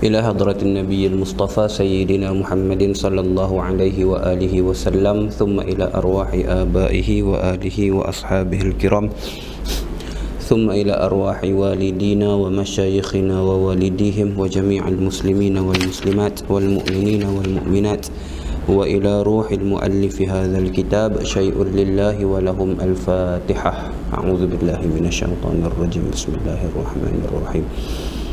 إلى حضرة النبي المصطفى سيدنا محمد صلى الله عليه وآله وسلم ثم إلى أرواح آبائه وآله وأصحابه الكرام ثم إلى أرواح والدينا ومشايخنا ووالديهم وجميع المسلمين والمسلمات والمؤمنين والمؤمنات وإلى روح المؤلف هذا الكتاب شيء لله ولهم الفاتحة. أعوذ بالله من الشيطان الرجيم. بسم الله الرحمن الرحيم.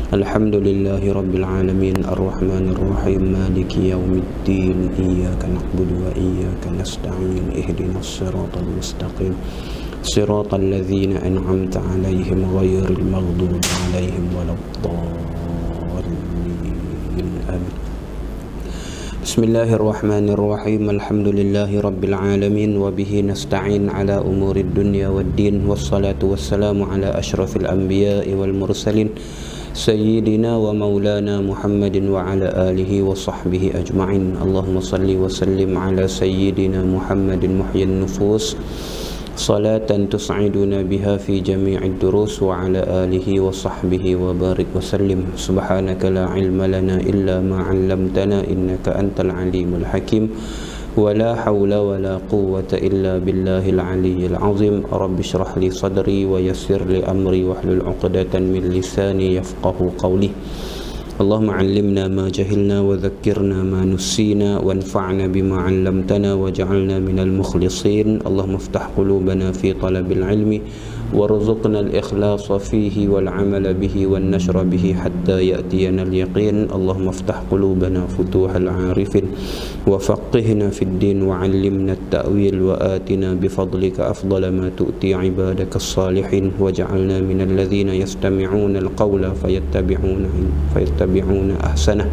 الحمد لله رب العالمين الرحمن الرحيم مالك يوم الدين إياك نعبد وإياك نستعين اهدنا الصراط المستقيم صراط الذين أنعمت عليهم غير المغضوب عليهم ولا الضالين آمين. بسم الله الرحمن الرحيم الحمد لله رب العالمين وبه نستعين على أمور الدنيا والدين والصلاة والسلام على أشرف الأنبياء والمرسلين سيدنا ومولانا محمد وعلى آله وصحبه أجمعين. اللهم صل وسلم على سيدنا محمد محيي النفوس صلاة تسعدنا بها في جميع الدروس وعلى آله وصحبه وبارك وسلم. سبحانك لا علم لنا إلا ما علمتنا إنك أنت العليم الحكيم ولا حول ولا قوة إلا بالله العلي العظيم. رب اشرح لي صدري ويسر لي أمري واحلل عقدة من لساني يفقه قولي. اللهم علمنا ما جهلنا وذكرنا ما نسينا وانفعنا بما علمتنا واجعلنا من المخلصين. اللهم افتح قلوبنا في طلب العلم وارزقنا الإخلاص فيه والعمل به والنشر به حتى يأتينا اليقين. اللهم افتح قلوبنا فتوح العارفين وفقهنا في الدين وعلمنا التأويل وآتنا بفضلك أفضل ما تؤتي عبادك الصالحين واجعلنا من الذين يستمعون القول فيتبعون أحسنه.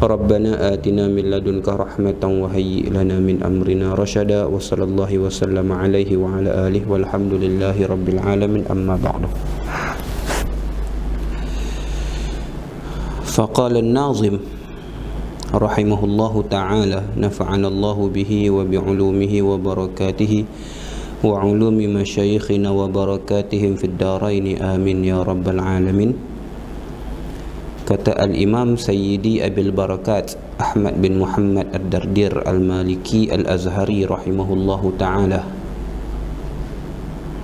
ربنا آتنا من لدنك رحمة وهيئ لنا من أمرنا رشدا. وصلى الله وسلم عليه وعلى آله والحمد لله رب العالمين. أما بعد، فقال الناظم رحمه الله تعالى نفعنا الله به وبعلومه وبركاته وعلوم مشايخنا وبركاتهم في الدارين آمين يا رب العالمين. Kata Al-Imam Sayyidi Abil Barakat Ahmad bin Muhammad Ad-Dardir Al-Maliki Al-Azhari rahimahullahu ta'ala,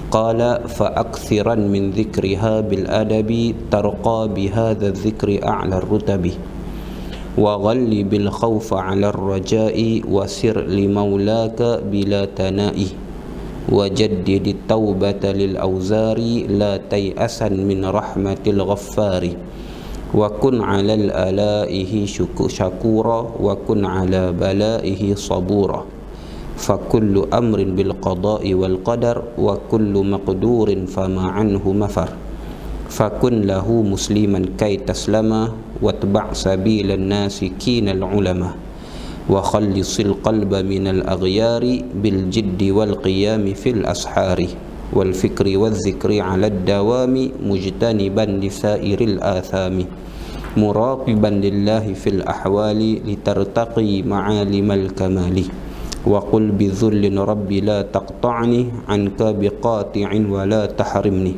qala fa'akthiran min dhikriha bil-adabi tarqa bihadha dhikri a'la rutabi wa ghalli bil khawfa 'ala ar-raja'i wa sir li maulaka bila tana'i wa jaddid at-taubata lil awzari la tay'asan min rahmatil ghaffari wa kun 'alal alaihi syakura wa kun 'ala balaihi sabura fa kullu amrin bil qada'i wal qadar wa kullu maqdurin fama 'anhu mafar fa kun lahu musliman kay taslama watba' sabilan nasikin al ulama wa khallisil qalba min al aghyari bil jiddi wal qiyami fil ashari wal fikri wal zikri 'ala ad-dawami mujtaniban li sairil athami muraqiban lillahi fil ahwali litartaqi ma'alimal kamali wa qul bi dhullin rabbi la taqta'ni anka biqati'in wa la tahrimni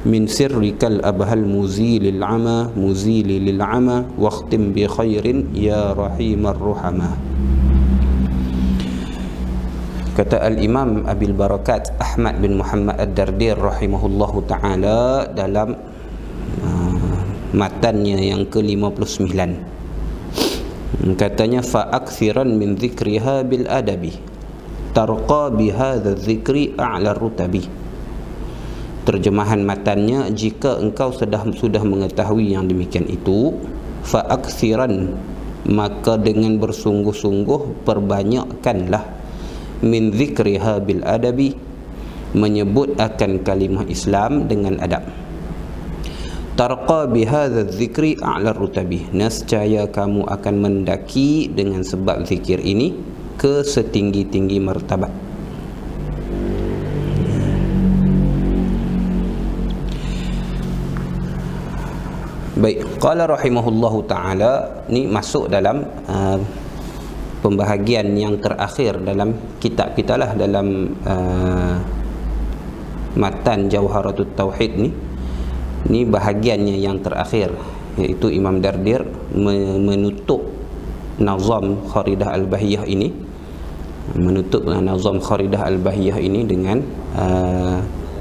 min sirrikal abhal muzilil 'ama muzilil 'ama waqtim bi khairin ya rahimar ruhama. Kata Al-Imam Abil Barakat Ahmad bin Muhammad Ad-Dardir rahimahullahu ta'ala dalam matannya yang ke-59, katanya fa'akthiran min dhikriha bil adabi tarqa bihadha dhikri a'la rutabi. Terjemahan matannya, jika engkau sudah mengetahui yang demikian itu, fa'akthiran, maka dengan bersungguh-sungguh perbanyakkanlah min dzikriha bil adabi, menyebut akan kalimah Islam dengan adab. Tarqa bihadza dzikri a'la rutabi, nescaya kamu akan mendaki dengan sebab zikir ini ke setinggi-tinggi martabat. Baik, qala rahimahullahu ta'ala, ni masuk dalam pembahagian yang terakhir dalam kitab kita lah, dalam matan Jawharatut Tauhid ni bahagiannya yang terakhir, iaitu Imam Dardir menutup nazam Kharidah Al-Bahiyah ini, dengan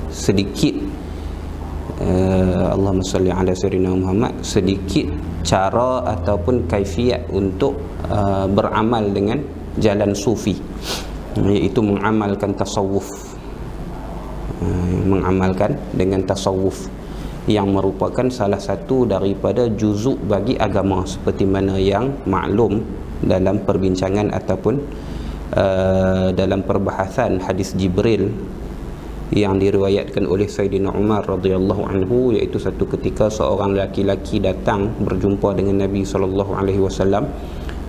sedikit Allahumma salli ala sayyidina Muhammad, sedikit cara ataupun kaifiat untuk beramal dengan jalan sufi, iaitu mengamalkan tasawuf, mengamalkan dengan tasawuf yang merupakan salah satu daripada juzuk bagi agama, seperti mana yang maklum dalam perbincangan ataupun dalam perbahasan hadis Jibril yang diriwayatkan oleh Sayyidina Umar radhiyallahu anhu, iaitu satu ketika seorang laki-laki datang berjumpa dengan Nabi SAW,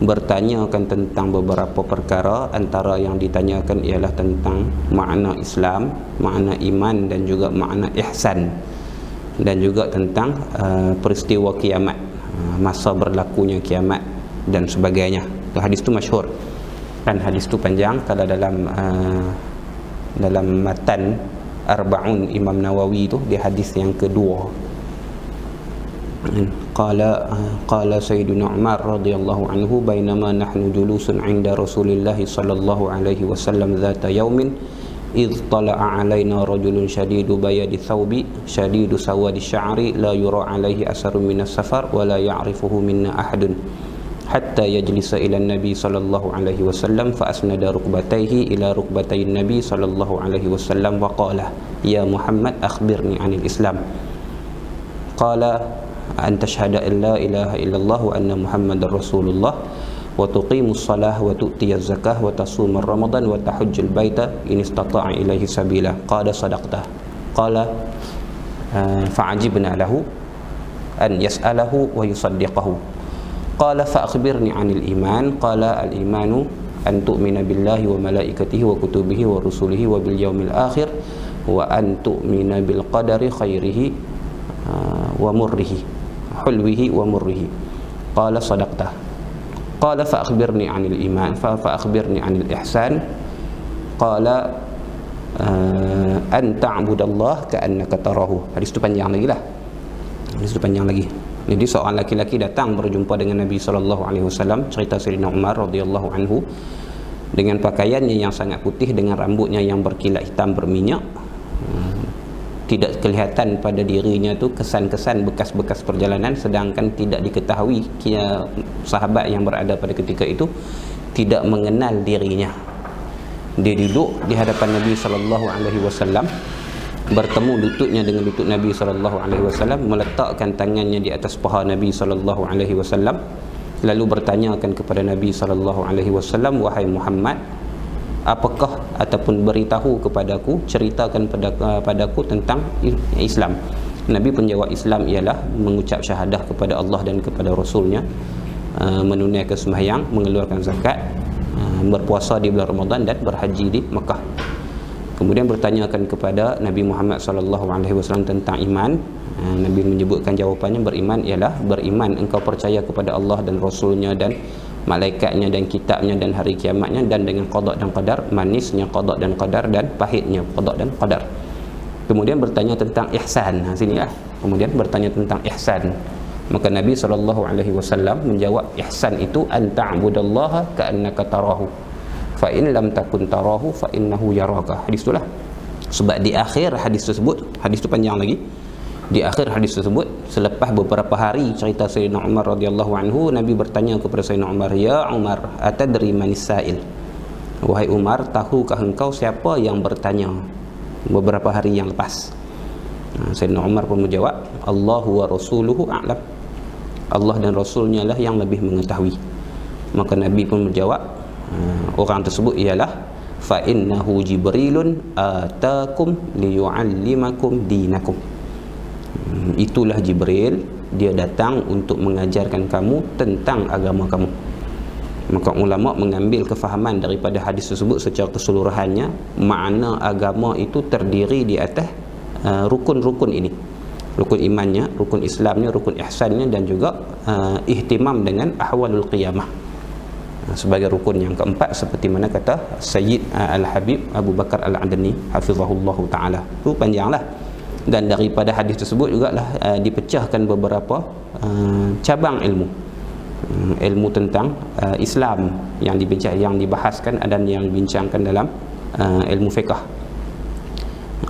bertanyakan tentang beberapa perkara. Antara yang ditanyakan ialah tentang makna Islam, makna iman, dan juga makna ihsan, dan juga tentang peristiwa kiamat, masa berlakunya kiamat dan sebagainya. Hadis itu masyhur kan, hadis itu panjang. Kalau dalam matan Arba'un Imam Nawawi itu, di hadis yang kedua, qala Sayyidina Umar radhiyallahu anhu, bainama nahnu julusun 'inda Rasulillah sallallahu alaihi wasallam dhata yaumin idh tala'a 'alaina rajulun shadidu bayadi thawbi shadidu sawadi sya'ri la yura 'alaihi asarun minas safar wa la ya'rifuhu minna ahadun hatta yajlisa ila Nabi sallallahu alaihi wasallam fa asnada rukbatayhi ila rukbatay Nabi sallallahu alaihi wasallam wa qala ya Muhammad akhbirni 'anil Islam. Qala an tashhada an la ilaha illallah wa anna Muhammadar Rasulullah wa tuqimus salah wa tu'tiyaz zakah wa tasumar ramadan wa tahujjul baita in istata'a ilaihi sabila. Qala sadaqta. Qala fa'ajibna lahu an yas'alahu wa yusaddiqahu. Qala fa akhbirni 'anil iman. Qala al imanu an tu'mina billahi wa malaikatihi wa kutubihi wa rusulihi wa bil yaumil akhir wa an tu'mina bil qadari khairihi wa murrihi hulwihi wa murrihi. Qala sadaqta. Qala fa akhbirni 'anil iman fa akhbirni 'anil ihsan. Qala an ta'budallaha ka'annaka tarahu. Hadis itu panjang lagi lah. Jadi seorang laki-laki datang berjumpa dengan Nabi SAW, cerita Sayyidina Umar radhiyallahu anhu, dengan pakaiannya yang sangat putih, dengan rambutnya yang berkilat hitam berminyak. Tidak kelihatan pada dirinya tu kesan-kesan bekas-bekas perjalanan, sedangkan tidak diketahui sahabat yang berada pada ketika itu tidak mengenal dirinya. Dia duduk di hadapan Nabi SAW, bertemu lututnya dengan lutut Nabi SAW, meletakkan tangannya di atas paha Nabi SAW, lalu bertanyakan kepada Nabi SAW, wahai Muhammad, apakah ataupun beritahu kepadaku, ceritakan padaku tentang Islam. Nabi pun jawab, Islam ialah mengucap syahadah kepada Allah dan kepada Rasulnya, menunaikan sembahyang, mengeluarkan zakat, berpuasa di bulan Ramadan, dan berhaji di Mekah. Kemudian bertanyakan kepada Nabi Muhammad SAW tentang iman. Nabi menyebutkan jawapannya, beriman ialah beriman engkau percaya kepada Allah dan Rasulnya dan malaikatnya dan kitabnya dan hari kiamatnya, dan dengan qada dan qadar, manisnya qada dan qadar dan pahitnya qada dan qadar. Kemudian bertanya tentang ihsan. Sinilah. Kemudian bertanya tentang ihsan. Maka Nabi SAW menjawab, ihsan itu an ta'budallaha ka'annaka tarahu fa in lam takun tarahu fa innahu yaraka. Hadis itulah. Sebab di akhir hadis tersebut, hadis itu panjang lagi, di akhir hadis tersebut, selepas beberapa hari cerita Sayyidina Umar radhiyallahu anhu, Nabi bertanya kepada Sayyidina Umar, ya Umar, atadri manis sa'il? Wahai Umar, tahukah engkau siapa yang bertanya beberapa hari yang lepas? Sayyidina Umar pun menjawab, Allahu wa rasuluhu a'lam. Allah dan Rasulnya lah yang lebih mengetahui. Maka Nabi pun menjawab, orang tersebut ialah fa innahu Jibrilun atakum liyu'allimakum dinakum. Itulah Jibril, dia datang untuk mengajarkan kamu tentang agama kamu. Maka ulama mengambil kefahaman daripada hadis tersebut secara keseluruhannya, makna agama itu terdiri di atas rukun-rukun ini. Rukun imannya, rukun Islamnya, rukun ihsannya, dan juga ihtimam dengan ahwalul qiyamah sebagai rukun yang keempat, seperti mana kata Sayyid Al-Habib Abu Bakar Al-Adni hafizahullahu ta'ala. Itu panjanglah. Dan daripada hadis tersebut jugalah dipecahkan beberapa cabang ilmu, ilmu tentang Islam yang dibahaskan dan yang dibincangkan dalam ilmu fiqh,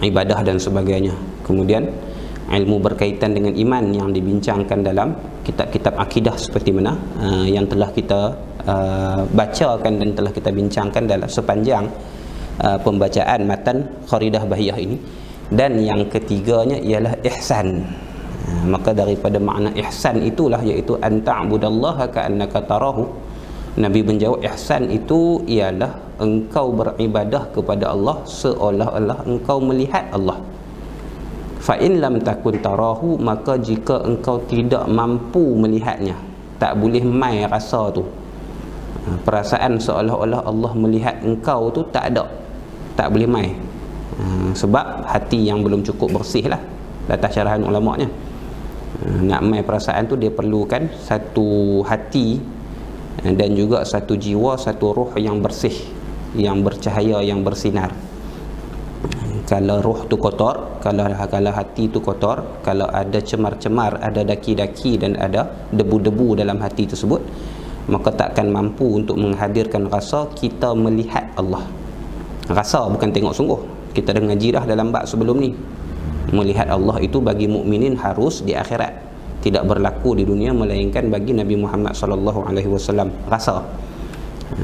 ibadah dan sebagainya. Kemudian ilmu berkaitan dengan iman yang dibincangkan dalam kitab-kitab akidah seperti mana yang telah kita bacakan dan telah kita bincangkan dalam sepanjang pembacaan matan Qaridah Bahiyah ini. Dan yang ketiganya ialah ihsan. Maka daripada makna ihsan itulah iaitu an ta'budallaha ka'annaka tarahu. Nabi menjawab ihsan itu ialah engkau beribadah kepada Allah seolah-olah engkau melihat Allah. Fa in lam takun tarahu, maka jika engkau tidak mampu melihatnya, tak boleh mai rasa tu, perasaan seolah-olah Allah melihat engkau tu tak ada, tak boleh mai. Sebab hati yang belum cukup bersih lah, atas syarahan ulama' nya. Nak mai perasaan tu dia perlukan satu hati dan juga satu jiwa, satu ruh yang bersih, yang bercahaya, yang bersinar. Kalau ruh tu kotor, kalau hati tu kotor, kalau ada cemar-cemar, ada daki-daki dan ada debu-debu dalam hati tersebut, maka takkan mampu untuk menghadirkan rasa kita melihat Allah. Rasa bukan tengok sungguh. Kita dah ngaji dah dalam bab sebelum ni. Melihat Allah itu bagi mukminin harus di akhirat, tidak berlaku di dunia melainkan bagi Nabi Muhammad sallallahu alaihi wasallam. Rasa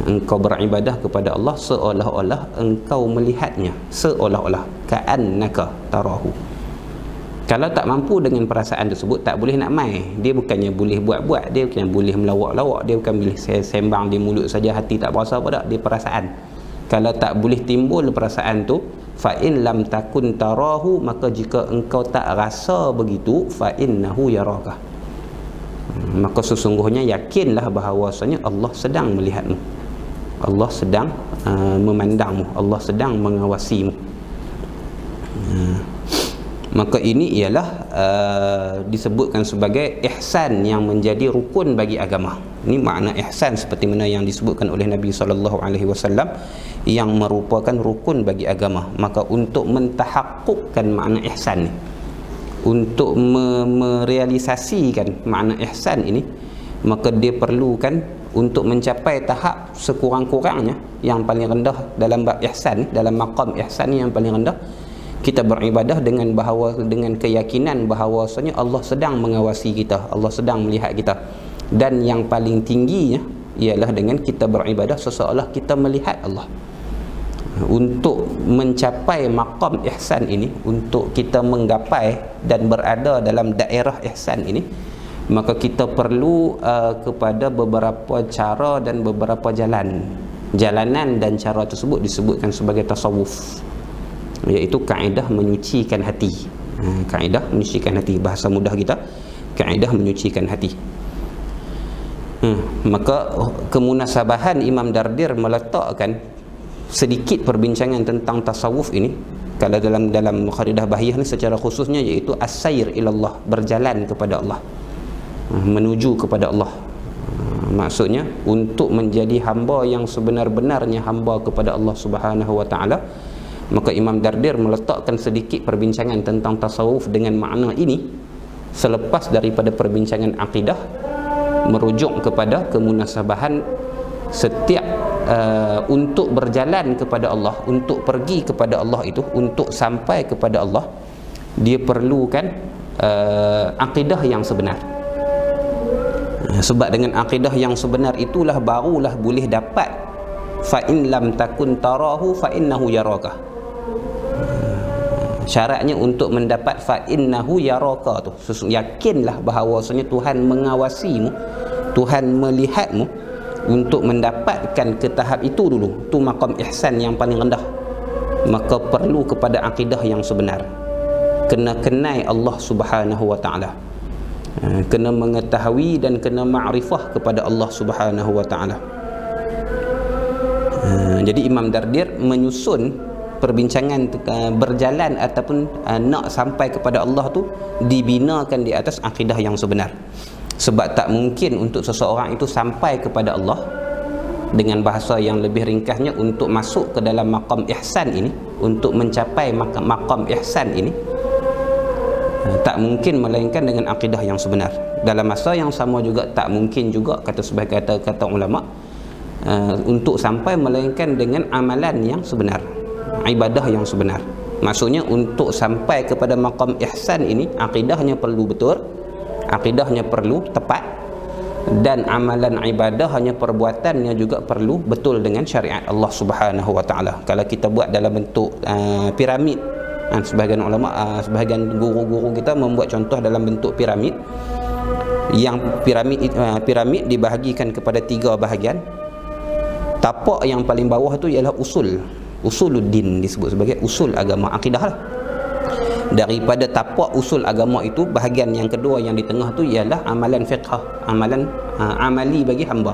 engkau beribadah kepada Allah seolah-olah engkau melihatnya, seolah-olah ka'annaka tarahu. Kalau tak mampu dengan perasaan tersebut, tak boleh nak mai. Dia bukannya boleh buat-buat, dia bukannya boleh melawak-lawak, dia bukan boleh sembang di mulut saja, hati tak berasa apa dak, dia perasaan. Kalau tak boleh timbul perasaan tu, fa in lam takun tarahu, maka jika engkau tak rasa begitu, fa innahu yaraka, maka sesungguhnya yakinlah bahawasanya Allah sedang melihatmu, Allah sedang memandangmu, Allah sedang mengawasimu. Maka ini ialah disebutkan sebagai ihsan yang menjadi rukun bagi agama. Ini makna ihsan seperti mana yang disebutkan oleh Nabi SAW, yang merupakan rukun bagi agama. Maka untuk mentahakkukkan makna ihsan ni, untuk merealisasikan makna ihsan ini, maka dia perlukan untuk mencapai tahap sekurang-kurangnya yang paling rendah dalam bab ihsan ni, dalam maqam ihsan ni yang paling rendah, kita beribadah dengan keyakinan bahawasanya Allah sedang mengawasi kita, Allah sedang melihat kita. Dan yang paling tingginya ialah dengan kita beribadah seolah kita melihat Allah. Untuk mencapai maqam ihsan ini, untuk kita menggapai dan berada dalam daerah ihsan ini, maka kita perlu kepada beberapa cara dan beberapa jalanan dan cara tersebut disebutkan sebagai tasawuf, iaitu kaedah menyucikan hati. Kaedah menyucikan hati, bahasa mudah kita, kaedah menyucikan hati. Maka kemunasabahan Imam Dardir meletakkan sedikit perbincangan tentang tasawuf ini, kalau dalam Qaridah Bahiyah ni secara khususnya, iaitu as-sayr ilallah, berjalan kepada Allah, menuju kepada Allah. Maksudnya untuk menjadi hamba yang sebenar-benarnya hamba kepada Allah Subhanahu wa taala. Maka Imam Dardir meletakkan sedikit perbincangan tentang tasawuf dengan makna ini selepas daripada perbincangan akidah, merujuk kepada kemunasabahan setiap untuk berjalan kepada Allah, untuk pergi kepada Allah itu, untuk sampai kepada Allah, dia perlukan akidah yang sebenar. Sebab dengan akidah yang sebenar itulah barulah boleh dapat fa in lam takun tarahu fa innahu yaraka. Syaratnya untuk mendapat fa innahu yaraka tu, yakinlah bahawasanya Tuhan mengawasimu, Tuhan melihatmu. Untuk mendapatkan ke tahap itu dulu, tu maqam ihsan yang paling rendah, maka perlu kepada akidah yang sebenar. Kena kenal Allah Subhanahu wa taala, kena mengetahui dan kena ma'rifah kepada Allah Subhanahu wa taala. Jadi Imam Dardir menyusun perbincangan berjalan ataupun nak sampai kepada Allah tu dibinakan di atas akidah yang sebenar. Sebab tak mungkin untuk seseorang itu sampai kepada Allah, dengan bahasa yang lebih ringkasnya, untuk masuk ke dalam maqam ihsan ini, untuk mencapai maqam ihsan ini, Tak mungkin melainkan dengan akidah yang sebenar. Dalam masa yang sama juga tak mungkin juga, kata sebagai kata ulama, untuk sampai melainkan dengan amalan yang sebenar, ibadah yang sebenar. Maksudnya untuk sampai kepada maqam ihsan ini, akidahnya perlu betul, akidahnya perlu tepat, dan amalan ibadahnya, perbuatannya juga perlu betul dengan syariat Allah Subhanahu wa taala. Kalau kita buat dalam bentuk piramid, sebahagian ulama, sebahagian guru-guru kita membuat contoh dalam bentuk piramid, yang piramid dibahagikan kepada 3 bahagian. Tapak yang paling bawah tu ialah usuluddin, disebut sebagai usul agama, akidah lah. Daripada tapak usul agama itu, bahagian yang kedua yang di tengah tu ialah amalan fiqh, amalan amali bagi hamba,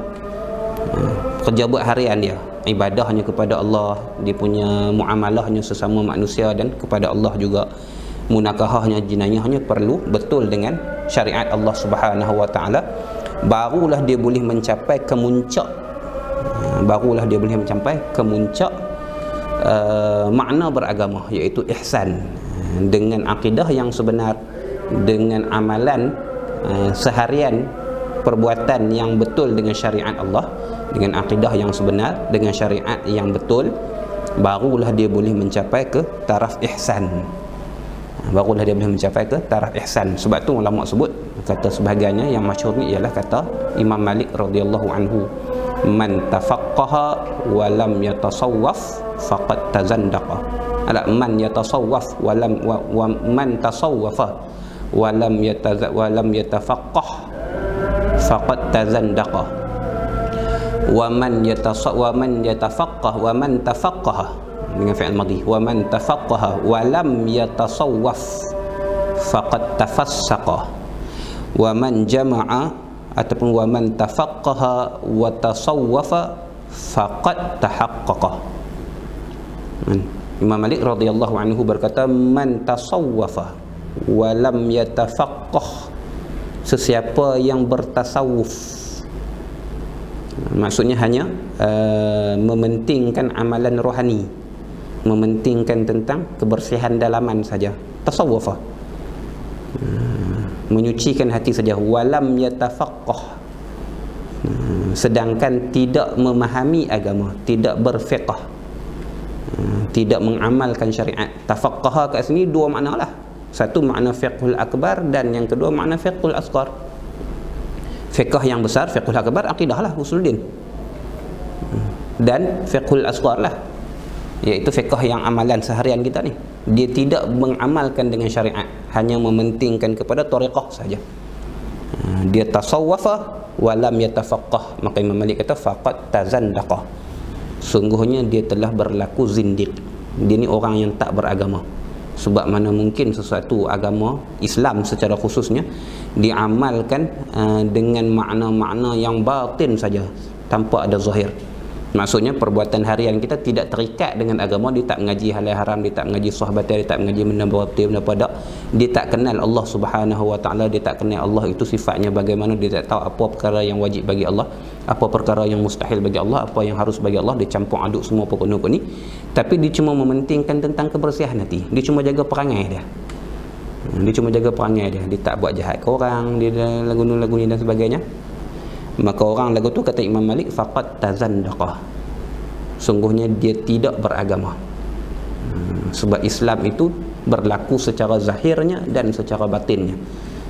kerja buat harian dia, ibadahnya kepada Allah, dia punya muamalahnya sesama manusia dan kepada Allah juga, munakahahnya, jinayahnya perlu betul dengan syariat Allah Subhanahu wa taala. Barulah dia boleh mencapai kemuncak, makna beragama, iaitu ihsan, dengan akidah yang sebenar, dengan amalan seharian, perbuatan yang betul dengan syariat Allah, dengan akidah yang sebenar, dengan syariat yang betul, barulah dia boleh mencapai ke taraf ihsan. Sebab tu ulama sebut, kata sebahagiannya yang masyhur ni ialah kata Imam Malik radhiyallahu anhu, man tafaqqaha wa lam yatasawwaf faqad tazandaqa. Man yatasawwaf wa man tasawwafa wa lam yatafaqqah faqad tazandaqa. Wa man tafaqqaha dengan fi'il madhi, wa man tafaqqaha wa lam yatasawwaf faqad tafassaqa. Wa man jama'a ataupun wa man tafaqqaha wa tasawwafa faqad tahaqqaqa. Imam Malik radhiyallahu anhu berkata, man tasawwafa wa lam yatafaqqah, sesiapa yang bertasawuf, maksudnya hanya mementingkan amalan rohani, mementingkan tentang kebersihan dalaman saja, tasawwafa, menyucikan hati saja, walam yatafaqqah, sedangkan tidak memahami agama, tidak berfiqh, tidak mengamalkan syariat. Tafaqqaha kat sini 2 makna lah. Satu makna fiqhul akbar, dan yang kedua makna fiqhul asghar. Fiqh yang besar, fiqhul akbar, akidah lah, usuluddin, dan fiqhul asghar lah, iaitu fiqh yang amalan seharian kita ni. Dia tidak mengamalkan dengan syariat, hanya mementingkan kepada tariqah saja. Dia tasawwafa walam yatafaqqah, maka Imam Malik kata faqad tazandaqa, sungguhnya dia telah berlaku zindiq. Dia ni orang yang tak beragama. Sebab mana mungkin sesuatu agama Islam secara khususnya diamalkan dengan makna-makna yang batin saja, tanpa ada zahir. Maksudnya perbuatan harian kita tidak terikat dengan agama. Dia tak mengaji halal haram, dia tak mengaji sahabat, dia tak mengaji benda batil, benda padak. Dia tak kenal Allah Subhanahu wa taala, dia tak kenal Allah itu sifatnya bagaimana, dia tak tahu apa perkara yang wajib bagi Allah, apa perkara yang mustahil bagi Allah, apa yang harus bagi Allah. Dia campur aduk semua pokok-pokok ni. Tapi dia cuma mementingkan tentang kebersihan hati. Dia cuma jaga perangai dia. Dia tak buat jahat ke orang, dia lagu ni dan sebagainya. Maka orang lagu tu, kata Imam Malik, faqad tazandaqa, sungguhnya dia tidak beragama. Sebab Islam itu berlaku secara zahirnya dan secara batinnya.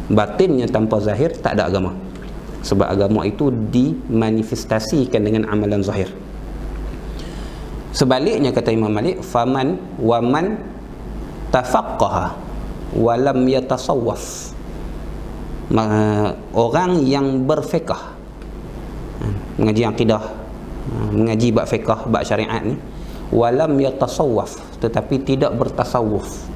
Batinnya tanpa zahir tak ada agama. Sebab agama itu dimanifestasikan dengan amalan zahir. Sebaliknya, kata Imam Malik, faman wa man tafaqqaha wa lam yatasawwaf, orang yang berfiqh, mengaji akidah, mengaji bab fiqh, bab syariat ni, walam yatasawwaf, tetapi tidak bertasawuf,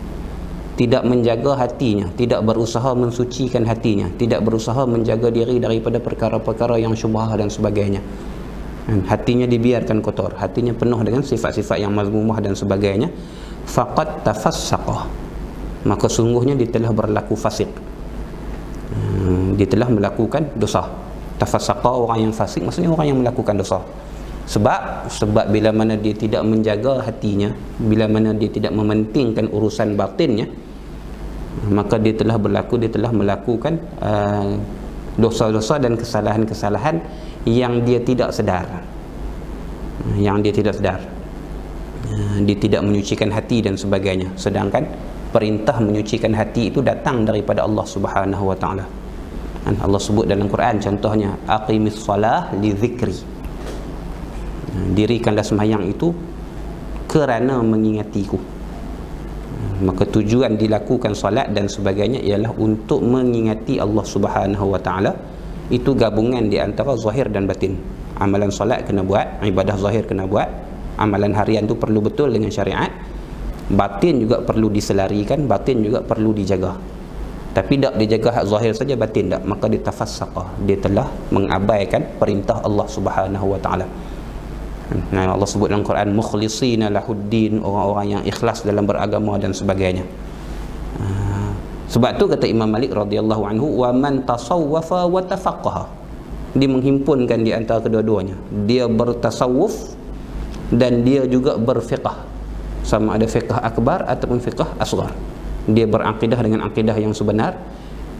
tidak menjaga hatinya, tidak berusaha mensucikan hatinya, tidak berusaha menjaga diri daripada perkara-perkara yang syubhah dan sebagainya. Hatinya dibiarkan kotor, hatinya penuh dengan sifat-sifat yang mazmumah dan sebagainya. Faqad tafassaqa, maka sungguhnya dia telah berlaku fasik, dia telah melakukan dosa. Tafassaqa, orang yang fasik, maksudnya orang yang melakukan dosa. Sebab bila mana dia tidak menjaga hatinya, bila mana dia tidak mementingkan urusan batinnya, maka dia telah melakukan dosa-dosa dan kesalahan-kesalahan yang dia tidak sedar. Dia tidak menyucikan hati dan sebagainya. Sedangkan perintah menyucikan hati itu datang daripada Allah Subhanahu wa taala. Allah sebut dalam Quran contohnya, aqimis salah li zikri. Dirikanlah sembahyang itu kerana mengingatiku. Maka tujuan dilakukan solat dan sebagainya ialah untuk mengingati Allah Subhanahu wa taala. Itu gabungan di antara zahir dan batin. Amalan solat kena buat, ibadah zahir kena buat, amalan harian tu perlu betul dengan syariat. Batin juga perlu diselarikan, batin juga perlu dijaga. Tapi tak dijaga hak zahir saja, batin tak, maka dia tafassaqah, dia telah mengabaikan perintah Allah Subhanahu wa taala. Nah, Allah sebut dalam Quran mukhlisina lahuddin, orang-orang yang ikhlas dalam beragama dan sebagainya. Sebab tu kata Imam Malik radhiyallahu anhu, wa man tasawwafa wa tafaqqaha. Dia menghimpunkan di antara kedua-duanya. Dia bertasawuf dan dia juga berfiqh. Sama ada fiqh akbar ataupun fiqh asghar. Dia berakidah dengan akidah yang sebenar.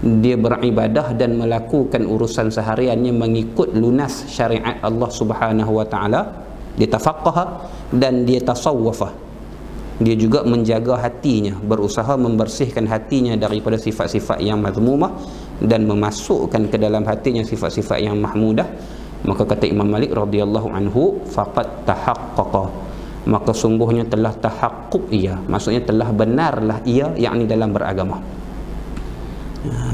Dia beribadah dan melakukan urusan sehariannya mengikut lunas syariat Allah Subhanahu wa taala. Dia tafaqqaha dan dia tasawwafa. Dia juga menjaga hatinya, berusaha membersihkan hatinya daripada sifat-sifat yang mazmumah dan memasukkan ke dalam hatinya sifat-sifat yang mahmudah. Maka kata Imam Malik radhiyallahu anhu, faqad tahaqqaqa, maka sungguhnya telah tahaqquq ia, maksudnya telah benarlah ia, yakni dalam beragama.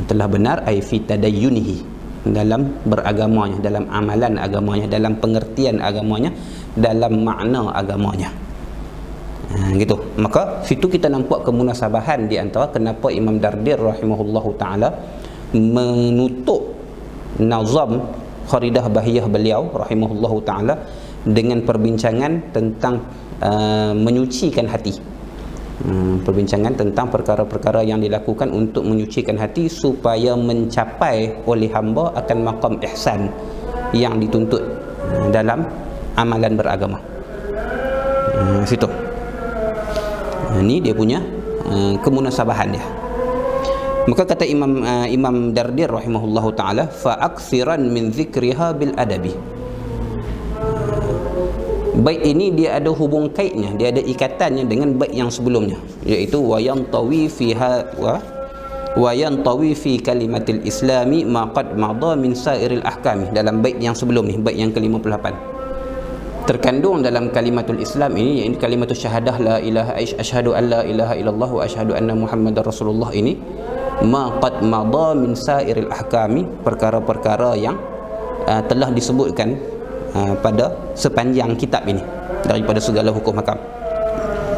Telah benar ai fi tadayyunihi, dalam beragamanya, dalam amalan agamanya, dalam pengertian agamanya, dalam makna agamanya. Gitu. Maka situ kita nampak kemunasabahan di antara kenapa Imam Dardir rahimahullahu taala menutup nazam Kharidah Bahiyah beliau rahimahullahu taala dengan perbincangan tentang menyucikan hati. Perbincangan tentang perkara-perkara yang dilakukan untuk menyucikan hati supaya mencapai oleh hamba akan maqam ihsan yang dituntut dalam amalan beragama. Situ. Ini dia punya kemunasabahan dia. Maka kata Imam Dardir rahimahullahu taala, fa aksiran min zikriha bil adabi. Bait ini dia ada hubung kaitnya, dia ada ikatannya dengan bait yang sebelumnya, iaitu wa yantawi fi kalimatil islami ma qad madha min sairil ahkam. Dalam bait yang sebelum ni, bait yang ke-58, terkandung dalam kalimatul Islam ini, iaitu kalimatul syahadah la ilaha asyhadu an la ilaha illallah wa asyhadu anna muhammadar rasulullah ini, ma qad madha min sairil ahkami, perkara-perkara yang telah disebutkan pada sepanjang kitab ini daripada segala hukum hakam.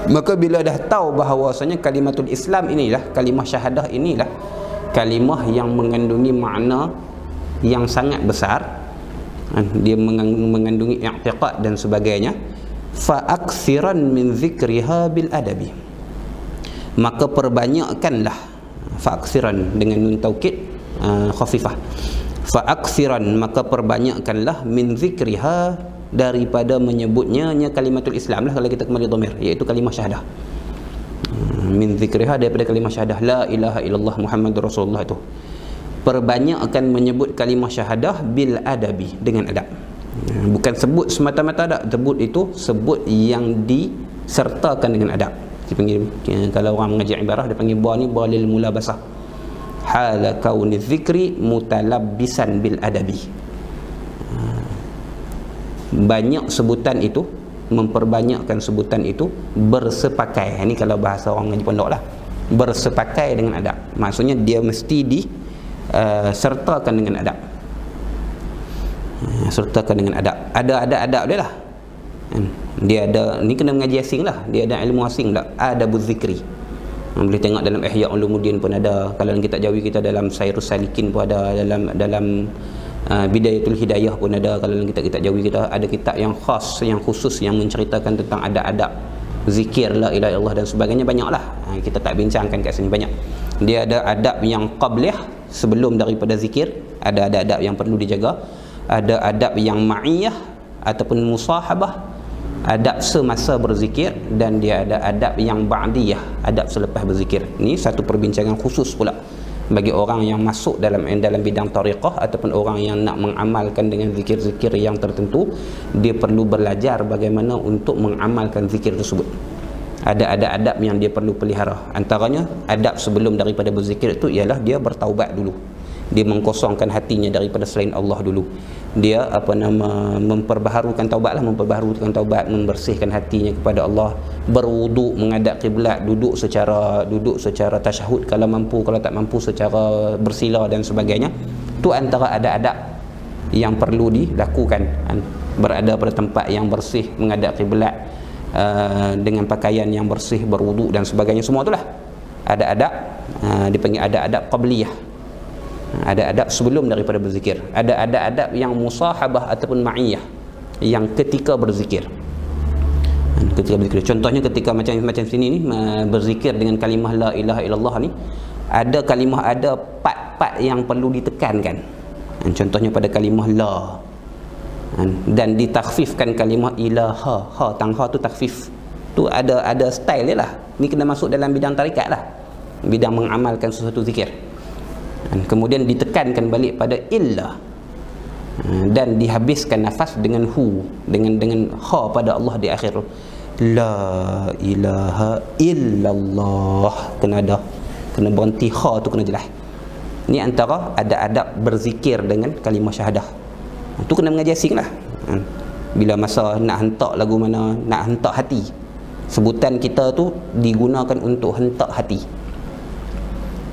Maka bila dah tahu bahawasanya kalimatul Islam inilah, kalimah syahadah inilah kalimah yang mengandungi makna yang sangat besar, dia mengandungi i'tiqad dan sebagainya, fa aksiran min zikriha bil adabi, maka perbanyakkanlah, fa aksiran dengan nun taukid khafifah, fa aksiran maka perbanyakkanlah min zikriha, daripada menyebutnya kalimatul Islam lah kalau kita kembali dhamir, iaitu kalimah syahadah. Min zikriha daripada kalimah syahadah la ilaha illallah muhammadur rasulullah, itu perbanyakkan menyebut kalimah syahadah bil adabi, dengan adab. Bukan sebut semata-mata adab, sebut itu sebut yang disertakan dengan adab. Dipanggil, kalau orang mengajar ibarah dia panggil ba ni ba lil mulabasah, hala kauni dzikri mutalabbisan bil adabi. Banyak sebutan itu, memperbanyakkan sebutan itu bersepakai. Ini kalau bahasa orang ngaji pondok lah, bersepakai dengan adab, maksudnya dia mesti sertakan dengan adab. Sertakan dengan adab. Ada adab dia lah. Dia ada, ni kena mengaji asing lah, dia ada ilmu asing tak, adabuz zikri. Boleh tengok dalam Ihya Ulumuddin pun ada, kalau kita Jawi kita dalam Sairus Salikin pun ada, dalam Bidayatul Hidayah pun ada, kalau kita Jawi kita ada kitab yang khas, yang khusus, yang menceritakan tentang adab-adab zikir la ilaha illallah dan sebagainya. Banyaklah, kita tak bincangkan kat sini, banyak. Dia ada adab yang qabliyah, sebelum daripada zikir, ada adab yang perlu dijaga, ada adab yang ma'iyah ataupun musahabah, adab semasa berzikir, dan dia ada adab yang ba'diyah, adab selepas berzikir. Ini satu perbincangan khusus pula bagi orang yang masuk dalam bidang tariqah ataupun orang yang nak mengamalkan dengan zikir-zikir yang tertentu. Dia perlu belajar bagaimana untuk mengamalkan zikir tersebut. Ada adab yang dia perlu pelihara. Antaranya adab sebelum daripada berzikir itu ialah dia bertaubat dulu. Dia mengkosongkan hatinya daripada selain Allah dulu. Dia memperbaharukan taubat, membersihkan hatinya kepada Allah, berwuduk menghadap kiblat, duduk secara tasyahud kalau mampu, kalau tak mampu secara bersila dan sebagainya. Itu antara adab yang perlu dilakukan. Berada pada tempat yang bersih, menghadap kiblat, dengan pakaian yang bersih, berwuduk dan sebagainya. Semua itulah ada adab, dipanggil ada adab qabliyah. Ada adab sebelum daripada berzikir. Ada adab yang musahabah ataupun ma'iyah, yang ketika berzikir. Contohnya ketika macam sini ni, berzikir dengan kalimah la ilaha illallah ni, ada kalimah, ada part-part yang perlu ditekankan. Contohnya pada kalimah la, dan ditakhfifkan kalimah ilaha, tang ha tu takhfif. Tu ada style dia lah. Ni kena masuk dalam bidang tarikat lah, bidang mengamalkan sesuatu zikir. Kemudian ditekankan balik pada illa, dan dihabiskan nafas dengan hu, dengan ha pada Allah di akhir. La ilaha illallah, kena berhenti, ha tu kena jelas. Ni antara ada adab berzikir dengan kalimah syahadah. Tu kena mengaji asing lah. Bila masa nak hentak lagu mana, nak hentak hati, sebutan kita tu digunakan untuk hentak hati.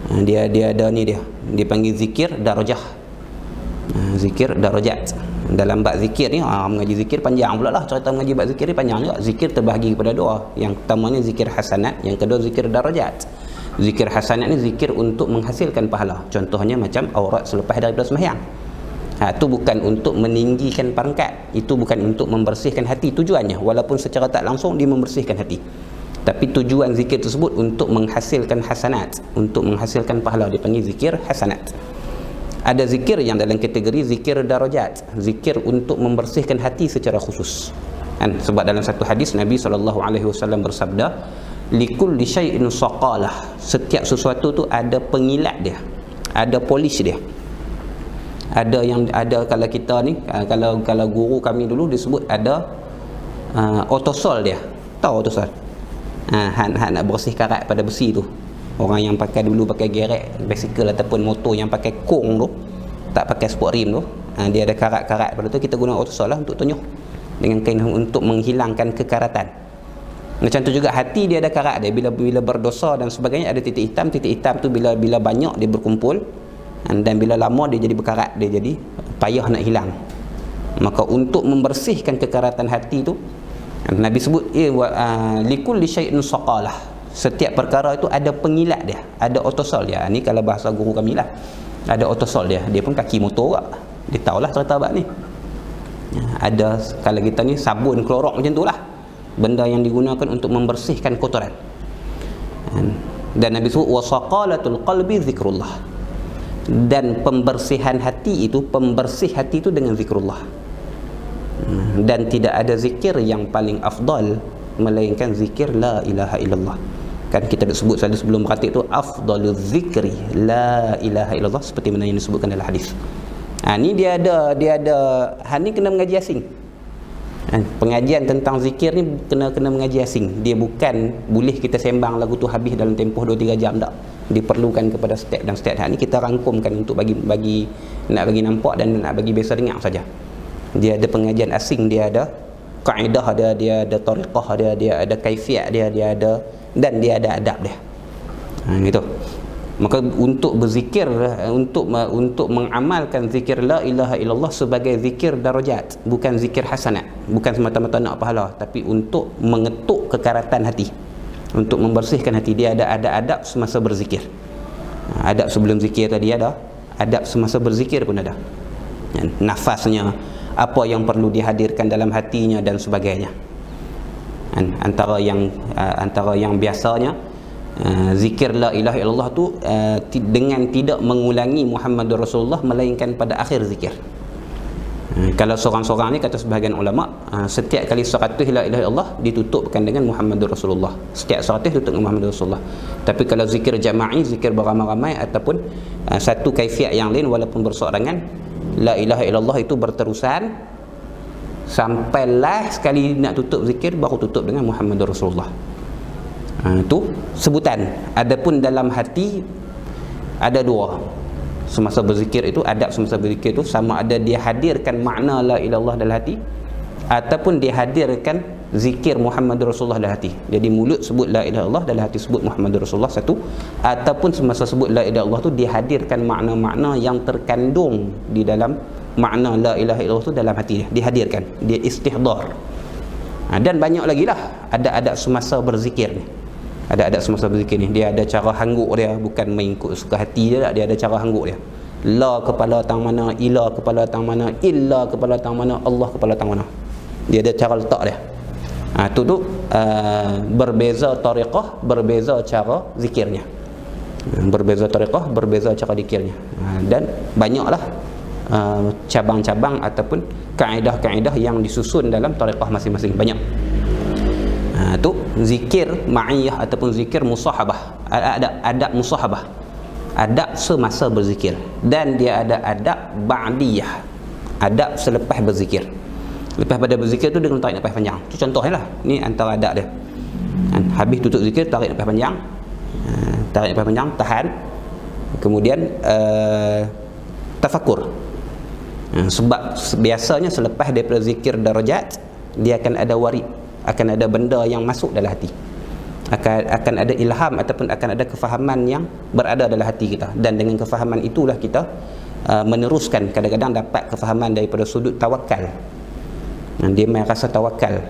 Dia ada ni, dia panggil zikir darajah, zikir darajat. Dalam bab zikir ni, mengaji zikir panjang pula lah, cerita mengaji bab zikir ni panjang juga. Zikir terbahagi kepada dua. Yang pertamanya zikir hasanat, yang kedua zikir darajat. Zikir hasanat ni zikir untuk menghasilkan pahala. Contohnya macam aurat selepas daripada sembahyang. Itu bukan untuk meninggikan pangkat, itu bukan untuk membersihkan hati tujuannya, walaupun secara tak langsung dia membersihkan hati. Tapi tujuan zikir tersebut untuk menghasilkan hasanat, untuk menghasilkan pahala, dipanggil zikir hasanat. Ada zikir yang dalam kategori zikir darajat, zikir untuk membersihkan hati secara khusus. Sebab dalam satu hadis Nabi SAW bersabda, likulli syai'in saqalah, setiap sesuatu tu ada pengilat dia, ada polish dia. Ada kalau kita ni, kalau guru kami dulu disebut ada otosol dia. Tahu otosol? Nak bersih karat pada besi tu. Orang yang dulu pakai gerek basikal ataupun motor yang pakai kong tu, tak pakai sport rim tu, dia ada karat-karat pada tu, kita guna otosol lah untuk tunyuh dengan kain untuk menghilangkan kekaratan. Macam tu juga hati dia ada karat dia. Bila berdosa dan sebagainya ada titik hitam. Titik hitam tu bila banyak dia berkumpul, dan bila lama dia jadi berkarat, dia jadi payah nak hilang. Maka untuk membersihkan kekaratan hati tu, Nabi sebut likulli syai'in saqalah, setiap perkara itu ada pengilat dia, ada otosol dia. Ni kalau bahasa guru kami lah, ada otosol dia. Dia pun kaki motor juga, dia tahulah cerita bab ni. Ada kalau kita ni sabun klorok macam tu lah, benda yang digunakan untuk membersihkan kotoran. Dan Nabi sebut wasaqalatul qalbi zikrullah, dan pembersihan hati itu, pembersih hati itu dengan zikrullah. Dan tidak ada zikir yang paling afdal melainkan zikir la ilaha illallah. Kan kita dah sebut tadi sebelum beratib tu, afdalul zikri la ilaha illallah, seperti mana yang disebutkan dalam hadis. Ni dia ada ni kena mengaji asing. Pengajian tentang zikir ni kena mengaji asing. Dia bukan boleh kita sembang lagu tu habis dalam tempoh 2-3 jam, tak. Diperlukan kepada step dan step. Ni kita rangkumkan untuk bagi nak bagi nampak dan nak bagi biasa dengar saja. Dia ada pengajian asing, dia ada kaedah dia ada tariqah dia ada kaifiat dia ada, dan dia ada adab dia. Gitu. Maka untuk berzikir, untuk mengamalkan zikir la ilaha illallah sebagai zikir darajat, bukan zikir hasanat, bukan semata-mata nak pahala, tapi untuk mengetuk kekaratan hati, untuk membersihkan hati. Dia ada adab semasa berzikir. Adab sebelum zikir tadi ada, adab semasa berzikir pun ada. Nafasnya, apa yang perlu dihadirkan dalam hatinya dan sebagainya. Antara yang biasanya zikir la ilaha illallah tu dengan tidak mengulangi Muhammadur Rasulullah melainkan pada akhir zikir. Kalau seorang-seorang ni, kata sebahagian ulama, setiap kali 100 la ilaha illallah ditutupkan dengan Muhammadur Rasulullah. Setiap 100 tutup dengan Muhammadur Rasulullah. Tapi kalau zikir jama'i, zikir beramai-ramai ataupun satu kaifiat yang lain walaupun berseorangan, la ilaha illallah itu berterusan sampailah sekali nak tutup zikir baru tutup dengan Muhammadur Rasulullah. Itu sebutan. Adapun dalam hati ada dua. Semasa berzikir itu, adab semasa berzikir itu, sama ada dia hadirkan makna la ilaha illallah dalam hati ataupun dia hadirkan zikir Muhammadur Rasulullah dalam hati. Jadi mulut sebut la ilaha illallah, dalam hati sebut Muhammadur Rasulullah, satu. Ataupun semasa sebut la ilaha illallah tu dia hadirkan makna-makna yang terkandung di dalam makna la ilaha illallah tu dalam hati dia, dihadirkan, dia istihdar. Dan banyak lagi lah adab-adab semasa berzikir ni. Ada semasa berzikir ni, dia ada cara hangguk dia, bukan mengikut suka hati dia, dia ada cara hangguk dia. La kepala tang mana, ila kepala tang mana, illa kepala tang mana, Allah kepala tang mana. Dia ada cara letak dia. Tu berbeza tariqah, berbeza cara zikirnya. Berbeza tariqah, berbeza cara zikirnya. Dan banyaklah cabang-cabang ataupun kaedah-kaedah yang disusun dalam tariqah masing-masing, banyak. Tu zikir ma'iyah ataupun zikir musahabah. Adab musahabah, adab semasa berzikir. Dan dia ada adab ba'diyah, adab selepas berzikir. Lepas pada berzikir tu dia kena tarik nafas panjang. Tu contohnya lah, ni antara adab dia. Habis tutup zikir, tarik nafas panjang, tarik nafas panjang, tahan, kemudian tafakur. Sebab biasanya selepas daripada zikir darajat, dia akan ada warid, akan ada benda yang masuk dalam hati, akan ada ilham ataupun akan ada kefahaman yang berada dalam hati kita. Dan dengan kefahaman itulah kita meneruskan, kadang-kadang dapat kefahaman daripada sudut tawakal. Dia main rasa tawakal,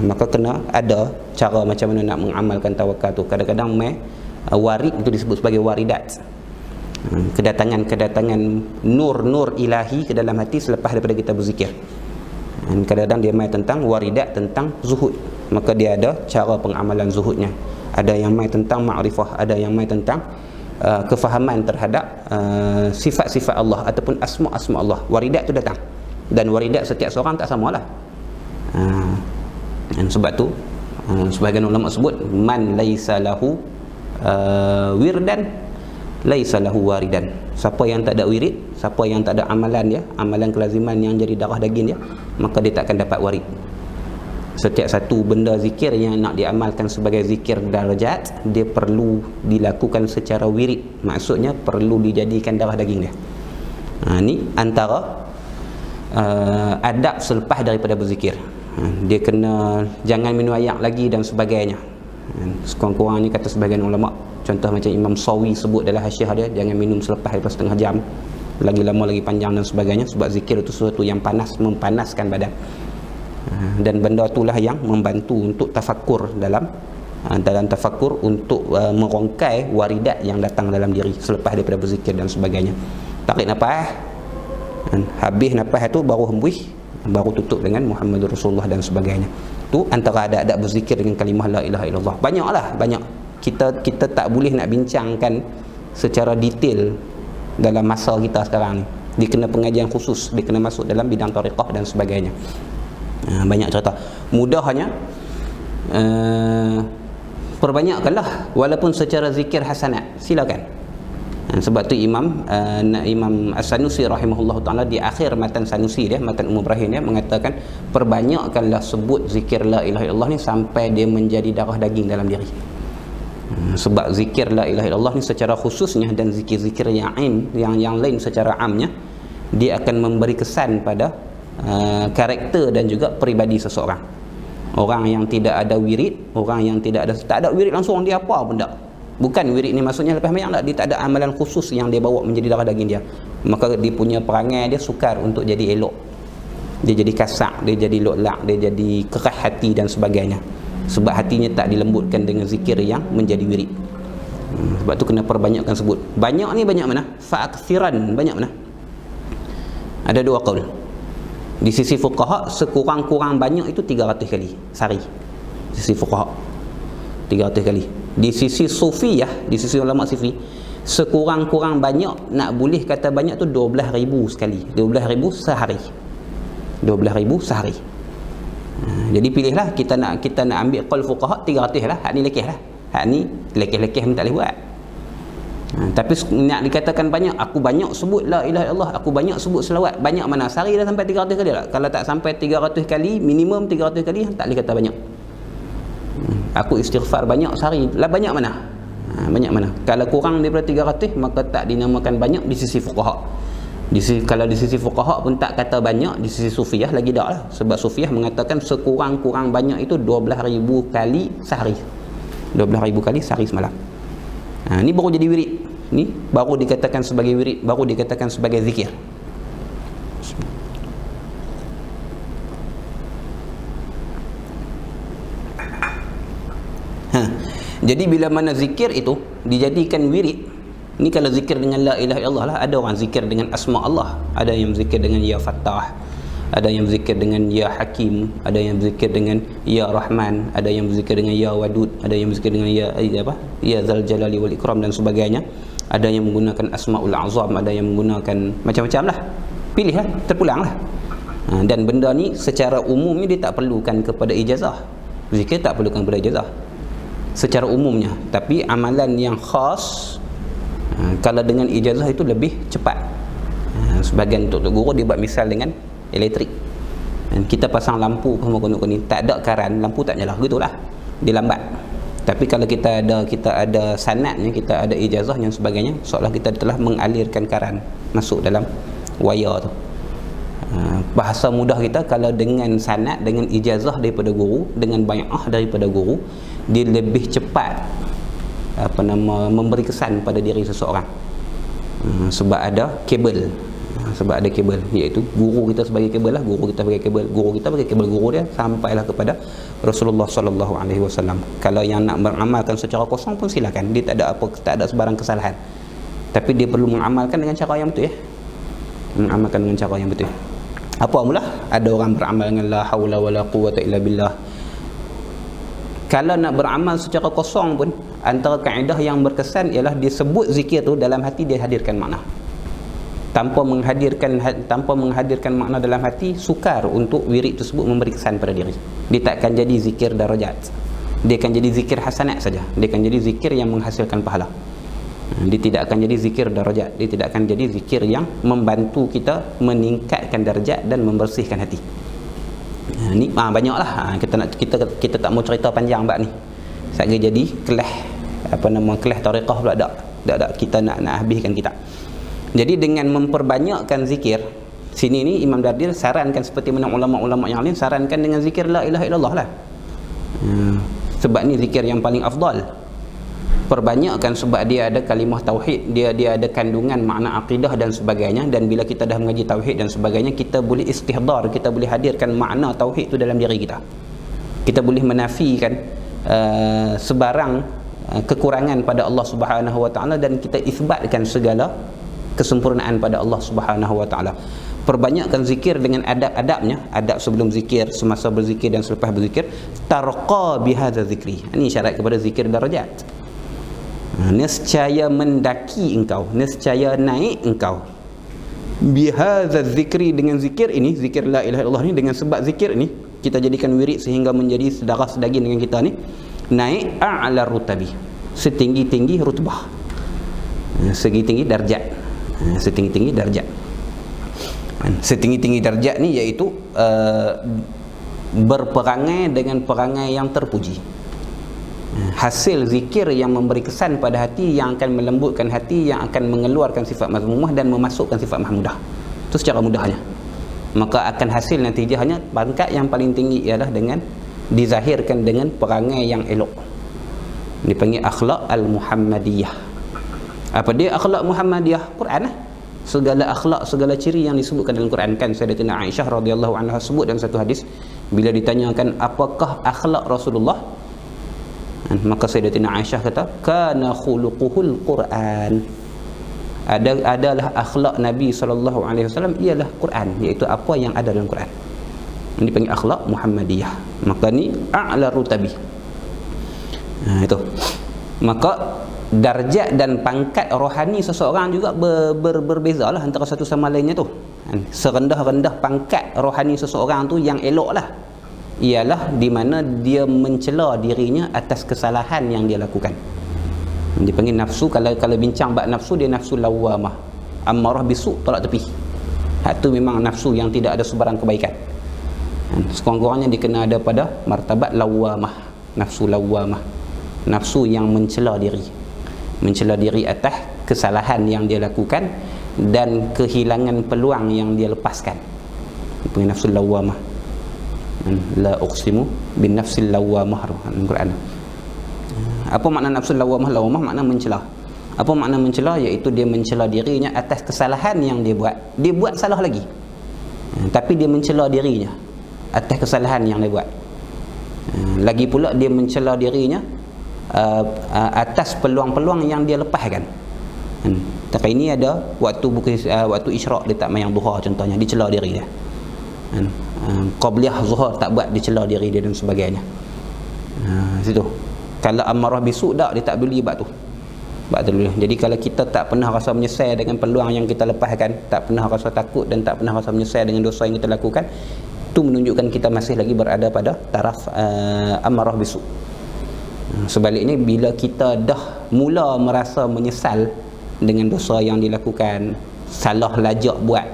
maka kena ada cara macam mana nak mengamalkan tawakal tu. Kadang-kadang main warid itu disebut sebagai waridat, kedatangan nur-nur ilahi ke dalam hati selepas daripada kita berzikir. Dan kadang-kadang dia main tentang waridat, tentang zuhud, maka dia ada cara pengamalan zuhudnya. Ada yang main tentang ma'rifah, ada yang main tentang kefahaman terhadap sifat-sifat Allah ataupun asma'-asma' Allah. Waridat tu datang, dan waridat setiap seorang tak samalah. Dan sebab tu sebahagian ulama sebut, man laisa lahu wirdan laisa lahu waridan. Siapa yang tak ada wirid, siapa yang tak ada amalan dia, amalan kelaziman yang jadi darah daging dia, maka dia tak akan dapat warid. Setiap satu benda zikir yang nak diamalkan sebagai zikir darajat, dia perlu dilakukan secara wirid. Maksudnya perlu dijadikan darah daging dia. Ni antara adab selepas daripada berzikir. Dia kena jangan minum air lagi dan sebagainya. Sekurang-kurangnya kata sebahagian ulama, contoh macam Imam Sawi sebut dalam hasyiah dia, jangan minum selepas daripada setengah jam, lagi lama lagi panjang dan sebagainya. Sebab zikir itu sesuatu yang panas, mempanaskan badan. Dan benda itulah yang membantu untuk tafakur dalam tafakur, untuk merongkai waridat yang datang dalam diri selepas daripada berzikir dan sebagainya. Tarik nafas, habis nafas itu baru hembus, baru tutup dengan Muhammadur Rasulullah dan sebagainya. Tu antara adab-adab berzikir dengan kalimah la ilaha illallah. Banyaklah, banyak. Kita tak boleh nak bincangkan secara detail dalam masa kita sekarang ni. Dia kena pengajian khusus, dia kena masuk dalam bidang tariqah dan sebagainya. Banyak cerita. Mudahnya perbanyakkanlah walaupun secara zikir hasanat. Silakan. Sebab tu Imam As-Sanusi rahimahullah ta'ala di akhir matan Sanusi dia, matan Ummu Ibrahim dia, mengatakan perbanyakkanlah sebut zikir la ilaha illallah ni sampai dia menjadi darah daging dalam diri. Sebab zikir la ilaha illallah ni secara khususnya dan zikir-zikir yang lain secara amnya, dia akan memberi kesan pada karakter dan juga peribadi seseorang. Orang yang tidak ada wirid, orang yang tak ada wirid langsung, dia apa pun tak. Bukan wirid ni maksudnya lepas mayang tak, dia tak ada amalan khusus yang dia bawa menjadi darah daging dia, maka dia punya perangai dia sukar untuk jadi elok. Dia jadi kasar, dia jadi loklak, dia jadi keras hati dan sebagainya. Sebab hatinya tak dilembutkan dengan zikir yang menjadi wirid. Sebab tu kena perbanyakkan sebut. Banyak ni banyak mana? Fa'akthiran, banyak mana? Ada dua qaul. Di sisi fuqaha, sekurang-kurang banyak itu 300 kali sehari. Di sisi fuqaha 300 kali. Di sisi sufiyah, di sisi ulama sufi, sekurang-kurang banyak, nak boleh kata banyak tu 12,000 sekali. 12,000 sehari. 12,000 sehari. Jadi pilihlah, kita nak ambil qaul fuqaha 300 lah. Hak ni lekeh lah. Hak ni lekeh-lekeh tak boleh buat. Tapi nak dikatakan banyak, aku banyak sebut la ilaha illallah, aku banyak sebut selawat, banyak mana? Sehari dah sampai 300 kali tak? Kalau tak sampai 300 kali, minimum 300 kali, tak boleh kata banyak. Aku istighfar banyak sehari, lah banyak mana? Banyak mana? Kalau kurang daripada 300, maka tak dinamakan banyak di sisi fuqaha. Kalau di sisi fuqaha pun tak kata banyak, di sisi sufiah lagi tak lah. Sebab sufiah mengatakan sekurang-kurang banyak itu 12,000 kali sehari. 12,000 kali sehari semalam. Ni baru jadi wirid. Ni baru dikatakan sebagai wirid, baru dikatakan sebagai zikir. Jadi bila mana zikir itu dijadikan wirid, ni kalau zikir dengan la ilaha illallah lah, ada orang zikir dengan asma Allah, ada yang zikir dengan ya Fattah, ada yang zikir dengan ya Hakim, ada yang zikir dengan ya Rahman, ada yang zikir dengan ya Wadud, ada yang zikir dengan ya Zal Jalali wal Ikram dan sebagainya. Ada yang menggunakan asmaul azam, ada yang menggunakan macam-macam lah. Pilihlah, terpulang lah. Dan benda ni secara umumnya dia tak perlukan kepada ijazah. Zikir tak perlukan kepada ijazah secara umumnya, tapi amalan yang khas, kalau dengan ijazah itu lebih cepat. Sebagian untuk guru dia buat misal dengan elektrik. Dan kita pasang lampu semua ni, tak ada karan, lampu tak nyala, gitulah, dia lambat. Tapi kalau kita ada sanadnya, kita ada ijazah yang sebagainya, seolah kita telah mengalirkan karan masuk dalam wayar tu. Bahasa mudah kita, kalau dengan sanad, dengan ijazah daripada guru, dengan bai'ah daripada guru, dia lebih cepat memberi kesan pada diri seseorang. Sebab ada kabel, iaitu guru kita sebagai kabel lah, guru kita sebagai kabel guru dia sampailah kepada Rasulullah sallallahu alaihi wasallam. Kalau yang nak beramalkan secara kosong pun silakan, dia tak ada sebarang kesalahan, tapi dia perlu mengamalkan dengan cara yang betul, mengamalkan dengan cara yang betul. Apa mula? Ada orang beramal dengan la haula wala quwwata illa billah. Kalau nak beramal secara kosong pun, antara kaedah yang berkesan ialah dia sebut zikir tu dalam hati, dia hadirkan makna. Tanpa menghadirkan makna dalam hati, sukar untuk wirid tersebut memberi kesan pada diri. Dia tak akan jadi zikir darajat. Dia akan jadi zikir hasanat saja. Dia akan jadi zikir yang menghasilkan pahala. Dia tidak akan jadi zikir darajat. Dia tidak akan jadi zikir yang membantu kita meningkatkan darjat dan membersihkan hati. Ni banyaklah. Kita tak mau cerita panjang bab ni. Saya jadi kelas kelas tariqah pula tak kita nak habiskan kita. Jadi dengan memperbanyakkan zikir, sini ni Imam Dardir sarankan seperti mana ulama-ulama yang lain sarankan dengan zikir la ilaha illallah lah. Sebab ni zikir yang paling afdal. Perbanyakkan sebab dia ada kalimah tauhid, dia ada kandungan makna akidah dan sebagainya. Dan bila kita dah mengaji tauhid dan sebagainya, kita boleh istihdar, kita boleh hadirkan makna tauhid tu dalam diri kita. Kita boleh menafikan sebarang kekurangan pada Allah Subhanahu wa taala, dan kita isbatkan segala kesempurnaan pada Allah Subhanahu wa taala. Perbanyakkan zikir dengan adab-adabnya, adab sebelum zikir, semasa berzikir dan selepas berzikir. Tarqa bihadza zikri. Ini syarat kepada zikir darajat. Nescaya mendaki engkau, nescaya naik engkau bihadza zikri, dengan zikir ini, zikir la ilaha illallah ni, dengan sebab zikir ini kita jadikan wirid sehingga menjadi sedarah sedaging dengan kita ni, naik a'la rutabi, setinggi-tinggi rutbah, setinggi-tinggi darjat, setinggi-tinggi darjat. Setinggi-tinggi darjat ni iaitu berperangai dengan perangai yang terpuji. Hasil zikir yang memberi kesan pada hati, yang akan melembutkan hati, yang akan mengeluarkan sifat mazmumah dan memasukkan sifat mahmudah. Itu secara mudahnya. Maka akan hasil natijahnya pangkat yang paling tinggi ialah dengan dizahirkan dengan perangai yang elok. Dipanggil akhlak al-Muhammadiyah. Apa dia akhlak Muhammadiyah? Quran lah. Segala akhlak, segala ciri yang disebutkan dalam Quran. Kan Sayyidatina Aisyah radhiyallahu anha sebut dalam satu hadis, bila ditanyakan apakah akhlak Rasulullah, maka Sayyidatina Aisyah kata, kana khuluquhul Quran. Adalah akhlak Nabi SAW ialah Quran, iaitu apa yang ada dalam Quran. Ini dipanggil akhlak Muhammadiyah. Maka ni a'la rutabi. Itu. Maka darjat dan pangkat rohani seseorang juga berbezalah antara satu sama lainnya tu. Serendah-rendah pangkat rohani seseorang tu yang elok lah ialah di mana dia mencela dirinya atas kesalahan yang dia lakukan. Dipanggil nafsu. Kalau bincang bab nafsu, dia nafsu lawamah, ammarah bisu, tolak tepi. Hak tu memang nafsu yang tidak ada sebarang kebaikan. Sekurang-kurangnya dikena ada pada martabat lawamah, nafsu lawamah, nafsu yang mencela diri atas kesalahan yang dia lakukan dan kehilangan peluang yang dia lepaskan. Dipanggil nafsu lawamah. La uqsimu bin nafsil lawamah dalam Quran. Apa makna nafsul lawamah? Lawamah makna mencela. Apa makna mencela? Iaitu dia mencela dirinya atas kesalahan yang dia buat. Dia buat salah lagi, tapi dia mencela dirinya atas kesalahan yang dia buat. Lagi pula dia mencela dirinya atas peluang-peluang yang dia lepaskan. Tapi ini ada waktu isyraq dia tak mayang duha contohnya, dia cela diri dia. Qabliyah zuhur tak buat, dia cela diri dia dan sebagainya. Situ. Kalau amarah bisu dak, dia tak beli bab tu. Jadi kalau kita tak pernah rasa menyesal dengan peluang yang kita lepaskan, tak pernah rasa takut dan tak pernah rasa menyesal dengan dosa yang kita lakukan, itu menunjukkan kita masih lagi berada pada taraf amarah bisu. Sebaliknya, bila kita dah mula merasa menyesal dengan dosa yang dilakukan, salah lajak buat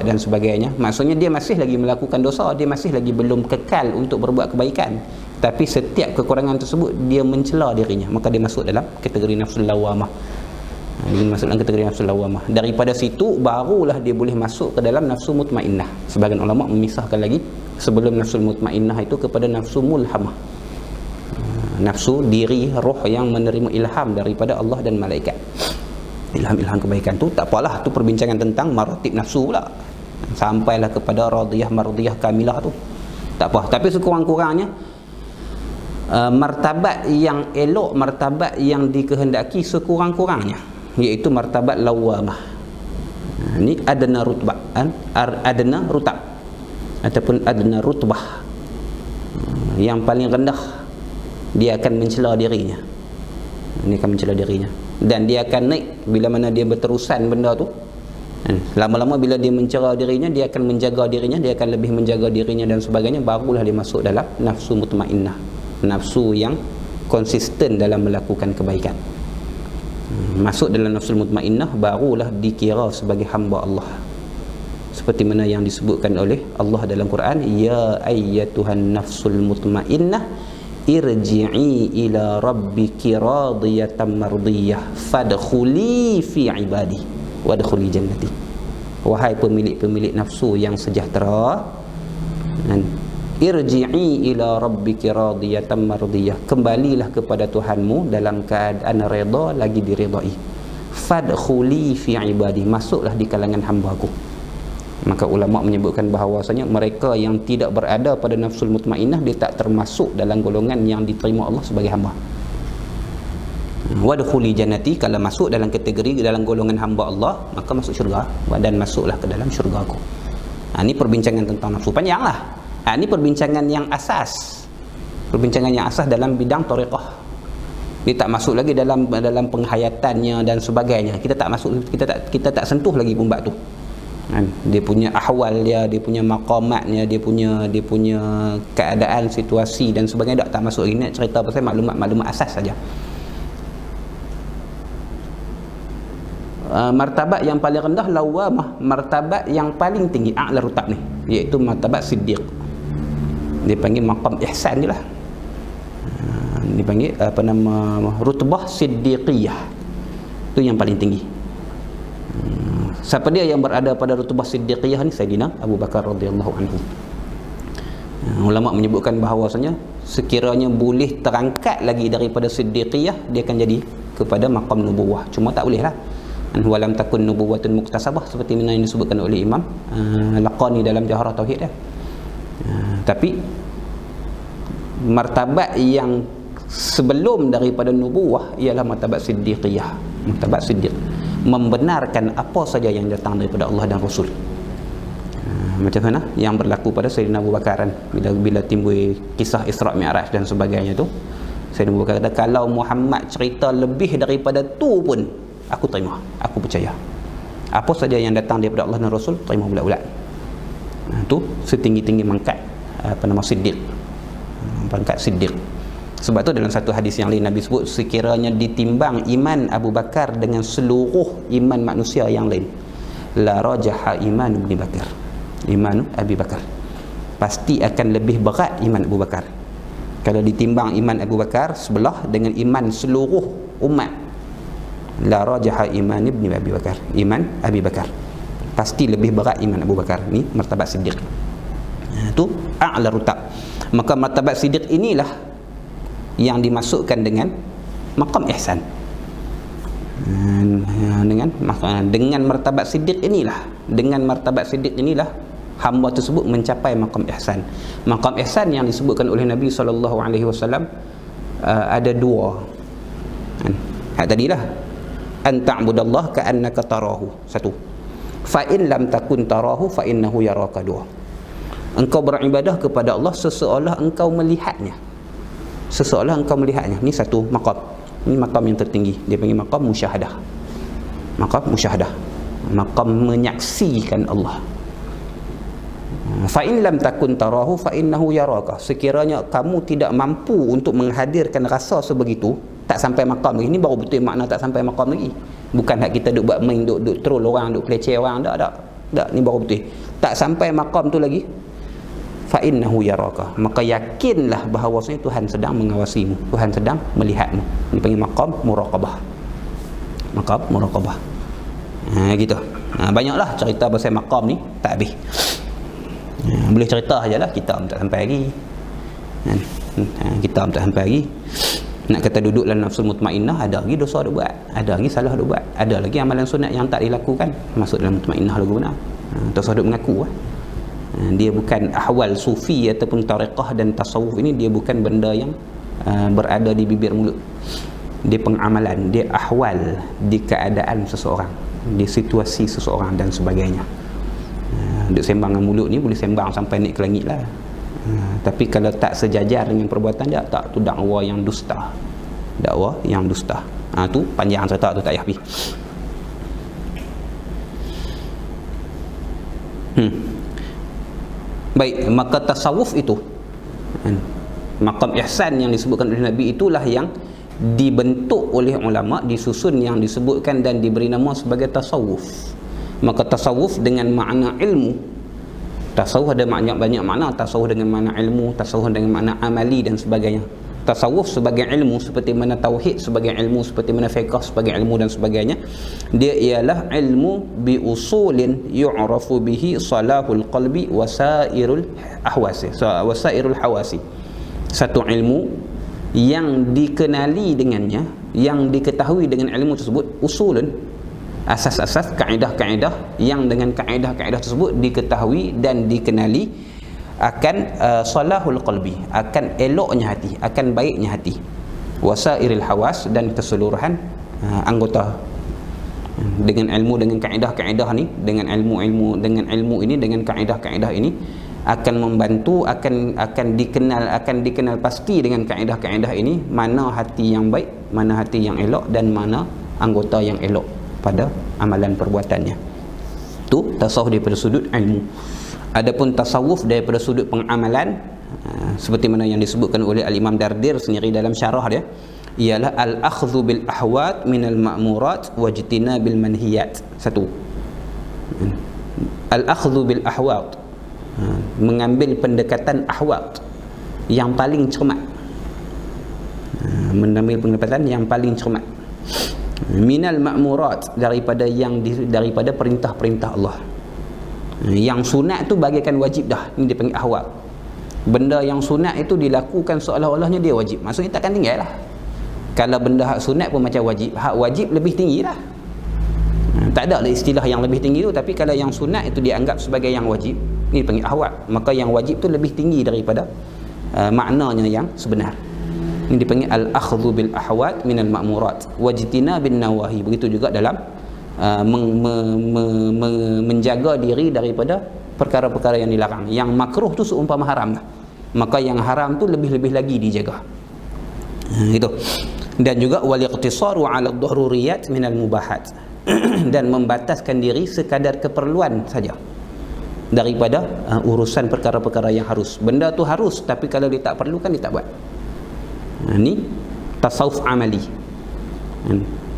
dan sebagainya, maksudnya dia masih lagi melakukan dosa, dia masih lagi belum kekal untuk berbuat kebaikan, tapi setiap kekurangan tersebut dia mencela dirinya, maka dia masuk dalam kategori nafsul lawamah. Daripada situ barulah dia boleh masuk ke dalam nafsu mutmainnah. Sebagian ulama memisahkan lagi sebelum nafsul mutmainnah itu kepada nafsu mulhamah, nafsu diri, roh yang menerima ilham daripada Allah dan malaikat. Ilham kebaikan tu tak apalah, tu perbincangan tentang maratib nafsu pula, sampailah kepada radiyah mardiyah kamilah tu tak apa. Tapi sekurang-kurangnya martabat yang elok, martabat yang dikehendaki sekurang-kurangnya, iaitu martabat lawamah. Ini adna rutbah, adna rutab ataupun adna rutbah, yang paling rendah. Dia akan mencela dirinya, dan dia akan naik bila mana dia berterusan benda tu. Lama-lama bila dia mencela dirinya, dia akan menjaga dirinya, dia akan lebih menjaga dirinya dan sebagainya, barulah dia masuk dalam nafsu mutmainnah, nafsu yang konsisten dalam melakukan kebaikan. Masuk dalam nafsu mutmainnah, barulah dikira sebagai hamba Allah, seperti mana yang disebutkan oleh Allah dalam Quran, ya ayyatuhan nafsul mutmainnah irji'i ila rabbiki radiyatan mardiyah fadkhuli fi ibadi wadkhuli jannati. Wahai pemilik-pemilik nafsu yang sejahtera, irji'i ila rabbiki radiyatan mardiyah, kembalilah kepada Tuhanmu dalam keadaan redha lagi diredai. Fadkhuli fi ibadi, masuklah di kalangan hamba-Ku. Maka ulama menyebutkan bahawasanya mereka yang tidak berada pada nafsul mutmainnah, dia tak termasuk dalam golongan yang diterima Allah sebagai hamba. Wadkhuli jannati, kalau masuk dalam kategori dalam golongan hamba Allah, maka masuk syurga, dan masuklah ke dalam syurga-Ku. Ini perbincangan tentang nafsu, panjanglah. Ini perbincangan yang asas, dalam bidang tariqah. Dia tak masuk lagi dalam penghayatannya dan sebagainya. Kita tak sentuh lagi pun bab tu. Dia punya ahwal dia punya maqamatnya, dia punya keadaan, situasi dan sebagainya, tak masuk lagi. Nak cerita pasal maklumat asas saja. Martabat yang paling rendah lawamah, martabat yang paling tinggi a'la rutab ni, iaitu martabat siddiq. Dia panggil maqam ihsan je lah. Dipanggil rutbah siddiqiyah. Itu yang paling tinggi. Siapa dia yang berada pada rutbah siddiqiyah ni? Sayyidina Abu Bakar radhiyallahu anhu. Ulama menyebutkan bahawasanya sekiranya boleh terangkat lagi daripada siddiqiyah, dia akan jadi kepada maqam nubuwah. Cuma tak boleh lah. Walam takun nubuwatun muktasabah, seperti mana yang disebutkan oleh Imam Laqani dalam Jawharah Tauhid dia. Tapi martabat yang sebelum daripada nubuwah ialah martabat siddiqiyah. Martabat siddiq, membenarkan apa saja yang datang daripada Allah dan Rasul. Macam mana yang berlaku pada Sayyidina Abu Bakar bila timbul kisah Isra' Mi'raj dan sebagainya tu. Sayyidina Abu Bakar kata, kalau Muhammad cerita lebih daripada tu pun aku terima, aku percaya. Apa saja yang datang daripada Allah dan Rasul, terima bulat-bulat. Itu setinggi-tinggi mangkat siddiq. Pangkat siddiq. Sebab tu dalam satu hadis yang lain Nabi sebut, sekiranya ditimbang iman Abu Bakar dengan seluruh iman manusia yang lain, la rajaha iman Ibn Bakar, iman Abi Bakar, pasti akan lebih berat iman Abu Bakar. Kalau ditimbang iman Abu Bakar sebelah dengan iman seluruh umat, la rajaha iman Ibn Abi Bakar, iman Abi Bakar, pasti lebih berat iman Abu Bakar. Ni martabat siddiq. Itu a'la rutab. Maka martabat siddiq inilah yang dimasukkan dengan maqam ihsan. Dengan martabat siddiq inilah, hamba tersebut mencapai maqam ihsan. Maqam ihsan yang disebutkan oleh Nabi SAW ada dua. Tadilah an ta'budallah ka'annaka tarahu, satu. Fa in lam takun tarahu fa innahu yaraka, dua. Engkau beribadah kepada Allah seseolah engkau melihatnya. Seseolah engkau melihatnya. Ni satu maqam. Ini maqam yang tertinggi. Dia panggil maqam musyahadah. Maqam musyahadah. Maqam menyaksikan Allah. Fa in lam takun tarahu fa innahu yaraka. Sekiranya kamu tidak mampu untuk menghadirkan rasa sebegitu, tak sampai maqam lagi. Ini baru betul makna tak sampai maqam lagi. Bukan hak kita duk buat main, duk troll orang, duk peleceh orang, tak. Ni baru betul. Tak sampai maqam tu lagi. Fa innahu yaraka, maka yakinlah bahawasanya Tuhan sedang mengawasimu, Tuhan sedang melihatmu. Ini panggil maqam muraqabah. Maqam muraqabah. Gitu. Banyaklah cerita pasal maqam ni, tak habis. Boleh cerita sajalah, kita tak sampai lagi. Kita tak sampai lagi. Nak kata duduk dalam nafsu mutmainnah, ada lagi dosa dia buat, ada lagi salah dia buat, ada lagi amalan sunat yang tak dilakukan. Masuk dalam mutmainnah lagu benar. Dosa dia mengaku dia bukan ahwal sufi ataupun tariqah dan tasawuf ini, dia bukan benda yang berada di bibir mulut. Dia pengamalan, dia ahwal di keadaan seseorang, di situasi seseorang dan sebagainya. Duk sembang dengan mulut ni boleh sembang sampai naik ke langit lah. Tapi kalau tak sejajar dengan perbuatan dia, tak, tu dakwa yang dusta. Dakwa yang dusta. Tu panjang cerita tu, tak payah habis. Baik, maka tasawuf itu, maqam ihsan yang disebutkan oleh Nabi, itulah yang dibentuk oleh ulama, disusun yang disebutkan dan diberi nama sebagai tasawuf. Maka tasawuf dengan makna ilmu, tasawuf ada banyak makna. Tasawuf dengan makna ilmu, tasawuf dengan makna amali dan sebagainya. Tasawuf sebagai ilmu seperti mana tauhid sebagai ilmu, seperti mana fiqh sebagai ilmu dan sebagainya. Dia ialah ilmu bi usulin yu'rafu bihi salahul qalbi wasairul ahwasi, wasairul hawasi. Satu ilmu yang dikenali dengannya, yang diketahui dengan ilmu tersebut, usulun, asas-asas, kaedah-kaedah yang dengan kaedah-kaedah tersebut diketahui dan dikenali akan salahul qalbi, akan eloknya hati, akan baiknya hati, wasairil hawas, dan keseluruhan anggota. Dengan ilmu, dengan kaedah-kaedah ni, dengan ilmu ini, dengan kaedah-kaedah ini akan membantu, akan dikenal pasti dengan kaedah-kaedah ini mana hati yang baik, mana hati yang elok, dan mana anggota yang elok pada amalan perbuatannya. Itu tasawuf daripada sudut ilmu. Adapun tasawuf daripada sudut pengamalan, seperti mana yang disebutkan oleh Al-Imam Dardir sendiri dalam syarah dia, ialah al-akhdhu bil ahwat minal ma'murat wajtinabil manhiyat. Satu, al-akhdhu bil ahwat, mengambil pendekatan ahwat yang paling cermat, mengambil pendekatan yang paling cermat, minal ma'murat, daripada perintah-perintah Allah. Yang sunat tu bagaikan wajib dah, ini dia panggil ahwat. Benda yang sunat itu dilakukan seolah-olahnya dia wajib, maksudnya takkan tinggal lah. Kalau benda hak sunat pun macam wajib, hak wajib lebih tinggi lah. Tak ada lah istilah yang lebih tinggi tu, tapi kalau yang sunat itu dianggap sebagai yang wajib, ini panggil ahwat. Maka yang wajib tu lebih tinggi daripada maknanya yang sebenar. Ini dipanggil al-akhdhu bil ahwat minal ma'murat wajtina bin nawahi. Begitu juga dalam menjaga diri daripada perkara-perkara yang dilarang. Yang makruh tu seumpama haram lah, maka yang haram tu lebih-lebih lagi dijaga. Itu. Dan juga wal iqtisaru ala ad-daruriyat minal mubahat, dan membataskan diri sekadar keperluan saja daripada urusan perkara-perkara yang harus. Benda tu harus, tapi kalau dia tak perlukan, dia tak buat. Ni tasawuf amali.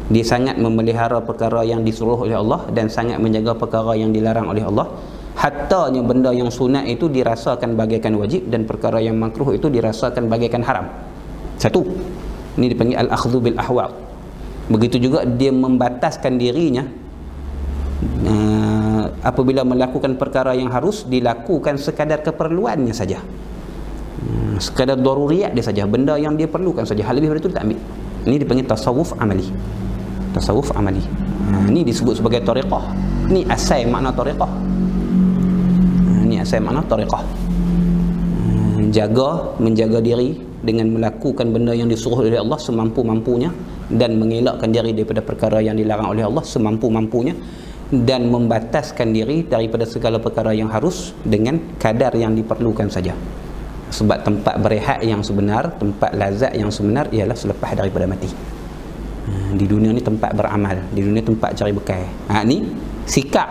Dia sangat memelihara perkara yang disuruh oleh Allah dan sangat menjaga perkara yang dilarang oleh Allah. Hattanya benda yang sunat itu dirasakan bagaikan wajib, dan perkara yang makruh itu dirasakan bagaikan haram. Satu, ini dipanggil al-akhdhu bil ahwal. Begitu juga dia membataskan dirinya apabila melakukan perkara yang harus, dilakukan sekadar keperluannya saja, sekadar daruriyat dia saja, benda yang dia perlukan saja, hal lebih daripada itu dia tak ambil. Ini dipanggil tasawuf amali. Tasawuf amali. Ini disebut sebagai tariqah. Ini asal makna tariqah. Ini asal makna tariqah. Menjaga diri dengan melakukan benda yang disuruh oleh Allah semampu-mampunya, dan mengelakkan diri daripada perkara yang dilarang oleh Allah semampu-mampunya, dan membataskan diri daripada segala perkara yang harus dengan kadar yang diperlukan saja. Sebab tempat berehat yang sebenar, tempat lazat yang sebenar ialah selepas daripada mati. Di dunia ni tempat beramal, di dunia tempat cari bekal. Ni sikap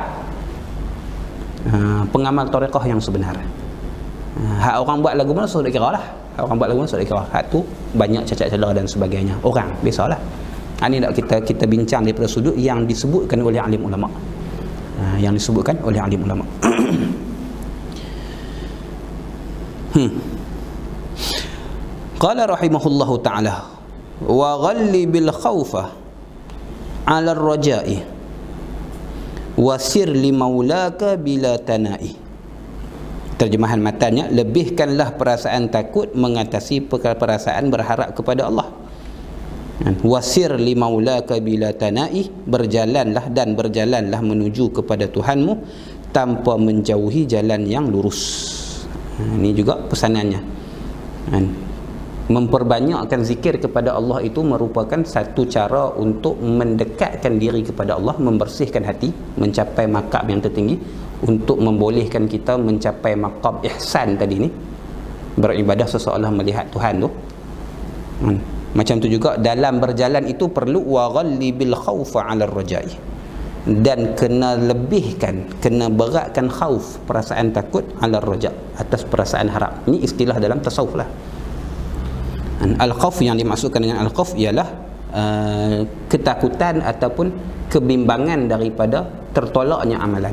pengamal tariqah yang sebenar. Hak orang buat lagu mana sudah kira lah. Orang buat lagu mana sudah kira. Hak tu banyak cacat celah dan sebagainya. Orang biasalah. Ini nak kita bincang daripada sudut yang disebutkan oleh alim ulama. Yang disebutkan oleh alim ulama. Qala rahimahullahu ta'ala, wa ghalli bil khawfa 'ala ar-raja'i wasir li maulaka bila tana'i. Terjemahan matanya, lebihkanlah perasaan takut mengatasi perasaan berharap kepada Allah. Wasir li maulaka bila tana'i, berjalanlah menuju kepada Tuhanmu tanpa menjauhi jalan yang lurus. Ini juga pesanannya. Memperbanyakkan zikir kepada Allah itu merupakan satu cara untuk mendekatkan diri kepada Allah, membersihkan hati, mencapai maqam yang tertinggi, untuk membolehkan kita mencapai maqam ihsan tadi ni, beribadah seseolah melihat Tuhan tu. Macam tu juga dalam berjalan itu perlu wa ghalli bil khaufa 'ala ar-raja'i, dan kena lebihkan, kena beratkan khauf, perasaan takut, 'ala ar-raja', atas perasaan harap. Ini istilah dalam tasawuf lah. Al-khauf yang dimaksudkan dengan al-khauf ialah ketakutan ataupun kebimbangan daripada tertolaknya amalan,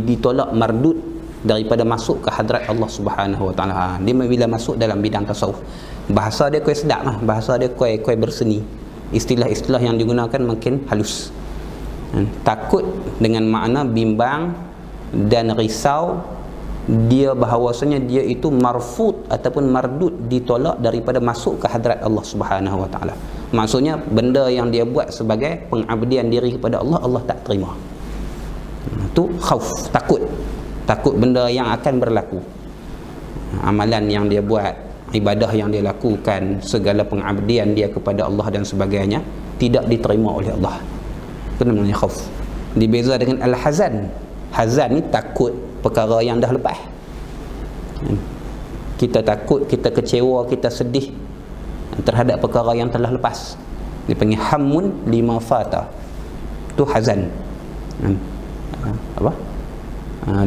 ditolak mardud daripada masuk ke hadrat Allah Subhanahu wa taala. Dia bila masuk dalam bidang tasawuf, bahasa dia kuai sedap lah, bahasa dia kuai berseni, istilah-istilah yang digunakan makin halus. Takut dengan makna bimbang dan risau, dia bahawasanya dia itu marfud ataupun mardud, ditolak daripada masuk ke hadrat Allah Subhanahu wa taala. Maksudnya benda yang dia buat sebagai pengabdian diri kepada Allah, Allah tak terima. Itu khauf, takut benda yang akan berlaku, amalan yang dia buat, ibadah yang dia lakukan, segala pengabdian dia kepada Allah dan sebagainya tidak diterima oleh Allah. Itu namanya khauf. Dibeza dengan al-hazan. Hazan ni takut perkara yang dah lepas. Kita takut, kita kecewa, kita sedih terhadap perkara yang telah lepas. Dipanggil hammun lima fata. Itu hazan. Apa?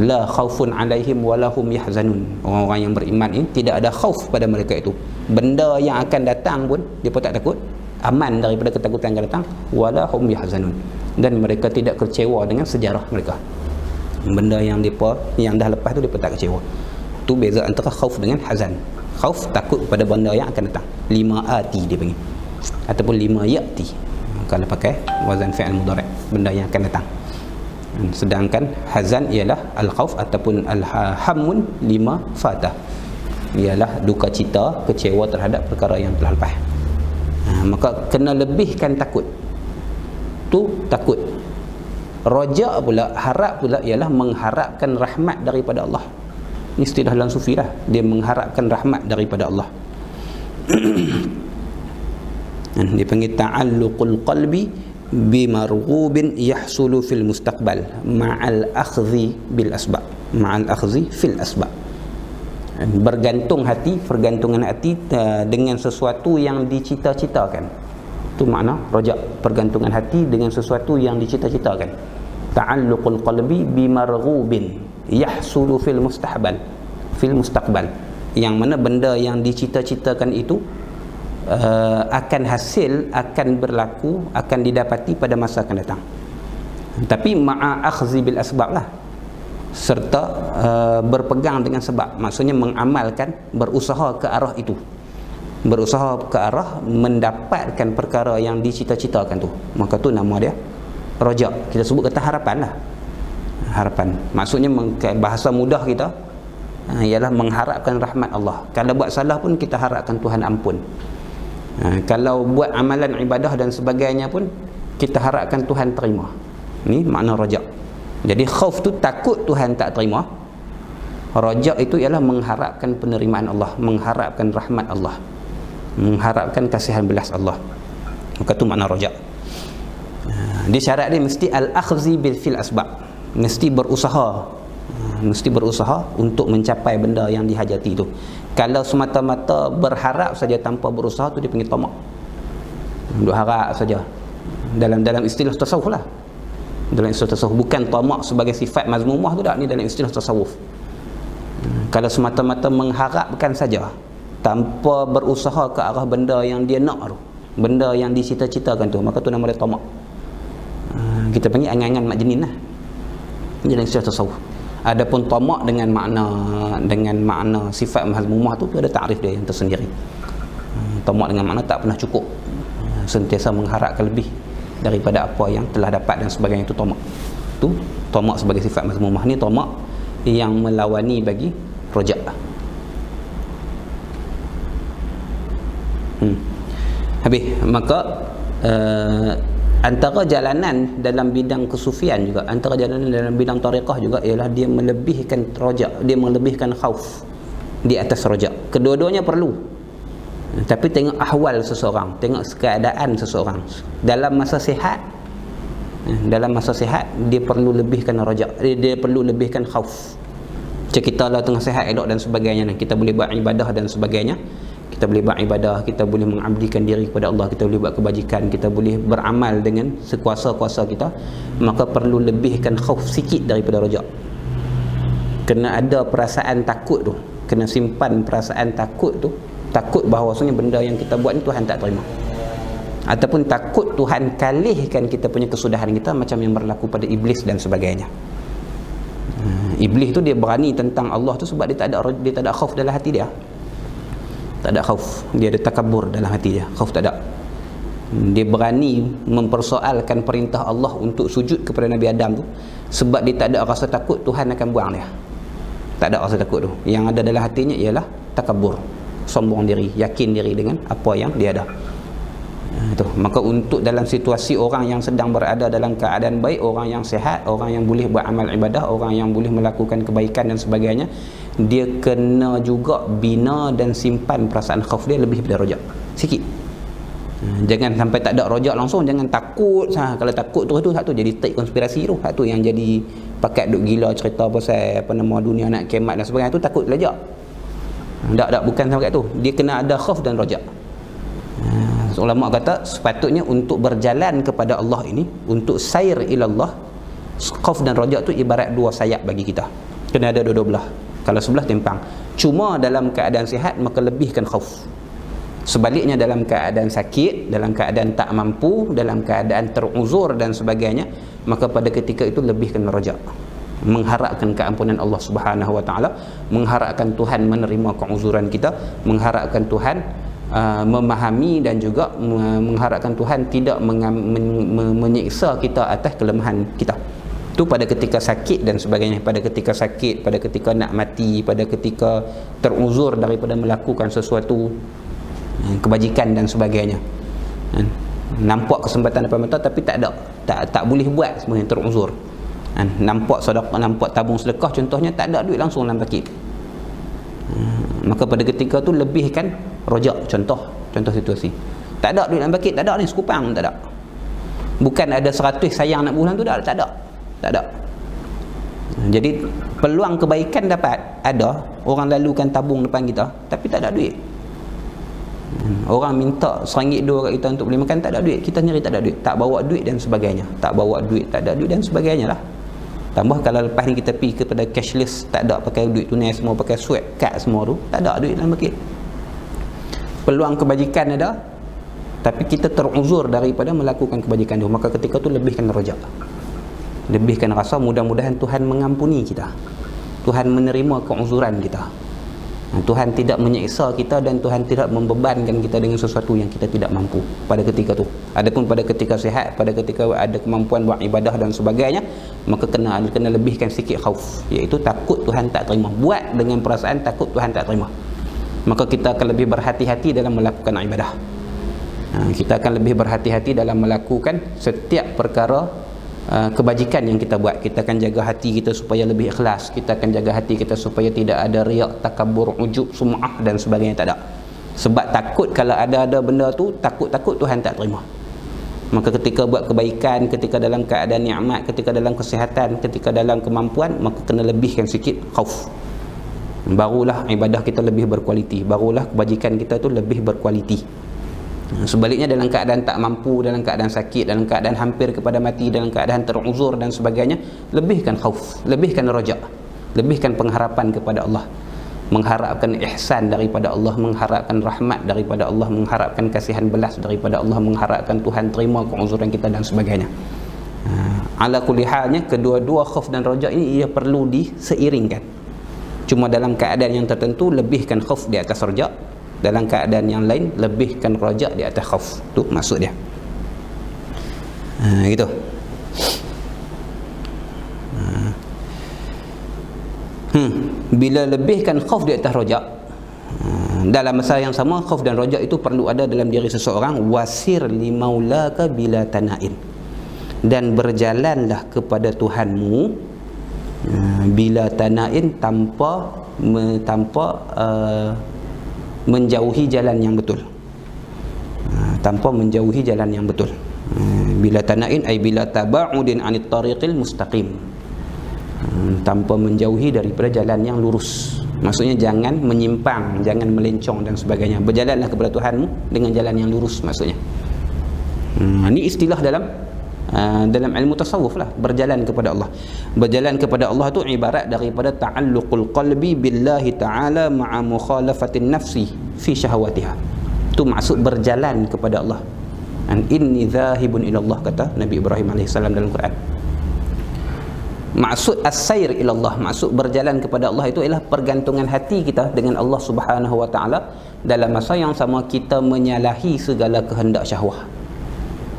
La khaufun alaihim walahum yahzanun. Orang-orang yang beriman ini tidak ada khauf pada mereka itu. Benda yang akan datang pun dia pun tak takut, aman daripada ketakutan yang akan datang, walahum yahzanun, dan mereka tidak kecewa dengan sejarah mereka. Benda yang dah lepas tu dia pun tak kecewa. Tu beza antara khauf dengan hazan. Khauf takut pada benda yang akan datang, lima ati dia panggil, ataupun lima yati kalau pakai wazan fi'il mudhari', benda yang akan datang. Sedangkan hazan ialah al-khauf ataupun al-hammun lima fatah, ialah duka cita, kecewa terhadap perkara yang telah lepas. Maka kena lebihkan takut. Tu takut. Raja pula, harap pula ialah mengharapkan rahmat daripada Allah. Ini istilah dalam sufi lah, dia mengharapkan rahmat daripada Allah. Dia panggil ta'alluqul qalbi bimarghubin yahsulu fil mustaqbal ma'al akhdhi bil asbab, ma'al akhdhi fil asbab. Bergantung hati, pergantungan hati dengan sesuatu yang dicita-citakan. Itu makna rajak, pergantungan hati dengan sesuatu yang dicita-citakan. Ta'alluqul qalbi bimarghubin yahsulu fil mustaqbal, yang mana benda yang dicita-citakan itu akan hasil, akan berlaku, akan didapati pada masa akan datang. Tapi ma'a akhzi bil asbab lah, serta berpegang dengan sebab, maksudnya mengamalkan, berusaha ke arah itu, berusaha ke arah mendapatkan perkara yang dicita-citakan tu. Maka tu nama dia rajak. Kita sebut kata harapan lah, harapan. Maksudnya bahasa mudah kita ialah mengharapkan rahmat Allah. Kalau buat salah pun kita harapkan Tuhan ampun. Kalau buat amalan ibadah dan sebagainya pun kita harapkan Tuhan terima. Ni makna rajak. Jadi khauf tu takut Tuhan tak terima. Rajak itu ialah mengharapkan penerimaan Allah, mengharapkan rahmat Allah, mengharapkan kasihan belas Allah. Maka tu makna rajak. Dia syarat dia mesti al-akhzi bil fil asbab, mesti berusaha, mesti berusaha untuk mencapai benda yang dihajati itu. Kalau semata-mata berharap saja tanpa berusaha tu dia panggil tamak. Duk harap saja. Dalam istilah tasawuf lah. Dalam istilah tasawuf, bukan tamak sebagai sifat mazmumah tu tak, ni dalam istilah tasawuf. Kalau semata-mata mengharapkan saja tanpa berusaha ke arah benda yang dia nak tu, benda yang dicita-citakan tu, maka tu nama dia tamak. Kita panggil angan-angan majnin lah. Dalam istilah tasawuf. Adapun tamak dengan makna sifat mazmumah tu ada takrif dia yang tersendiri. Tamak dengan makna tak pernah cukup, sentiasa mengharapkan lebih daripada apa yang telah dapat dan sebagainya. Itu tamak. Tu tamak sebagai sifat mazmumah. Ni tamak yang melawani bagi rajak. Habis, maka antara jalanan dalam bidang kesufian juga, antara jalanan dalam bidang tariqah juga ialah dia melebihkan rajak, dia melebihkan khauf di atas rajak. Kedua-duanya perlu, tapi tengok ahwal seseorang, tengok keadaan seseorang. Dalam masa sihat dia perlu lebihkan rajak, dia perlu lebihkan khauf. Macam kita lah tengah sihat elok dan sebagainya, kita boleh buat ibadah dan sebagainya, kita boleh buat ibadah, kita boleh mengabdikan diri kepada Allah, kita boleh buat kebajikan, kita boleh beramal dengan sekuasa-kuasa kita, maka perlu lebihkan khauf sikit daripada rajak. Kena ada perasaan takut tu, kena simpan perasaan takut tu, takut bahawasanya benda yang kita buat ni Tuhan tak terima, ataupun takut Tuhan kalihkan kita punya kesudahan kita, macam yang berlaku pada iblis dan sebagainya. Iblis tu dia berani tentang Allah tu sebab dia tak ada khauf dalam hati dia. Tak ada khauf, dia ada takabur dalam hati dia, khauf tak ada. Dia berani mempersoalkan perintah Allah untuk sujud kepada Nabi Adam tu sebab dia tak ada rasa takut Tuhan akan buang dia. Tak ada rasa takut tu. Yang ada dalam hatinya ialah takabur, sombong diri, yakin diri dengan apa yang dia ada. Itu. Maka untuk dalam situasi orang yang sedang berada dalam keadaan baik, orang yang sihat, orang yang boleh buat amal ibadah, orang yang boleh melakukan kebaikan dan sebagainya, dia kena juga bina dan simpan perasaan khauf dia lebih daripada rajak sikit. Jangan sampai tak ada rajak langsung, jangan takut. Kalau takut tu hak tu jadi take konspirasi tu, hak tu yang jadi pakat duk gila cerita pasal apa nama dunia nak kiamat dan sebagainya, tu takut rajak. Tak, bukan sampai tu. Dia kena ada khauf dan rajak. Ulama kata sepatutnya untuk berjalan kepada Allah ini, untuk sair ilallah, khauf dan rajak tu ibarat dua sayap bagi kita, kena ada dua-dua belah. Kalau sebelah timpang. Cuma dalam keadaan sihat maka lebihkan khauf. Sebaliknya dalam keadaan sakit, dalam keadaan tak mampu, dalam keadaan teruzur dan sebagainya, maka pada ketika itu lebihkan rajak, mengharapkan keampunan Allah Subhanahu wa taala, mengharapkan Tuhan menerima keuzuran kita, mengharapkan Tuhan memahami dan juga mengharapkan Tuhan tidak menyiksa kita atas kelemahan kita. Itu pada ketika sakit dan sebagainya, pada ketika sakit, pada ketika nak mati, pada ketika teruzur daripada melakukan sesuatu kebajikan dan sebagainya. Nampak kesempatan depan mata tapi tak ada, tak boleh buat, semuanya teruzur. Nampak sedekah, nampak tabung sedekah contohnya, tak ada duit langsung dalam pakit. Maka pada ketika tu lebihkan rajak. Contoh situasi, tak ada duit dalam pakit, tak ada ni sekupang, tak ada. Bukan ada 100 sayang nak bulan tu, tak ada. Jadi peluang kebaikan dapat ada, orang lalukan tabung depan kita tapi tak ada duit. Orang minta RM1 kat kita untuk beli makan, tak ada duit, kita sendiri tak ada duit, tak bawa duit dan sebagainya, tak bawa duit, tak ada duit dan sebagainya lah. Tambah kalau lepas ni kita pergi kepada cashless, tak ada pakai duit tunai semua, pakai swipe card semua tu, tak ada duit dalam paket. Peluang kebajikan ada, tapi kita teruzur daripada melakukan kebajikan tu, maka ketika tu lebihkan rajak, lebihkan rasa mudah-mudahan Tuhan mengampuni kita, Tuhan menerima keuzuran kita, Tuhan tidak menyeksa kita, dan Tuhan tidak membebankan kita dengan sesuatu yang kita tidak mampu pada ketika tu. Adapun pada ketika sihat, pada ketika ada kemampuan buat ibadah dan sebagainya, maka kena lebihkan sikit khauf, iaitu takut Tuhan tak terima. Buat dengan perasaan takut Tuhan tak terima, maka kita akan lebih berhati-hati dalam melakukan ibadah. Kita akan lebih berhati-hati dalam melakukan setiap perkara kebajikan yang kita buat. Kita akan jaga hati kita supaya lebih ikhlas, kita akan jaga hati kita supaya tidak ada riak, takabur, ujub, sum'ah dan sebagainya, tak ada. Sebab takut kalau ada benda tu, takut Tuhan tak terima. Maka ketika buat kebaikan, ketika dalam keadaan nikmat, ketika dalam kesihatan, ketika dalam kemampuan, maka kena lebihkan sikit khauf. Barulah ibadah kita lebih berkualiti, barulah kebajikan kita tu lebih berkualiti. Sebaliknya dalam keadaan tak mampu, dalam keadaan sakit, dalam keadaan hampir kepada mati, dalam keadaan teruzur dan sebagainya, lebihkan khauf, lebihkan rajak, lebihkan pengharapan kepada Allah, mengharapkan ihsan daripada Allah, mengharapkan rahmat daripada Allah, mengharapkan kasihan belas daripada Allah, mengharapkan Tuhan terima keuzuran kita dan sebagainya. Ala kulli halnya, kedua-dua khauf dan rajak ini ia perlu diseiringkan. Cuma dalam keadaan yang tertentu lebihkan khauf di atas rajak, dalam keadaan yang lain lebihkan rajak di atas khauf. Tu maksud dia. Gitu. Bila lebihkan khauf di atas rajak, dalam masa yang sama khauf dan rajak itu perlu ada dalam diri seseorang. Wasir li maulaka bila tanain, dan berjalanlah kepada Tuhanmu bila tanain, tanpa menjauhi jalan yang betul, tanpa menjauhi jalan yang betul. Bila tanain ay bila taba'udin anit tariqil mustaqim, tanpa menjauhi daripada jalan yang lurus. Maksudnya jangan menyimpang, jangan melencong dan sebagainya. Berjalanlah kepada Tuhanmu dengan jalan yang lurus maksudnya. Ini istilah dalam ilmu tasawuf lah, berjalan kepada Allah. Berjalan kepada Allah tu ibarat daripada ta'alluqul qalbi billahi ta'ala ma'a mukhalafatin nafsi fi syahwatiha. Tu maksud berjalan kepada Allah. An inni dhahibun ila Allah, kata Nabi Ibrahim AS dalam Quran. Maksud as-sair ila Allah, maksud berjalan kepada Allah itu ialah pergantungan hati kita dengan Allah Subhanahu wa taala, dalam masa yang sama kita menyalahi segala kehendak syahwah.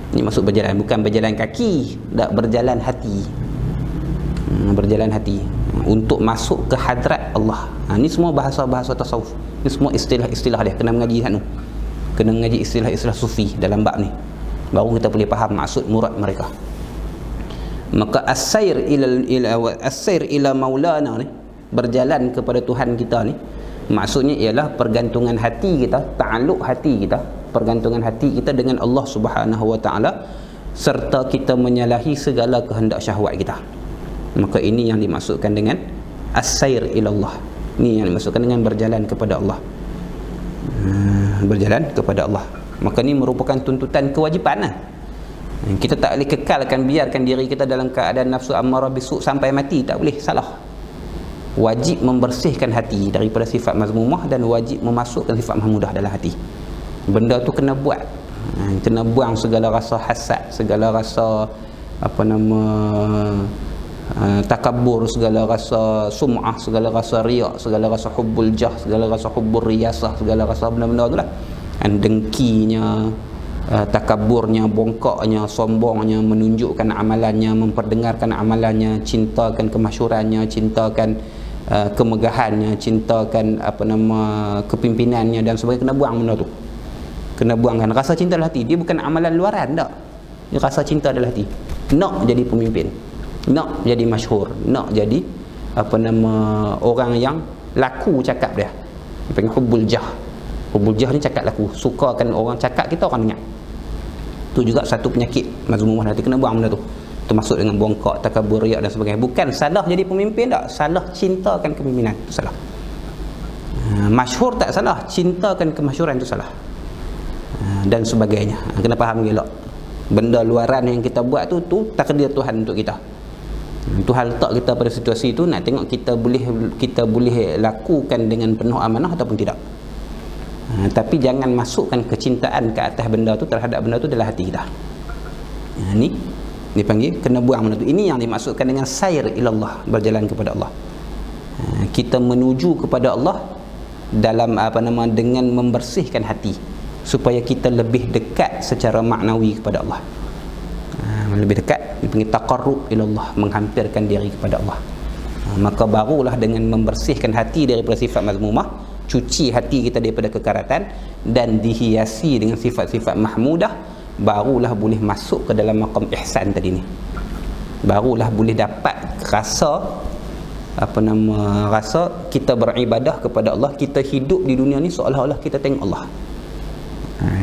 Ini maksud berjalan, bukan berjalan kaki, tak, berjalan hati. Berjalan hati untuk masuk ke hadrat Allah. Ini semua bahasa-bahasa tasawuf. Ini semua istilah-istilah dia. Kena mengaji kat tu. Kena mengaji istilah-istilah sufi dalam bab ni, baru kita boleh faham maksud murad mereka. Maka as-sair ila maulana ni, berjalan kepada Tuhan kita ni, maksudnya ialah pergantungan hati kita, ta'alluq hati kita, pergantungan hati kita dengan Allah Subhanahu wa taala, serta kita menyalahi segala kehendak syahwat kita. Maka ini yang dimaksudkan dengan as-sair ila Allah. Ini yang dimaksudkan dengan berjalan kepada Allah. Berjalan kepada Allah. Maka ini merupakan tuntutan kewajipan lah. Kita tak boleh kekalkan, biarkan diri kita dalam keadaan nafsu ammarah bisu sampai mati, tak boleh, salah. Wajib membersihkan hati daripada sifat mazmumah dan wajib memasukkan sifat mahmudah dalam hati. Benda tu kena buat. Kena buang segala rasa hasad, segala rasa takabur, segala rasa sum'ah, segala rasa riak, segala rasa hubbul jah, segala rasa hubbul riyasah, segala rasa benda-benda tu lah. Dengkinya, takaburnya, bongkaknya, sombongnya, menunjukkan amalannya, memperdengarkan amalannya, cintakan kemasyhurannya, cintakan kemegahannya, cintakan kepimpinannya dan sebagainya. Kena buang benda tu. Kena buangkan rasa cinta dalam hati. Dia bukan amalan luaran tak. Dia rasa cinta dalam hati. Nak jadi pemimpin, nak jadi masyhur, nak jadi orang yang laku cakap dia. Dia panggil hubbul jah. Hubbul jah ni cakap laku. Sukakan orang cakap kita, orang dengar. Tu juga satu penyakit mazmumah nanti. Kena buang benda tu. Termasuk dengan bongkak, takabur, riak dan sebagainya. Bukan salah jadi pemimpin tak, salah cintakan kepimpinan tu salah. Masyhur tak salah, cintakan kemasyhuran tu salah. dan sebagainya. Kena faham elok. Benda luaran yang kita buat tu takdir Tuhan untuk kita. Tuhan letak kita pada situasi itu, nak tengok kita boleh lakukan dengan penuh amanah ataupun tidak. Tapi jangan masukkan kecintaan ke atas benda tu, terhadap benda tu dalam hati kita. Ni dipanggil kena buang benda tu. Ini yang dimaksudkan dengan sair ilallah, berjalan kepada Allah. Kita menuju kepada Allah dalam dengan membersihkan hati supaya kita lebih dekat secara maknawi kepada Allah. Lebih dekat, dipanggil taqarrub ilallah, menghampirkan diri kepada Allah. Maka barulah dengan membersihkan hati daripada sifat mazmumah, cuci hati kita daripada kekaratan dan dihiasi dengan sifat-sifat mahmudah, barulah boleh masuk ke dalam maqam ihsan tadi ni. Barulah boleh dapat rasa rasa kita beribadah kepada Allah, kita hidup di dunia ni seolah-olah kita tengok Allah.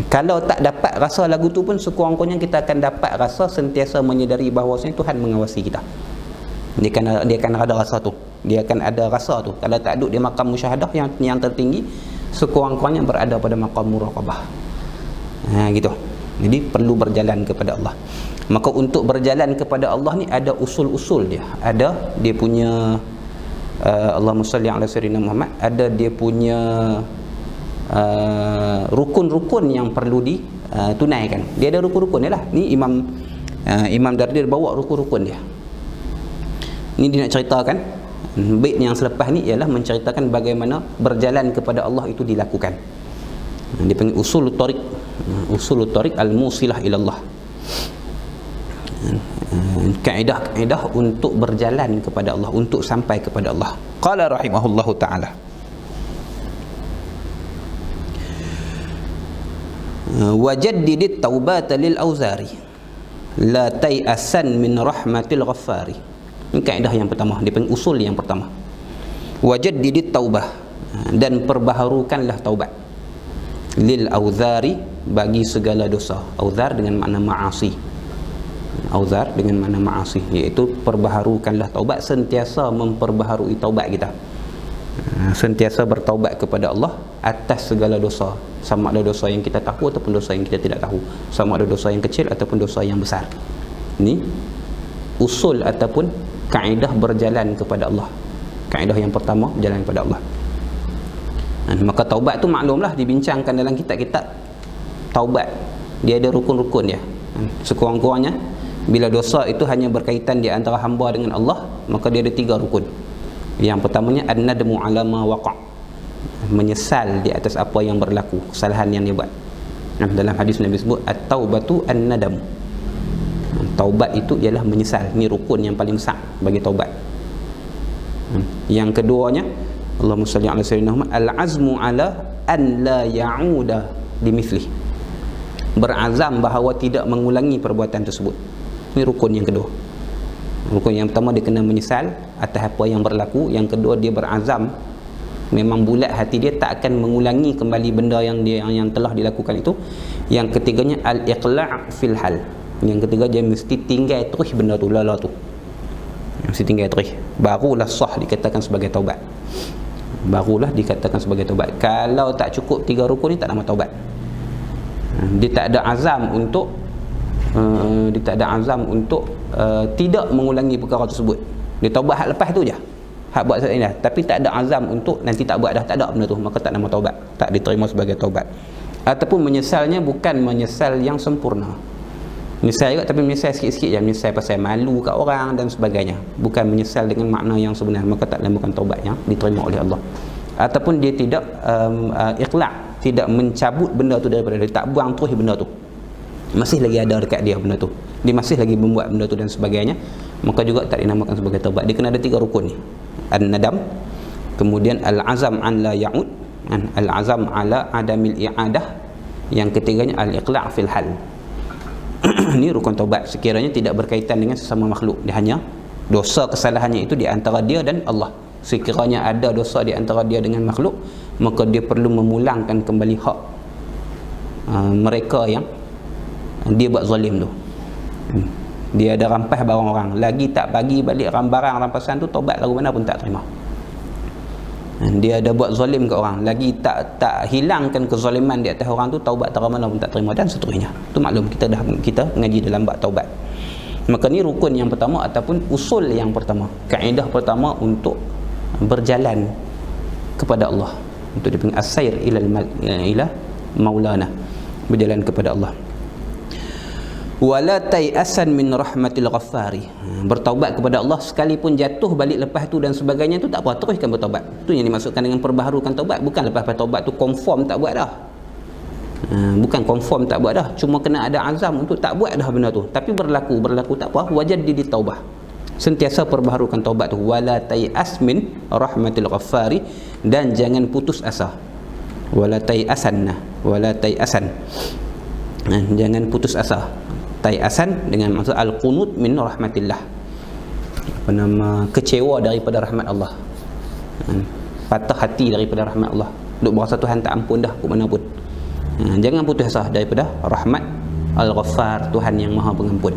Kalau tak dapat rasa lagu tu pun, sekurang-kurangnya kita akan dapat rasa sentiasa menyedari bahawasanya Tuhan mengawasi kita. Dia akan ada rasa tu. Dia akan ada rasa tu. Kalau tak duduk di maqam musyahadah yang tertinggi, sekurang-kurangnya berada pada maqam muraqabah. Gitu. Jadi perlu berjalan kepada Allah. Maka untuk berjalan kepada Allah ni ada usul-usul dia. Ada dia punya Allahumma salli ala sayyidina Muhammad, ada dia punya rukun-rukun yang perlu ditunaikan. Dia ada rukun-rukun dia lah. Ni Imam Dardir bawa rukun-rukun dia. Ni dia nak ceritakan. Bait yang selepas ni ialah menceritakan bagaimana berjalan kepada Allah itu dilakukan. Dia panggil usul tariq al-musilah ilallah. Kaedah-kaedah untuk berjalan kepada Allah, untuk sampai kepada Allah. Qala rahimahullahu ta'ala, wajaddidit taubata lil auzari la tai'asan min rahmatil ghaffari. Ini kaedah yang pertama, dia panggil usul yang pertama. Wajaddidit taubah, dan perbaharukanlah taubat, lil auzari, bagi segala dosa. Auzar dengan makna ma'asi. Auzar dengan makna ma'asi, iaitu perbaharukanlah taubat, sentiasa memperbaharui taubat kita. Sentiasa bertaubat kepada Allah atas segala dosa, sama ada dosa yang kita tahu ataupun dosa yang kita tidak tahu, sama ada dosa yang kecil ataupun dosa yang besar. Ini usul ataupun kaedah berjalan kepada Allah. Kaedah yang pertama, berjalan kepada Allah. Maka taubat tu maklumlah dibincangkan dalam kitab-kitab taubat. Dia ada rukun-rukun dia. Sekurang-kurangnya bila dosa itu hanya berkaitan di antara hamba dengan Allah, maka dia ada 3 rukun. Yang pertamanya an-nadmu ala ma waqa', menyesal di atas apa yang berlaku, kesalahan yang dia buat. Dalam hadis Nabi sebut at-taubatu an-nadam. Taubat itu ialah menyesal. Ini rukun yang paling besar bagi taubat. Yang keduanya, Allahumma salli ala sayyidina Muhammad, al-azmu ala an la ya'uda dimithli, berazam bahawa tidak mengulangi perbuatan tersebut. Ini rukun yang kedua. Rukun yang pertama, dia kena menyesal atas apa yang berlaku. Yang kedua, dia berazam, memang bulat hati dia tak akan mengulangi kembali benda yang telah dilakukan itu. Yang ketiganya al-iqla' fil hal. Yang ketiga, dia mesti tinggal terus benda tu, lala tu, mesti tinggal terus. Barulah sah dikatakan sebagai taubat. Barulah dikatakan sebagai taubat. Kalau tak cukup 3 rukun ni, tak nama taubat. Dia tak ada azam untuk tidak mengulangi perkara tersebut. Dia taubat hak lepas tu je, hak buat saat ini dah, tapi tak ada azam untuk nanti tak buat dah, tak ada benda tu, maka tak nama taubat, tak diterima sebagai taubat. Ataupun menyesalnya bukan menyesal yang sempurna. Menyesal juga tapi menyesal sikit-sikit je, menyesal pasal malu kat orang dan sebagainya, bukan menyesal dengan makna yang sebenar, maka tak dinamakan taubat yang diterima oleh Allah. Ataupun dia tidak iqla', tidak mencabut benda tu daripada dia, tak buang terus benda tu, masih lagi ada dekat dia benda tu, dia masih lagi membuat benda tu dan sebagainya, maka juga tak dinamakan sebagai taubat. Dia kena ada 3 rukun ni, an-nadam, kemudian al-azam an la ya'ud, al-azam ala adamil i'adah, yang ketiganya al-iqla' fil hal. Ini rukun taubat. Sekiranya tidak berkaitan dengan sesama makhluk, dia hanya dosa kesalahannya itu di antara dia dan Allah. Sekiranya ada dosa di antara dia dengan makhluk, maka dia perlu memulangkan kembali hak mereka yang dia buat zalim tu. Dia ada rampas barang orang, lagi tak bagi balik barang rampasan tu, taubat lagu mana pun tak terima. Dia ada buat zalim ke orang, lagi tak hilangkan kezaliman di atas orang tu, taubat tera mana pun tak terima dan seterusnya. Tu maklum kita mengaji dalam bab taubat. Maka ni rukun yang pertama ataupun usul yang pertama, kaedah pertama untuk berjalan kepada Allah, untuk dipanggil as-sair ila maulana, berjalan kepada Allah. Wala tai'asan min rahmatil ghaffari, bertaubat kepada Allah sekalipun jatuh balik lepas tu dan sebagainya tu tak apa, teruskan bertaubat. Tu yang dimaksudkan dengan perbaharukan taubat, bukan lepas taubat tu confirm tak buat dah. Bukan confirm tak buat dah, cuma kena ada azam untuk tak buat dah benda tu, tapi berlaku tak apa, wajaddidi taubah, sentiasa perbaharukan taubat tu. Wala tai'as min rahmatil ghaffari, dan jangan putus asa. Wala tai'asan, jangan putus asa. Tai'asan dengan maksud al-qunut min rahmatillah, kecewa daripada rahmat Allah, patah hati daripada rahmat Allah, duk berasa Tuhan tak ampun dah ke mana pun. Jangan putus asa daripada rahmat Al-Ghaffar, Tuhan yang Maha Pengampun.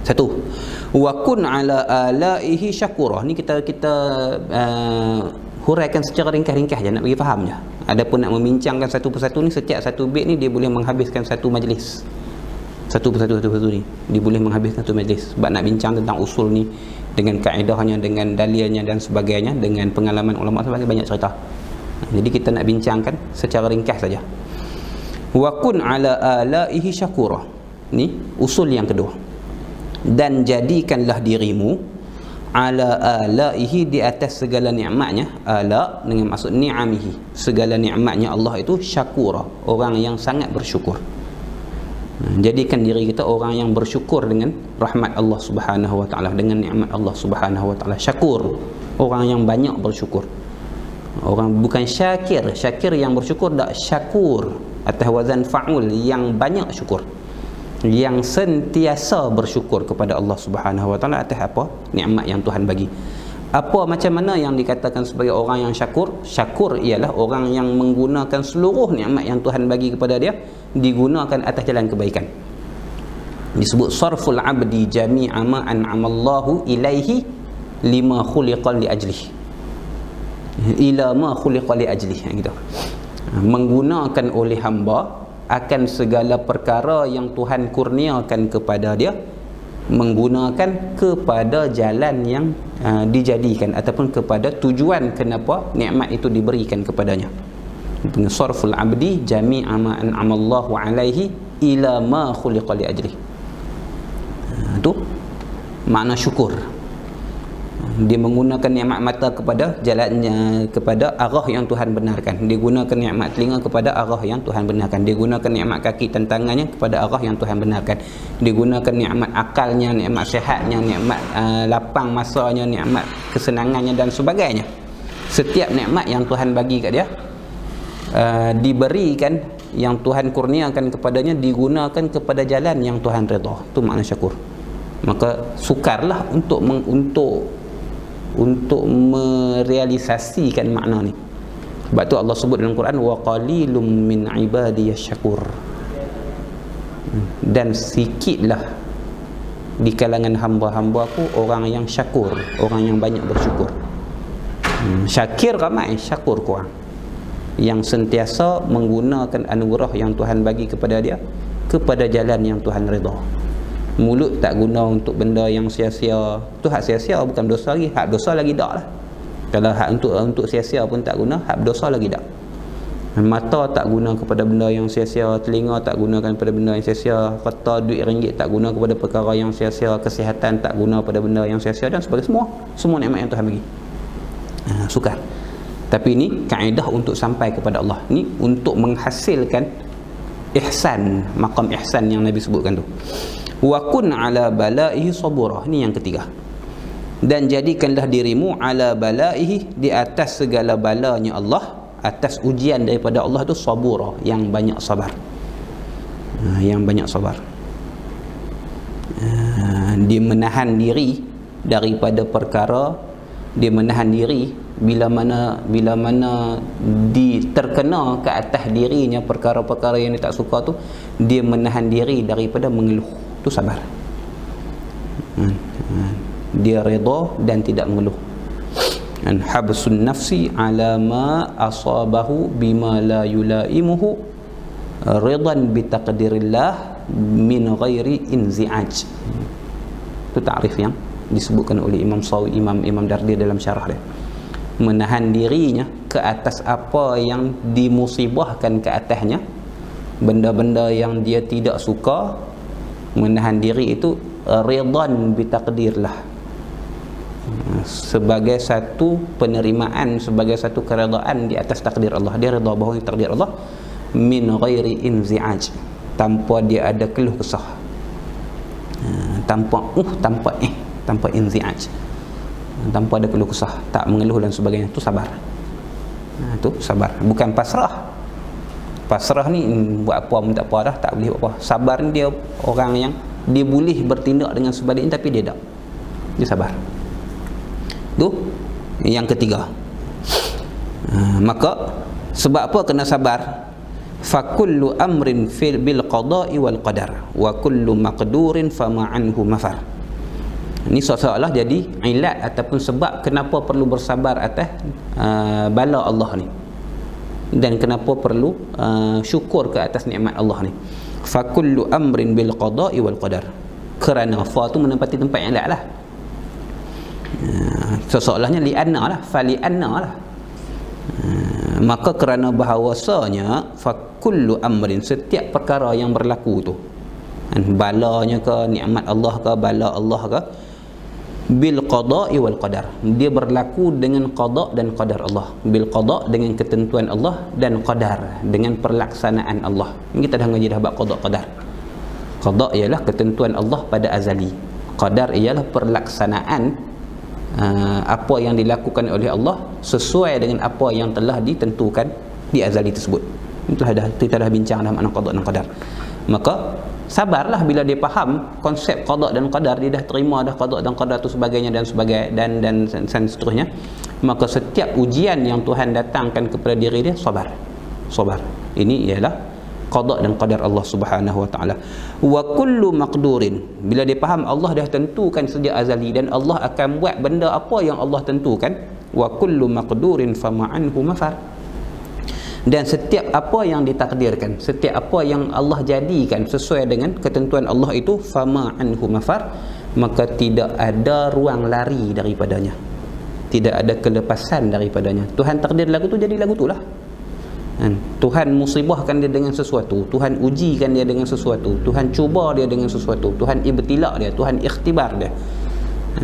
Satu, wa kun ala alaihi syakura. Ni kita huraikan secara ringkas-ringkas je, nak bagi faham je. Adapun nak membincangkan satu persatu ni, setiap satu bait ni dia boleh menghabiskan satu majlis. Satu persatu ni dia boleh menghabiskan satu majlis. Sebab nak bincang tentang usul ni dengan kaedahnya, dengan dalilnya dan sebagainya, dengan pengalaman ulama sebagainya, banyak cerita. Jadi kita nak bincangkan secara ringkas saja. Wa kun ala alaihi syakura. Ni usul yang kedua. Dan jadikanlah dirimu ala alaihi, di atas segala nikmatnya. Ala dengan maksud ni'amihi, segala nikmatnya Allah itu syakura, orang yang sangat bersyukur. Jadikan diri kita orang yang bersyukur dengan rahmat Allah Subhanahu wa taala, dengan nikmat Allah Subhanahu wa taala. Syakur, orang yang banyak bersyukur. Orang bukan syakir, syakir yang bersyukur, tak, syakur atas wazan fa'ul, yang banyak syukur, yang sentiasa bersyukur kepada Allah Subhanahu wa taala atas apa nikmat yang Tuhan bagi. Apa macam mana yang dikatakan sebagai orang yang syakur? Syakur ialah orang yang menggunakan seluruh nikmat yang Tuhan bagi kepada dia, digunakan atas jalan kebaikan. Disebut sarful abdi jami'a ma an'amallahu ilaihi lima khuliqa li ajlihi, ila ma khuliqa li ajlihi, gitu. Menggunakan oleh hamba akan segala perkara yang Tuhan kurniakan kepada dia, menggunakan kepada jalan yang dijadikan ataupun kepada tujuan kenapa nikmat itu diberikan kepadanya. Sarful abdi jami'a ma an'amallahu alaihi ila ma khuliqa li ajlihi. Itu makna syukur. Dia menggunakan nikmat mata kepada jalannya, kepada arah yang Tuhan benarkan. Dia gunakan nikmat telinga kepada arah yang Tuhan benarkan. Dia gunakan nikmat kaki dan tangannya kepada arah yang Tuhan benarkan. Dia gunakan nikmat akalnya, nikmat sihatnya, nikmat lapang masanya, nikmat kesenangannya dan sebagainya. Setiap nikmat yang Tuhan bagi kat dia, diberikan, yang Tuhan kurniakan kepadanya, digunakan kepada jalan yang Tuhan redha. Itu makna syakur. Maka sukarlah untuk merealisasikan makna ni. Sebab tu Allah sebut dalam Quran, wa qalilum min ibadiyas syakur, dan sikitlah di kalangan hamba-hambaku orang yang syakur, orang yang banyak bersyukur. Syakir ramai, syakur kurang, yang sentiasa menggunakan anugerah yang Tuhan bagi kepada dia kepada jalan yang Tuhan redha. Mulut tak guna untuk benda yang sia-sia. Tu hak sia-sia bukan dosa lagi, hak dosa lagi dak lah. Kalau hak untuk sia-sia pun tak guna, hak dosa lagi dak. Mata tak guna kepada benda yang sia-sia, telinga tak gunakan kepada benda yang sia-sia, harta duit ringgit tak guna kepada perkara yang sia-sia, kesihatan tak guna pada benda yang sia-sia dan sebagainya. Semua nikmat yang Tuhan bagi. Sukar. Tapi ini kaedah untuk sampai kepada Allah. Ni untuk menghasilkan ihsan, maqam ihsan yang Nabi sebutkan tu. Wa kun ala balaihi sabura. Ini yang ketiga. Dan jadikanlah dirimu ala balaihi, di atas segala balanya Allah, atas ujian daripada Allah tu sabura, yang banyak sabar. Yang banyak sabar. Dia menahan diri daripada perkara, dia menahan diri bila mana terkena ke atas dirinya perkara-perkara yang dia tak suka tu, dia menahan diri daripada mengeluh. Tu sabar. Dia redha dan tidak mengeluh. Habsun nafsi ala ma asabahu bima la yulaimuhu ridan bi taqdirillah min ghairi inzi'aj. Itu ta'rif yang disebutkan oleh Imam Sawi, Imam Dardi dalam syarah dia. Menahan dirinya ke atas apa yang dimusibahkan ke atasnya, benda-benda yang dia tidak suka, menahan diri itu ridan bi taqdirlah, sebagai satu penerimaan, sebagai satu keredaan di atas takdir Allah. Dia redha bahawa takdir Allah min ghairi inzi'aj, tanpa dia ada keluh kesah, tanpa inzi'aj, tanpa ada keluh kesah, tak mengeluh dan sebagainya. Itu sabar. Itu sabar, bukan pasrah. Pasrah ni buat apa pun tak apa dah, tak boleh buat apa. Sabar ni dia orang yang dia boleh bertindak dengan sebaliknya tapi dia tak. Dia sabar. Tu yang ketiga. Maka sebab apa kena sabar? Fa kullu amrin bil qada'i wal qadar wa kullu maqdurin fama anhu mafar. Ini seolah-olah jadi ilat ataupun sebab kenapa perlu bersabar atas bala Allah ni, dan kenapa perlu syukur ke atas nikmat Allah ni. Fa kullu amrin bil qada'i wal qadar. Kerana fa tu menempati tempat ilat lah. Seolah-olahnya li'anna lah, fali'anna lah. Maka kerana bahawasanya fa kullu amrin, setiap perkara yang berlaku tu, balanya ke, nikmat Allah ke, bala Allah ke, bil qada'i wal qadar, dia berlaku dengan qada' dan qadar Allah. Bil qada' dengan ketentuan Allah, dan qadar dengan perlaksanaan Allah. Kita dah ngaji dah bab qada' qadar. Qada' ialah ketentuan Allah pada azali, qadar ialah perlaksanaan apa yang dilakukan oleh Allah sesuai dengan apa yang telah ditentukan di azali tersebut. Kita dah bincang dalam makna qada' dan qadar. Maka sabarlah bila dia faham konsep qada' dan qadar, dia dah terima dah qada' dan qadar tu sebagainya dan seterusnya. Maka setiap ujian yang Tuhan datangkan kepada diri dia, sabar. Ini ialah qada' dan qadar Allah Subhanahu wa taala. Wa kullu maqdurin, bila dia faham Allah dah tentukan sejak azali dan Allah akan buat benda apa yang Allah tentukan. Wa kullu maqdurin fama anhu mafar, dan setiap apa yang ditakdirkan, setiap apa yang Allah jadikan sesuai dengan ketentuan Allah itu, fama anhu mafar, maka tidak ada ruang lari daripadanya, tidak ada kelepasan daripadanya. Tuhan takdir lagu tu, jadi lagu tu lah. Tuhan musibahkan dia dengan sesuatu, Tuhan ujikan dia dengan sesuatu, Tuhan cuba dia dengan sesuatu, Tuhan ibtila dia, Tuhan ikhtibar dia,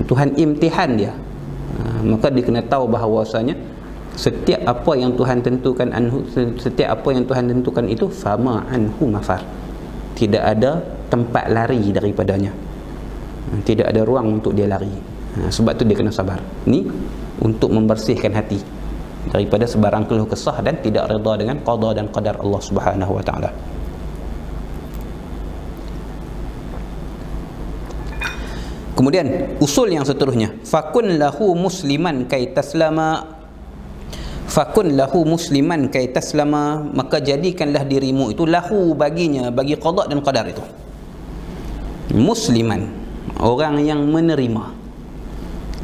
Tuhan imtihan dia. Maka dia kena tahu bahawasanya setiap apa yang Tuhan tentukan setiap apa yang Tuhan tentukan itu, fama anhu mafar, tidak ada tempat lari daripadanya, tidak ada ruang untuk dia lari. Sebab tu dia kena sabar. Ni untuk membersihkan hati daripada sebarang keluh kesah dan tidak redha dengan qada dan qadar Allah Subhanahu wa taala. Kemudian usul yang seterusnya, fakun lahu musliman kay taslama, fakun lahu musliman kay taslama, maka jadikanlah dirimu itu lahu baginya, bagi qada dan qadar itu, musliman, orang yang menerima,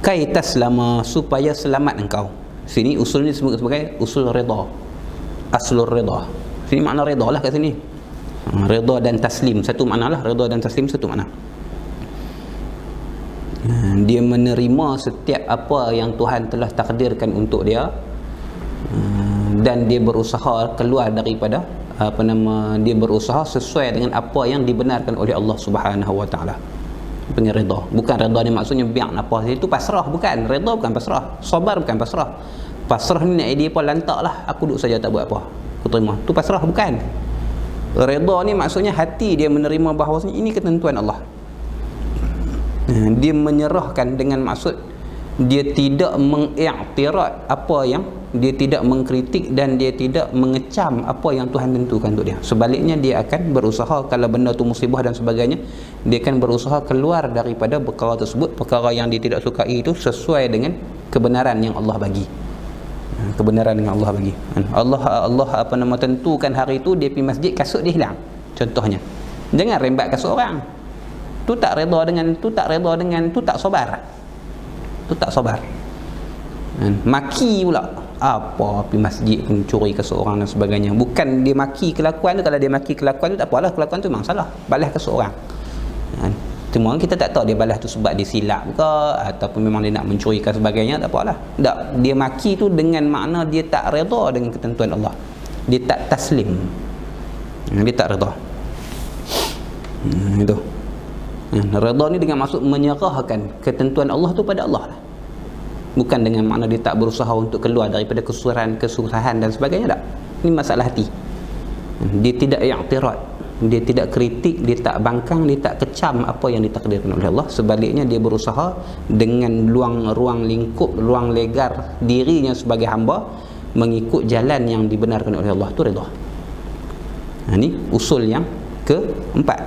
kay taslama, supaya selamat engkau. Sini usul ni disebut sebagai usul redha, aslur redha. Sini makna redha lah kat sini. Redha dan taslim satu makna lah, redha dan taslim satu makna. Dia menerima setiap apa yang Tuhan telah takdirkan untuk dia, dan dia berusaha keluar daripada dia berusaha sesuai dengan apa yang dibenarkan oleh Allah Subhanahu wa taala. Panggil redha. Bukan redha ni maksudnya biar apa itu pasrah, bukan. Redha bukan pasrah, sabar bukan pasrah. Pasrah ni nak idea apa, lantaklah aku duduk saja tak buat apa, aku terima. Tu pasrah bukan. Redha ni maksudnya hati dia menerima bahawasanya ini ketentuan Allah. Dia menyerahkan dengan maksud dia tidak mengiktirad apa yang, dia tidak mengkritik dan dia tidak mengecam apa yang Tuhan tentukan untuk dia. Sebaliknya dia akan berusaha, kalau benda tu musibah dan sebagainya, dia akan berusaha keluar daripada perkara tersebut, perkara yang dia tidak sukai itu, sesuai dengan kebenaran yang Allah bagi. Kebenaran yang Allah bagi. Allah tentukan hari itu dia pergi masjid, kasut dia hilang. Contohnya, jangan rembat kasut orang. Tu tak reda dengan tu, tak reda dengan tu, tak sabar. Tu tak sabar. Maki pula, apa pergi masjid pun curi ke seorang dan sebagainya. Bukan dia maki kelakuan tu. Kalau dia maki kelakuan tu tak apalah, kelakuan tu memang salah, balas ke seorang. Cuma kita tak tahu dia balas tu sebab dia silap ke ataupun memang dia nak mencuri ke sebagainya, tak apalah. Tak, dia maki tu dengan makna dia tak reda dengan ketentuan Allah. Dia tak taslim. Dia tak reda. Itu. Reda ni dengan maksud menyerahkan ketentuan Allah tu pada Allah lah. Bukan dengan makna dia tak berusaha untuk keluar daripada kesusahan dan sebagainya, tak. Ini masalah hati. Dia tidak i'tirad, dia tidak kritik, dia tak bangkang, dia tak kecam apa yang ditakdirkan oleh Allah. Sebaliknya dia berusaha dengan ruang lingkup, ruang legar dirinya sebagai hamba mengikut jalan yang dibenarkan oleh Allah. Itu redha. Ini usul yang keempat.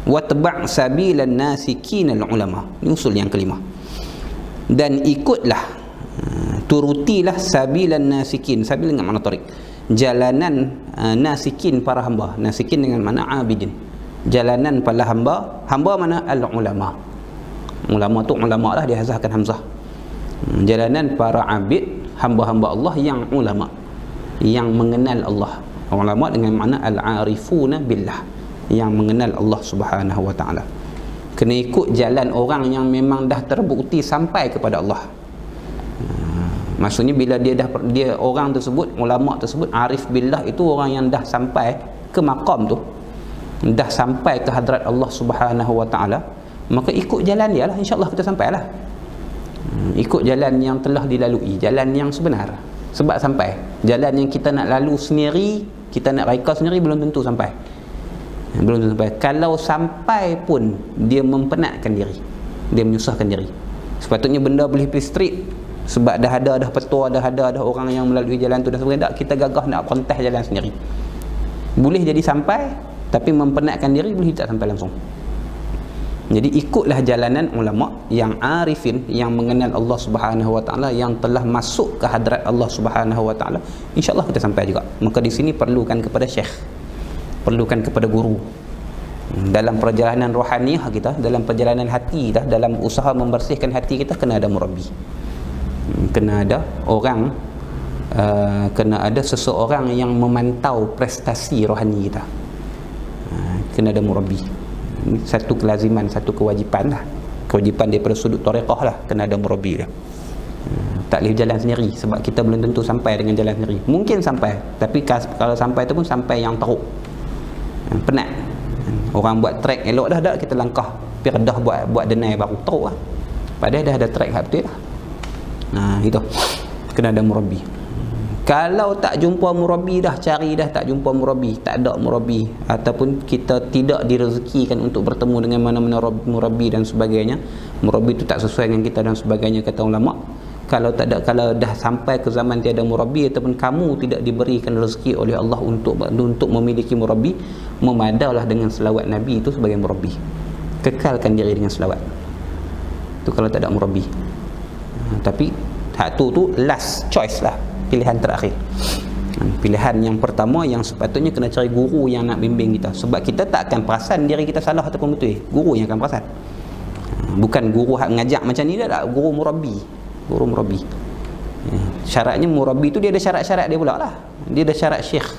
Wattaba' sabilan nasikin al-ulama. Ini usul yang kelima. Dan ikutlah, turutilah sabilan nasikin. Sabil dengan makna tariq, jalanan nasikin para hamba. Nasikin dengan makna abidin, jalanan para hamba. Hamba mana? Al-ulama. Ulama tu ulama lah, dia hazahkan hamzah. Jalanan para abid, hamba-hamba Allah yang ulama, yang mengenal Allah. Ulama dengan makna al-arifuna billah, yang mengenal Allah Subhanahu wa ta'ala. Kena ikut jalan orang yang memang dah terbukti sampai kepada Allah. Maksudnya bila dia orang tersebut, ulama tersebut arif billah, itu orang yang dah sampai ke maqam tu, dah sampai ke hadrat Allah Subhanahu wa ta'ala, maka ikut jalan dia lah, insya-Allah kita sampailah. Ikut jalan yang telah dilalui, jalan yang sebenar. Sebab sampai jalan yang kita nak lalu sendiri, kita nak reka sendiri, belum tentu sampai. Belum tentu sampai. Kalau sampai pun dia mempenatkan diri, dia menyusahkan diri. Sepatutnya benda boleh pergi straight, sebab dah ada petua, dah ada orang yang melalui jalan tu, dah sebagainya. Tak, kita gagah nak kontas jalan sendiri. Boleh jadi sampai, tapi mempenatkan diri boleh tak sampai langsung. Jadi ikutlah jalanan ulama yang arifin, yang mengenal Allah Subhanahu wa ta'ala, yang telah masuk ke hadrat Allah Subhanahu wa ta'ala. InsyaAllah kita sampai juga. Maka di sini perlukan kepada syekh, perlukan kepada guru. Dalam perjalanan rohaniah kita, dalam perjalanan hati kita, dalam usaha membersihkan hati kita, kena ada murabbi, kena ada orang, kena ada seseorang yang memantau prestasi rohani kita. Kena ada murabbi. Ini satu kelaziman, satu kewajipan lah, kewajipan daripada sudut tariqah lah, kena ada murabbi dia. Tak boleh jalan sendiri, sebab kita belum tentu sampai dengan jalan sendiri. Mungkin sampai, tapi kalau sampai tu pun sampai yang teruk, penat. Orang buat track elok dah, kita langkah pergi dah buat denai baru, teruk lah. Padahal dah ada track hak betul lah. Itu kena ada murabbi. Kalau tak jumpa murabbi dah, cari dah tak jumpa murabbi, tak ada murabbi, ataupun kita tidak direzekikan untuk bertemu dengan mana-mana murabbi dan sebagainya, murabbi itu tak sesuai dengan kita dan sebagainya, kata ulama. Kalau dah sampai ke zaman tiada murabbi, ataupun kamu tidak diberikan rezeki oleh Allah untuk memiliki murabbi, memadahlah dengan selawat Nabi itu sebagai murabbi. Kekalkan diri dengan selawat itu kalau tak ada murabbi. Tapi hak tu last choice lah, pilihan terakhir. Pilihan yang pertama, yang sepatutnya kena cari guru yang nak bimbing kita. Sebab kita tak akan perasan diri kita salah ataupun betul. Guru yang akan perasan. Bukan guru hak ngajak macam ni, tak. Guru murabbi. Guru murabbi. Syaratnya murabbi tu dia ada syarat-syarat dia pula lah. Dia ada syarat syekh.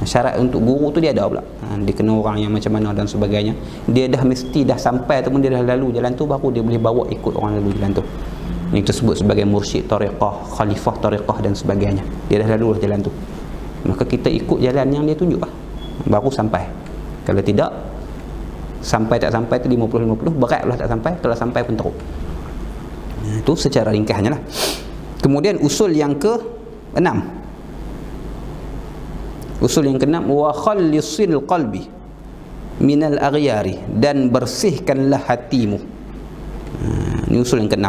Syarat untuk guru tu dia ada pula. Dia kena orang yang macam mana dan sebagainya. Dia dah mesti dah sampai ataupun dia dah lalu jalan tu, baru dia boleh bawa ikut orang lalu jalan tu. Yang kita sebut sebagai mursyid tariqah, khalifah tariqah dan sebagainya. Dia dah lalu jalan tu, maka kita ikut jalan yang dia tunjuk lah, baru sampai. Kalau tidak, sampai tak sampai tu 50-50, berat lah tak sampai, kalau sampai pun teruk. Itu secara ringkasnya lah. Kemudian usul yang ke-6, usul yang ke-6, wa khallisil qalbi minal aghyari, dan bersihkanlah hatimu. Ini usul yang ke-6,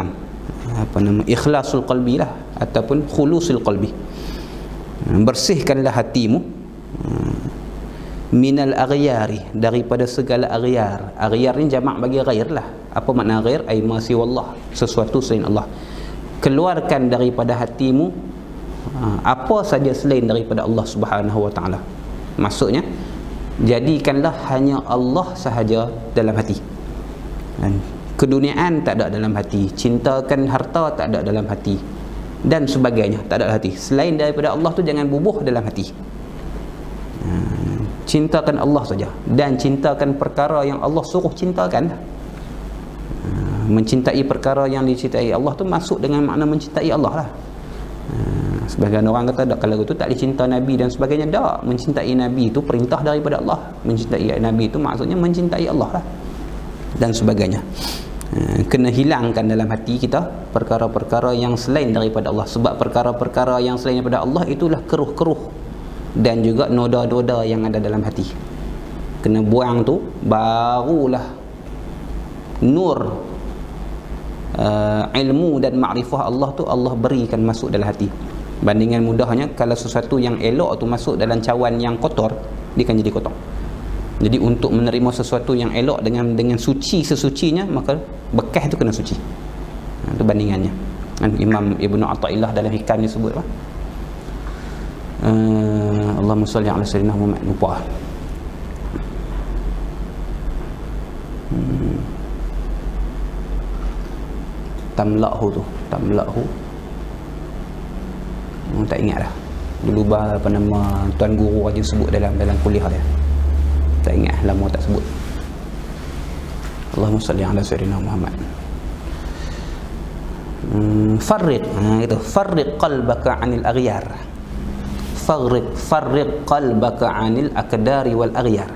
ikhlasul qalbi lah, ataupun khulusul qalbi. Bersihkanlah hatimu minal aghyari, daripada segala aghyar. Aghyar ni jamak bagi ghair lah. Apa makna ghair? Ay ma siwallah, sesuatu selain Allah. Keluarkan daripada hatimu apa saja selain daripada Allah Subhanahu wa ta'ala. Maksudnya, jadikanlah hanya Allah sahaja dalam hati. Keduniaan tak ada dalam hati, cintakan harta tak ada dalam hati, dan sebagainya tak ada dalam hati. Selain daripada Allah tu jangan bubuh dalam hati. Cintakan Allah saja, dan cintakan perkara yang Allah suruh cintakan. Mencintai perkara yang dicintai Allah tu masuk dengan makna mencintai Allah lah. Sebagian orang kata kalau itu tak dicinta Nabi dan sebagainya. Tak, mencintai Nabi itu perintah daripada Allah. Mencintai Nabi itu maksudnya mencintai Allah lah, dan sebagainya. Kena hilangkan dalam hati kita perkara-perkara yang selain daripada Allah, sebab perkara-perkara yang selain daripada Allah itulah keruh-keruh dan juga noda-noda yang ada dalam hati. Kena buang tu, barulah nur ilmu dan makrifah Allah tu Allah berikan masuk dalam hati. Bandingan mudahnya, kalau sesuatu yang elok tu masuk dalam cawan yang kotor, dia akan jadi kotor. Jadi untuk menerima sesuatu yang elok dengan suci sesucinya, maka bekas itu kena suci. Itu bandingannya. Imam Ibnu Athaillah dalam hikam ni sebut apa? Allahumma salli ala sayyidina Muhammad. Lupa. Tamla'hu. Tak ingat dah. Dulu apa nama tuan guru aja sebut dalam kuliah dia. Tak ingat, lama tak sebut. Allahumma salli ala sayyidina Muhammad. Farriq, itu farriq qalbaka 'anil aghyar. Farriq qalbaka 'anil akdari wal aghyar.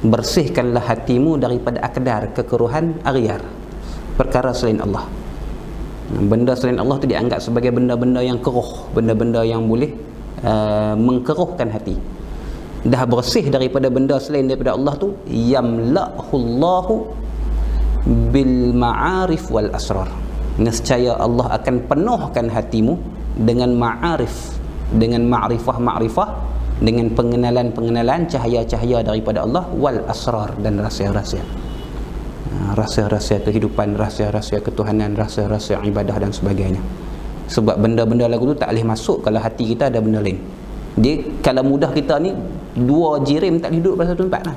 Bersihkanlah hatimu daripada akdar, kekeruhan, aghyar, perkara selain Allah. Benda selain Allah tu dianggap sebagai benda-benda yang keruh, benda-benda yang boleh mengkeruhkan hati. Dah bersih daripada benda selain daripada Allah tu, yamla'hullahu bil ma'arif wal asrar. Nescaya Allah akan penuhkan hatimu dengan ma'arif, dengan ma'rifah, dengan pengenalan, cahaya-cahaya daripada Allah, wal asrar, dan rahsia-rahsia. Rahsia-rahsia kehidupan, rahsia-rahsia ketuhanan, rahsia-rahsia ibadah dan sebagainya. Sebab benda-benda lagu tu tak boleh masuk kalau hati kita ada benda lain. Dia, kalau mudah kita ni dua jirim tak duduk pada satu tempat lah.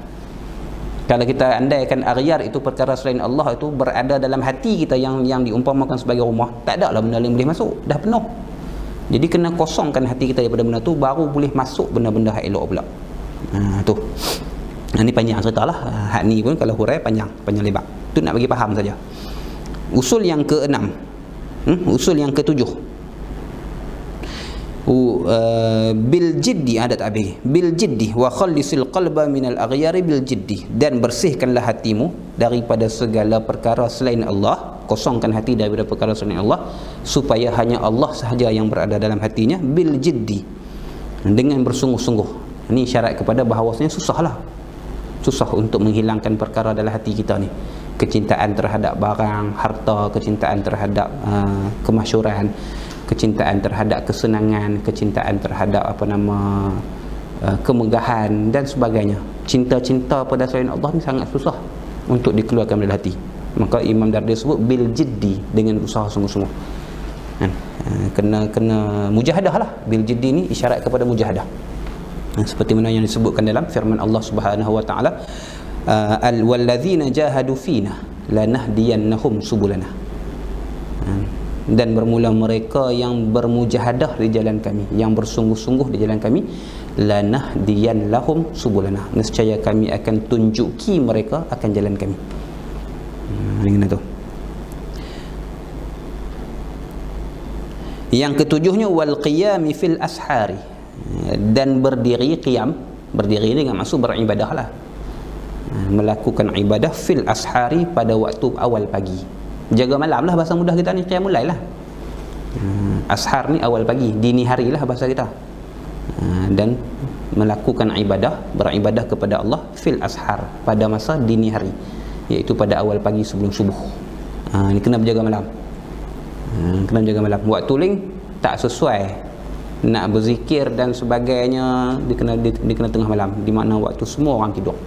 Kalau kita andaikan aghyar itu perkara selain Allah itu berada dalam hati kita yang diumpamakan sebagai rumah, tak ada lah benda lain boleh masuk, dah penuh. Jadi kena kosongkan hati kita daripada benda tu, baru boleh masuk benda-benda hak elok pula. Tu. Ini panjang cerita lah. Hak ni pun kalau hurai panjang lebar. Tu nak bagi faham saja. Usul yang ke-6. Usul yang ke-7. Bil jiddi, ada tak habis. Bil jiddi wa khallisil qalba minal aghyari bil jiddi, dan bersihkanlah hatimu daripada segala perkara selain Allah. Kosongkan hati daripada perkara selain Allah, supaya hanya Allah sahaja yang berada dalam hatinya, bil jiddi, dengan bersungguh-sungguh. Ini syarat kepada bahawasanya susah untuk menghilangkan perkara dalam hati kita ni. Kecintaan terhadap barang, harta, kecintaan terhadap kemasyhuran, kecintaan terhadap kesenangan, kecintaan terhadap kemegahan dan sebagainya. Cinta-cinta pada selain Allah ni sangat susah untuk dikeluarkan dari hati. Maka Imam Dardir sebut bil jiddi, dengan usaha sungguh-sungguh. Kena mujahadah lah. Bil jiddi ni isyarat kepada mujahadah. Seperti mana yang disebutkan dalam firman Allah Subhanahu wa taala, walladzina jahadu fina lanahdiyannahum subulana. Dan bermula mereka yang bermujahadah di jalan kami, yang bersungguh-sungguh di jalan kami, lanahdiyannahum subulana, nescaya kami akan tunjuki mereka akan jalan kami. Ini tu. Yang ketujuhnya wal qiyami fil ashari, dan berdiri qiyam, berdiri dengan maksud beribadah lah, melakukan ibadah fil ashari, pada waktu awal pagi. Jaga malam lah bahasa mudah kita ni, qiyamul lail lah. Ashar ni awal pagi, dini hari lah bahasa kita. Dan melakukan ibadah, beribadah kepada Allah fil ashar, pada masa dini hari, iaitu pada awal pagi sebelum subuh. Ni kena berjaga malam. Kena berjaga malam. Waktu lain tak sesuai, nak berzikir dan sebagainya, dia kena tengah malam, di mana waktu semua orang tidur.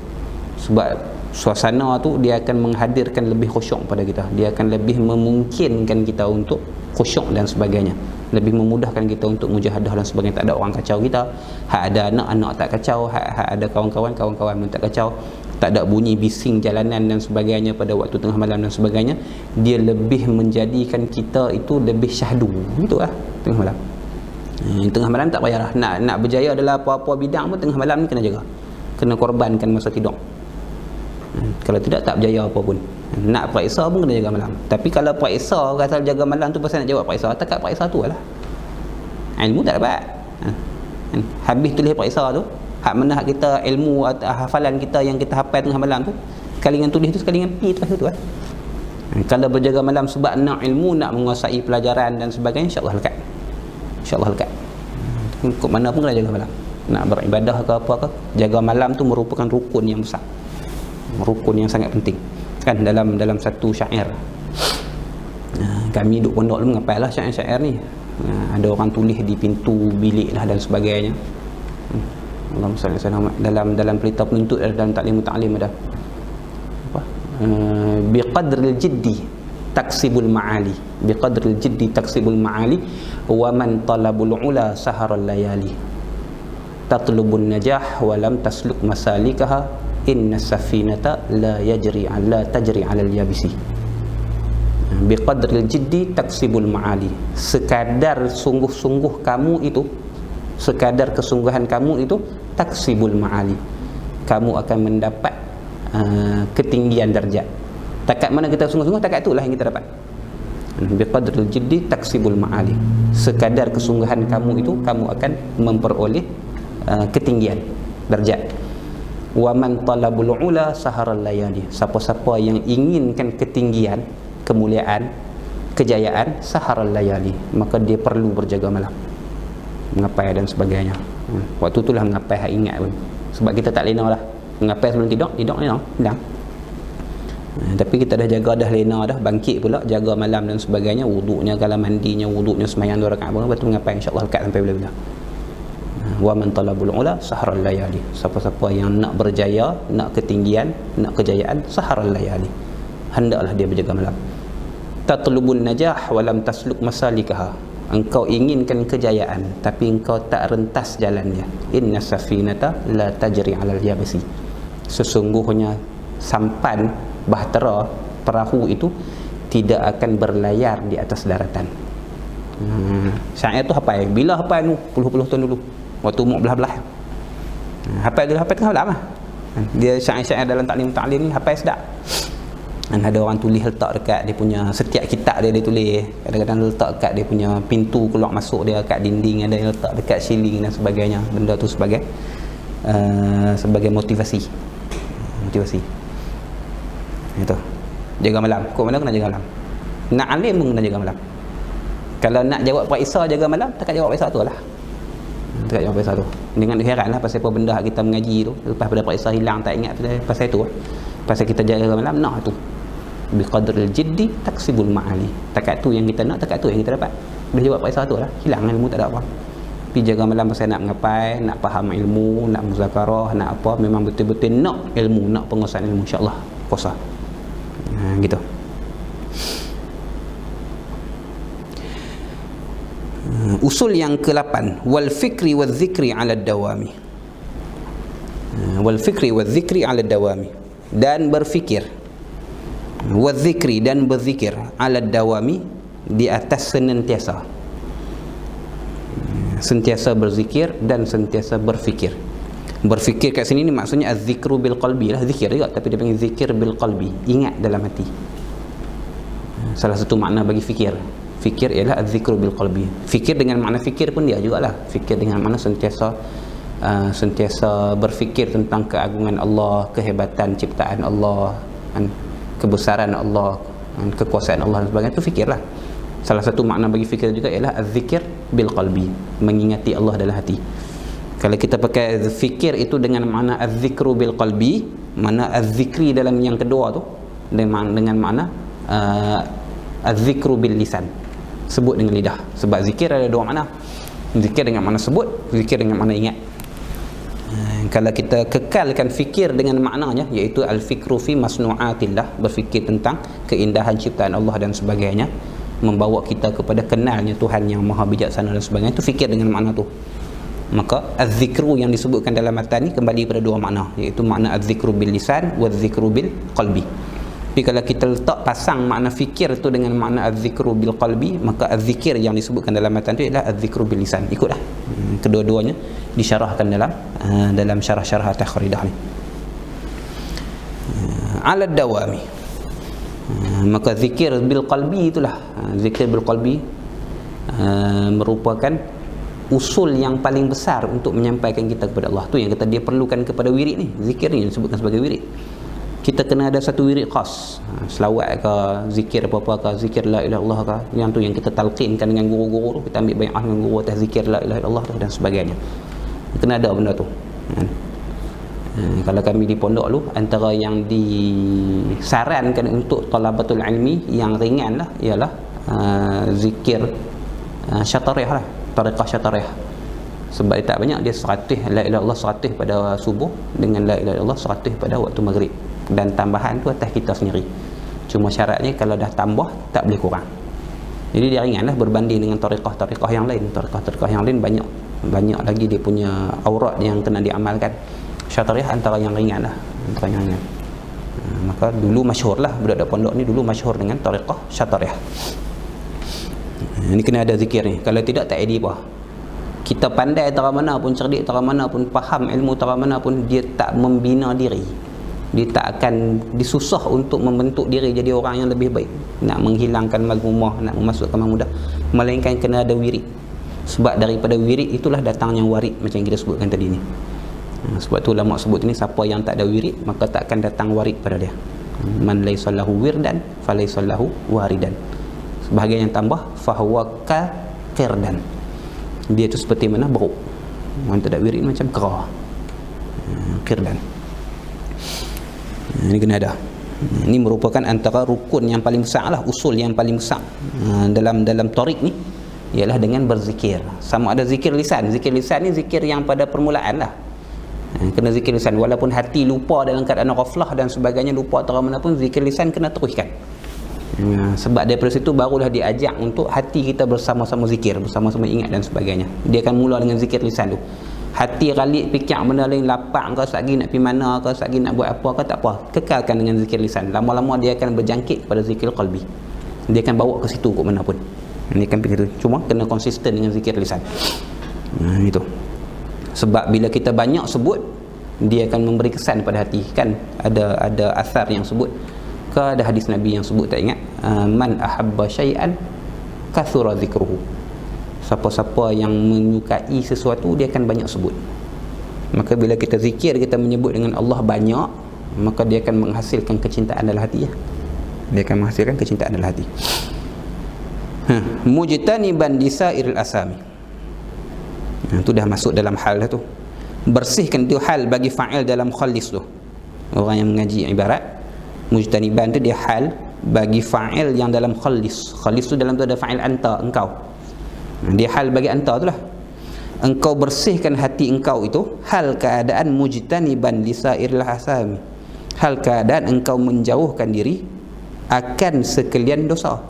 Sebab suasana tu dia akan menghadirkan lebih khusyuk pada kita, dia akan lebih memungkinkan kita untuk khusyuk dan sebagainya. lebih memudahkan kita untuk mujahadah dan sebagainya. Tak ada orang kacau kita, hak ada anak-anak tak kacau, hak ada kawan-kawan pun tak kacau, tak ada bunyi bising jalanan dan sebagainya pada waktu tengah malam dan sebagainya. Dia lebih menjadikan kita itu lebih syahdu, itulah tengah malam. Tengah malam tak payahlah nak berjaya dalam apa-apa bidang pun, tengah malam ni kena jaga, kena korbankan masa tidur. Kalau tidak tak berjaya apa pun. Nak periksa pun kena jaga malam. Tapi kalau periksa asal jaga malam tu pasal nak jawab periksa, takat periksa tu lah ilmu tak dapat. Habis tulis periksa tu, hak mana hak kita ilmu atau hafalan kita yang kita hafal tengah malam tu, sekali dengan tulis tu, sekali dengan pi tu lah. Kalau berjaga malam sebab nak ilmu, nak menguasai pelajaran dan sebagainya, insya-Allah lekat. InsyaAllah lekat. Kok mana pun kena jaga malam. Nak beribadah ke apa ke, jaga malam tu merupakan rukun yang besar, rukun yang sangat penting kan dalam satu syair. Kami duduk pondok dulu mengapai lah syair-syair ni. Ada orang tulis di pintu bilik lah dan sebagainya. Allahumma salli ala dalam pelita penuntut, dalam taklim ta'lim ada apa? Biqadril jiddi taksibul ma'ali, biqadril jiddi taksibul ma'ali, wa man talabul ula saharal layali, tatlubun najah wa lam tasluk masalikaha, inna safinata la tajri 'alal yabisi. Biqadril jiddi taksibul ma'ali, sekadar sungguh-sungguh kamu itu, sekadar kesungguhan kamu itu, taksibul ma'ali, kamu akan mendapat ketinggian darjat. Takat mana kita sungguh-sungguh, takat itulah yang kita dapat. Biqadril jiddi taksibul ma'ali, sekadar kesungguhan kamu itu, kamu akan memperoleh ketinggian darjat. Wa man talabul ula saharal layali, siapa-siapa yang inginkan ketinggian, kemuliaan, kejayaan, saharal layali, maka dia perlu berjaga malam, mengapai dan sebagainya. Waktu itulah mengapai hak ingat pun, sebab kita tak lena lah mengapai sebelum tidur lena hilang. Tapi kita dah jaga, dah lena dah, bangkit pula jaga malam dan sebagainya, wuduknya, kalau mandinya, wuduknya, sembahyang 2 rakaat, betul mengapai insya-Allah lekat sampai bila-bila. Wa man talabul ula saharal layali, siapa-siapa yang nak berjaya, nak ketinggian, nak kejayaan, saharal layali, hendaklah dia berjaga malam. Tatlubun najah wa lam tasluk masalikaha, engkau inginkan kejayaan tapi engkau tak rentas jalannya. Inna safinata la tajri 'alal yabsi, sesungguhnya sampan bahtera perahu itu tidak akan berlayar di atas daratan. Syair tu hafal, bila hafal tu puluh-puluh tahun dulu waktu umur belah-belah, hafal tengah malam lah. Dia syair-syair dalam taklim ni hafal sedap. Dan ada orang tulis letak dekat dia punya setiap kitab dia tulis, kadang-kadang letak dekat dia punya pintu keluar masuk dia, kat dinding ada yang letak dekat ceiling dan sebagainya. Benda tu sebagai motivasi itu. Jaga malam, kok mana kena jaga malam. Nak alim pun kena jaga malam. Kalau nak jawab periksa jaga malam, tak jawab periksa tu lah. Tak jawab periksa tu. Dengan heran lah pasal apa benda kita mengaji tu, lepas pada periksa hilang tak ingat pasal tu. Pasal kita jaga malam, nak tu. Biqadril jiddi taksibul ma'ali, takat tu yang kita nak, takat tu yang kita dapat. Dah jawab periksa tu lah, hilang ilmu tak ada apa. Tapi jaga malam pasal nak mengapai, nak faham ilmu, nak muzakarah, nak apa, memang betul-betul nak ilmu, nak penguasaan ilmu, insya-Allah kuasa. Gitu. Usul yang ke-8, wal fikri wal zikri 'ala dawami. Wal fikri wal zikri 'ala dawami, dan berfikir, wal zikri, dan berzikir, 'ala dawami, di atas senantiasa. Sentiasa berzikir dan sentiasa berfikir. Berfikir kat sini ni maksudnya az-zikru bil qalbi lah, zikir juga tapi dia panggil zikir bil qalbi, ingat dalam hati. Salah satu makna bagi fikir, fikir ialah az-zikru bil qalbi. Fikir dengan makna fikir pun dia jugalah, fikir dengan makna sentiasa berfikir tentang keagungan Allah, kehebatan ciptaan Allah, kebesaran Allah, kekuasaan Allah dan sebagainya, itu fikirlah. Salah satu makna bagi fikir juga ialah az-zikir bil qalbi, mengingati Allah dalam hati. Kalau kita pakai fikir itu dengan makna az-zikru bil qalbi, mana az-zikri dalam yang kedua tu dengan makna az-zikru bil lisan, sebut dengan lidah. Sebab zikir ada dua makna, zikir dengan makna sebut, zikir dengan makna ingat. Kalau kita kekalkan fikir dengan maknanya, iaitu al-fikru fi masnu'atillah, berfikir tentang keindahan ciptaan Allah dan sebagainya, membawa kita kepada kenalnya Tuhan yang maha bijaksana dan sebagainya, itu fikir dengan makna tu. Maka az-zikru yang disebutkan dalam matan ni kembali pada dua makna, iaitu makna az-zikru bil lisan wa az-zikru bil qalbi. Tapi kalau kita letak pasang makna fikir tu dengan makna az-zikru bil qalbi, maka az-zikir yang disebutkan dalam matan tu ialah az-zikru bil lisan. Ikutlah. Kedua-duanya disyarahkan dalam syarah-syarah takhridah ni. Ala dawami. Maka zikir bil qalbi itulah, zikir bil qalbi merupakan usul yang paling besar untuk menyampaikan kita kepada Allah. Tu yang kata dia perlukan kepada wirid ni. Zikir ni disebutkan sebagai wirid. Kita kena ada satu wirid khas, selawat ke, zikir apa-apa ke, zikir la ilaha illallah ke, yang tu yang kita talqinkan dengan guru-guru tu, kita ambil bai'ah dengan guru atas zikir la ilaha illallah tu dan sebagainya. Kena ada benda tu. Kalau kami di pondok lu, antara yang disarankan untuk talabatul ilmi yang ringan lah ialah zikir syatarih lah, tariqah syatarih. Sebab dia tak banyak, dia 100 la ilaha illallah 100 pada subuh, dengan la ilaha illallah 100 pada waktu maghrib, dan tambahan tu atas kita sendiri. Cuma syaratnya kalau dah tambah tak boleh kurang. Jadi dia ringanlah berbanding dengan tariqah-tariqah yang lain. Tariqah-tariqah yang lain banyak lagi dia punya aurat yang kena diamalkan. Syatarih antara yang ringan lah, antara yang ringan. Maka dulu masyhur lah, budak-budak pondok ni dulu masyhur dengan tariqah syatarih. Ini kena ada zikir ni. Kalau tidak tak ada apa. Kita pandai tara mana pun, cerdik tara mana pun, faham ilmu tara mana pun, dia tak membina diri. Dia tak akan disusah untuk membentuk diri jadi orang yang lebih baik, nak menghilangkan mazmumah, nak memasukkan mudah, melainkan kena ada wirid. Sebab daripada wirid itulah datangnya warid, macam yang kita sebutkan tadi ni. Sebab tu ulama sebut ini, siapa yang tak ada wirid maka tak akan datang warid pada dia. Man laysa lahu wirdan falaysa lahu waridan. Sebahagian yang tambah fahuwa ka qirdan. Dia tu seperti mana beruk. Orang tak ada wirid macam kera. Qirdan. Ini kena ada. Ini merupakan antara rukun yang paling besar lah, usul yang paling besar dalam tarik ni, ialah dengan berzikir. Sama ada zikir lisan. Zikir lisan ni zikir yang pada permulaan lah. Kena zikir lisan, walaupun hati lupa dalam keadaan ghaflah dan sebagainya, lupa tera mana pun, zikir lisan kena teruskan. Sebab daripada situ barulah diajak untuk hati kita bersama-sama zikir, bersama-sama ingat dan sebagainya. Dia akan mula dengan zikir lisan tu. Hati ralik fikir benda lain, lapang ke, sagi nak pergi mana ke, sagi nak buat apa ke, tak apa, kekalkan dengan zikir lisan. Lama-lama dia akan berjangkit kepada zikir qalbi. Dia akan bawa ke situ ke mana pun. Ini kan begitu. Cuma kena konsisten dengan zikir lisan. Itu. Sebab bila kita banyak sebut, dia akan memberi kesan pada hati. Kan ada asar yang sebut, ke ada hadis Nabi yang sebut, tak ingat, man ahabba syai'an kathura zikruhu. Siapa-siapa yang menyukai sesuatu, dia akan banyak sebut. Maka bila kita zikir, kita menyebut dengan Allah banyak, maka dia akan menghasilkan kecintaan dalam hati ya. Dia akan menghasilkan kecintaan dalam hati. Mujtaniban lisairil asami. Itu dah masuk dalam hal dah tu. Bersihkan tu hal bagi fa'il dalam khalis tu. Orang yang mengaji ibarat, mujtaniban tu dia hal bagi fa'il yang dalam khalis. Khalis tu dalam tu ada fa'il anta, engkau. Dia hal bagi anta tu lah. Engkau bersihkan hati engkau itu, hal keadaan mujtaniban lisairil asami. Hal keadaan engkau menjauhkan diri akan sekalian dosa.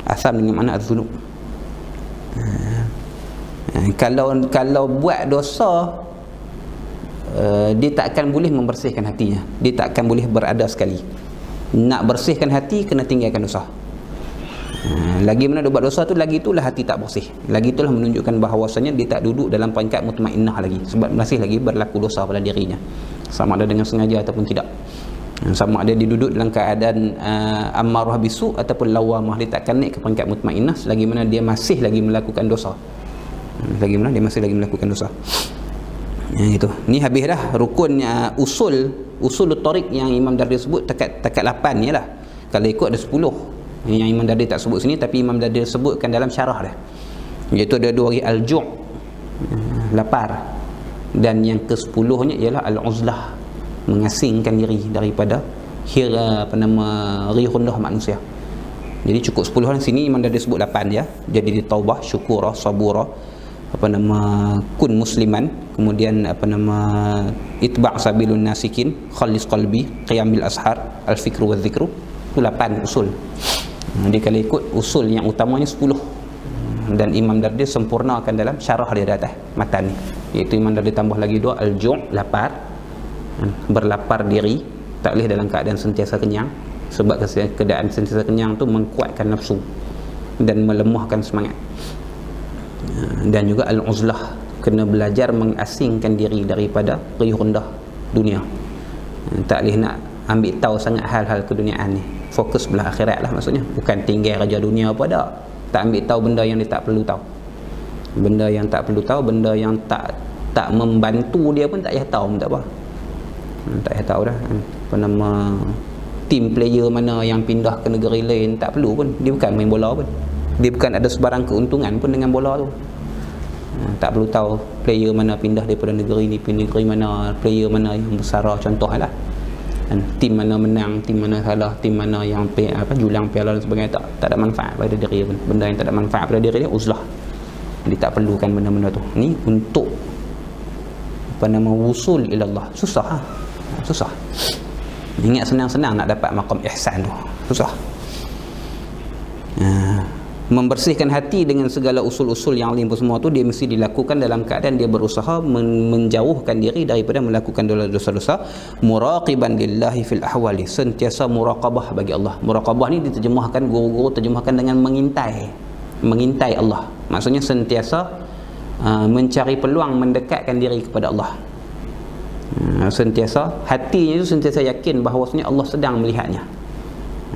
Asam dengan makna az-zunub. Kalau buat dosa, dia tak akan boleh membersihkan hatinya. Dia tak akan boleh berada sekali. Nak bersihkan hati, kena tinggalkan dosa. Lagi mana dia buat dosa tu, lagi itulah hati tak bersih. Lagi itulah menunjukkan bahawasanya dia tak duduk dalam peringkat mutmainnah lagi. Sebab masih lagi berlaku dosa pada dirinya, sama ada dengan sengaja ataupun tidak. Sama ada dia duduk dalam keadaan ammarah bisu ataupun lawamah. Dia tak akan naik ke peringkat mutmainnah selagi mana dia masih lagi melakukan dosa. Lagi mana dia masih lagi melakukan dosa. Itu. Ni habis dah rukun usul tarik yang Imam Dardir sebut, takat 8 ni lah. Kalau ikut ada 10 yang Imam Dardir tak sebut sini, tapi Imam Dardir sebutkan dalam syarah dia. Iaitu ada 2 hari al-ju', lapar, dan yang ke-10-nya ialah al-uzlah, mengasingkan diri daripada rihundah manusia. Jadi cukup 10 sini Imam Dardir sebut 8 dia. Jadi di taubah, syukurah, saburah, kun musliman, kemudian itba' sabilun nasikin, khalis qalbi, qiyam bil ashar, al-fikru wa dzikru. Itu 8 usul. Dia kalau ikut usul yang utamanya 10, dan Imam Dardi sempurnakan dalam syarah dia di atas matan ni, iaitu Imam Dardi tambah lagi 2, al-ju', lapar, berlapar diri, tak boleh dalam keadaan sentiasa kenyang, sebab keadaan sentiasa kenyang tu mengkuatkan nafsu dan melemahkan semangat. Dan juga al-uzlah, kena belajar mengasingkan diri daripada riuh rendah dunia. Tak boleh nak ambil tahu sangat hal-hal keduniaan ni, fokus belah akhirat lah maksudnya, bukan tinggal kerja dunia apa dah. Tak ambil tahu benda yang dia tak perlu tahu, benda yang tak perlu tahu, benda yang tak membantu dia pun tak payah tahu pun tak apa. Tak payah tahu dah apa nama team player mana yang pindah ke negeri lain, tak perlu pun, dia bukan main bola pun, dia bukan ada sebarang keuntungan pun dengan bola tu. Tak perlu tahu player mana pindah daripada negeri ni ke negeri mana, player mana yang bersara contohlah, tim mana menang, tim mana kalah, tim mana yang julang piala dan sebagainya. Tak ada manfaat pada diri dia pun. Benda yang tak ada manfaat pada diri dia, uzlah. Dia tak perlukan benda-benda tu. Ni untuk wusul ilallah. Susah ha? Susah. Ingat senang-senang nak dapat maqam ihsan tu. Susah. Membersihkan hati dengan segala usul-usul yang lain semua tu, dia mesti dilakukan dalam keadaan dia berusaha menjauhkan diri daripada melakukan dosa-dosa. Muraqiban lillahi fil ahwali, sentiasa muraqabah bagi Allah. Muraqabah ni diterjemahkan, guru-guru terjemahkan dengan mengintai Allah. Maksudnya sentiasa mencari peluang mendekatkan diri kepada Allah. Sentiasa hatinya itu sentiasa yakin bahawasanya Allah sedang melihatnya.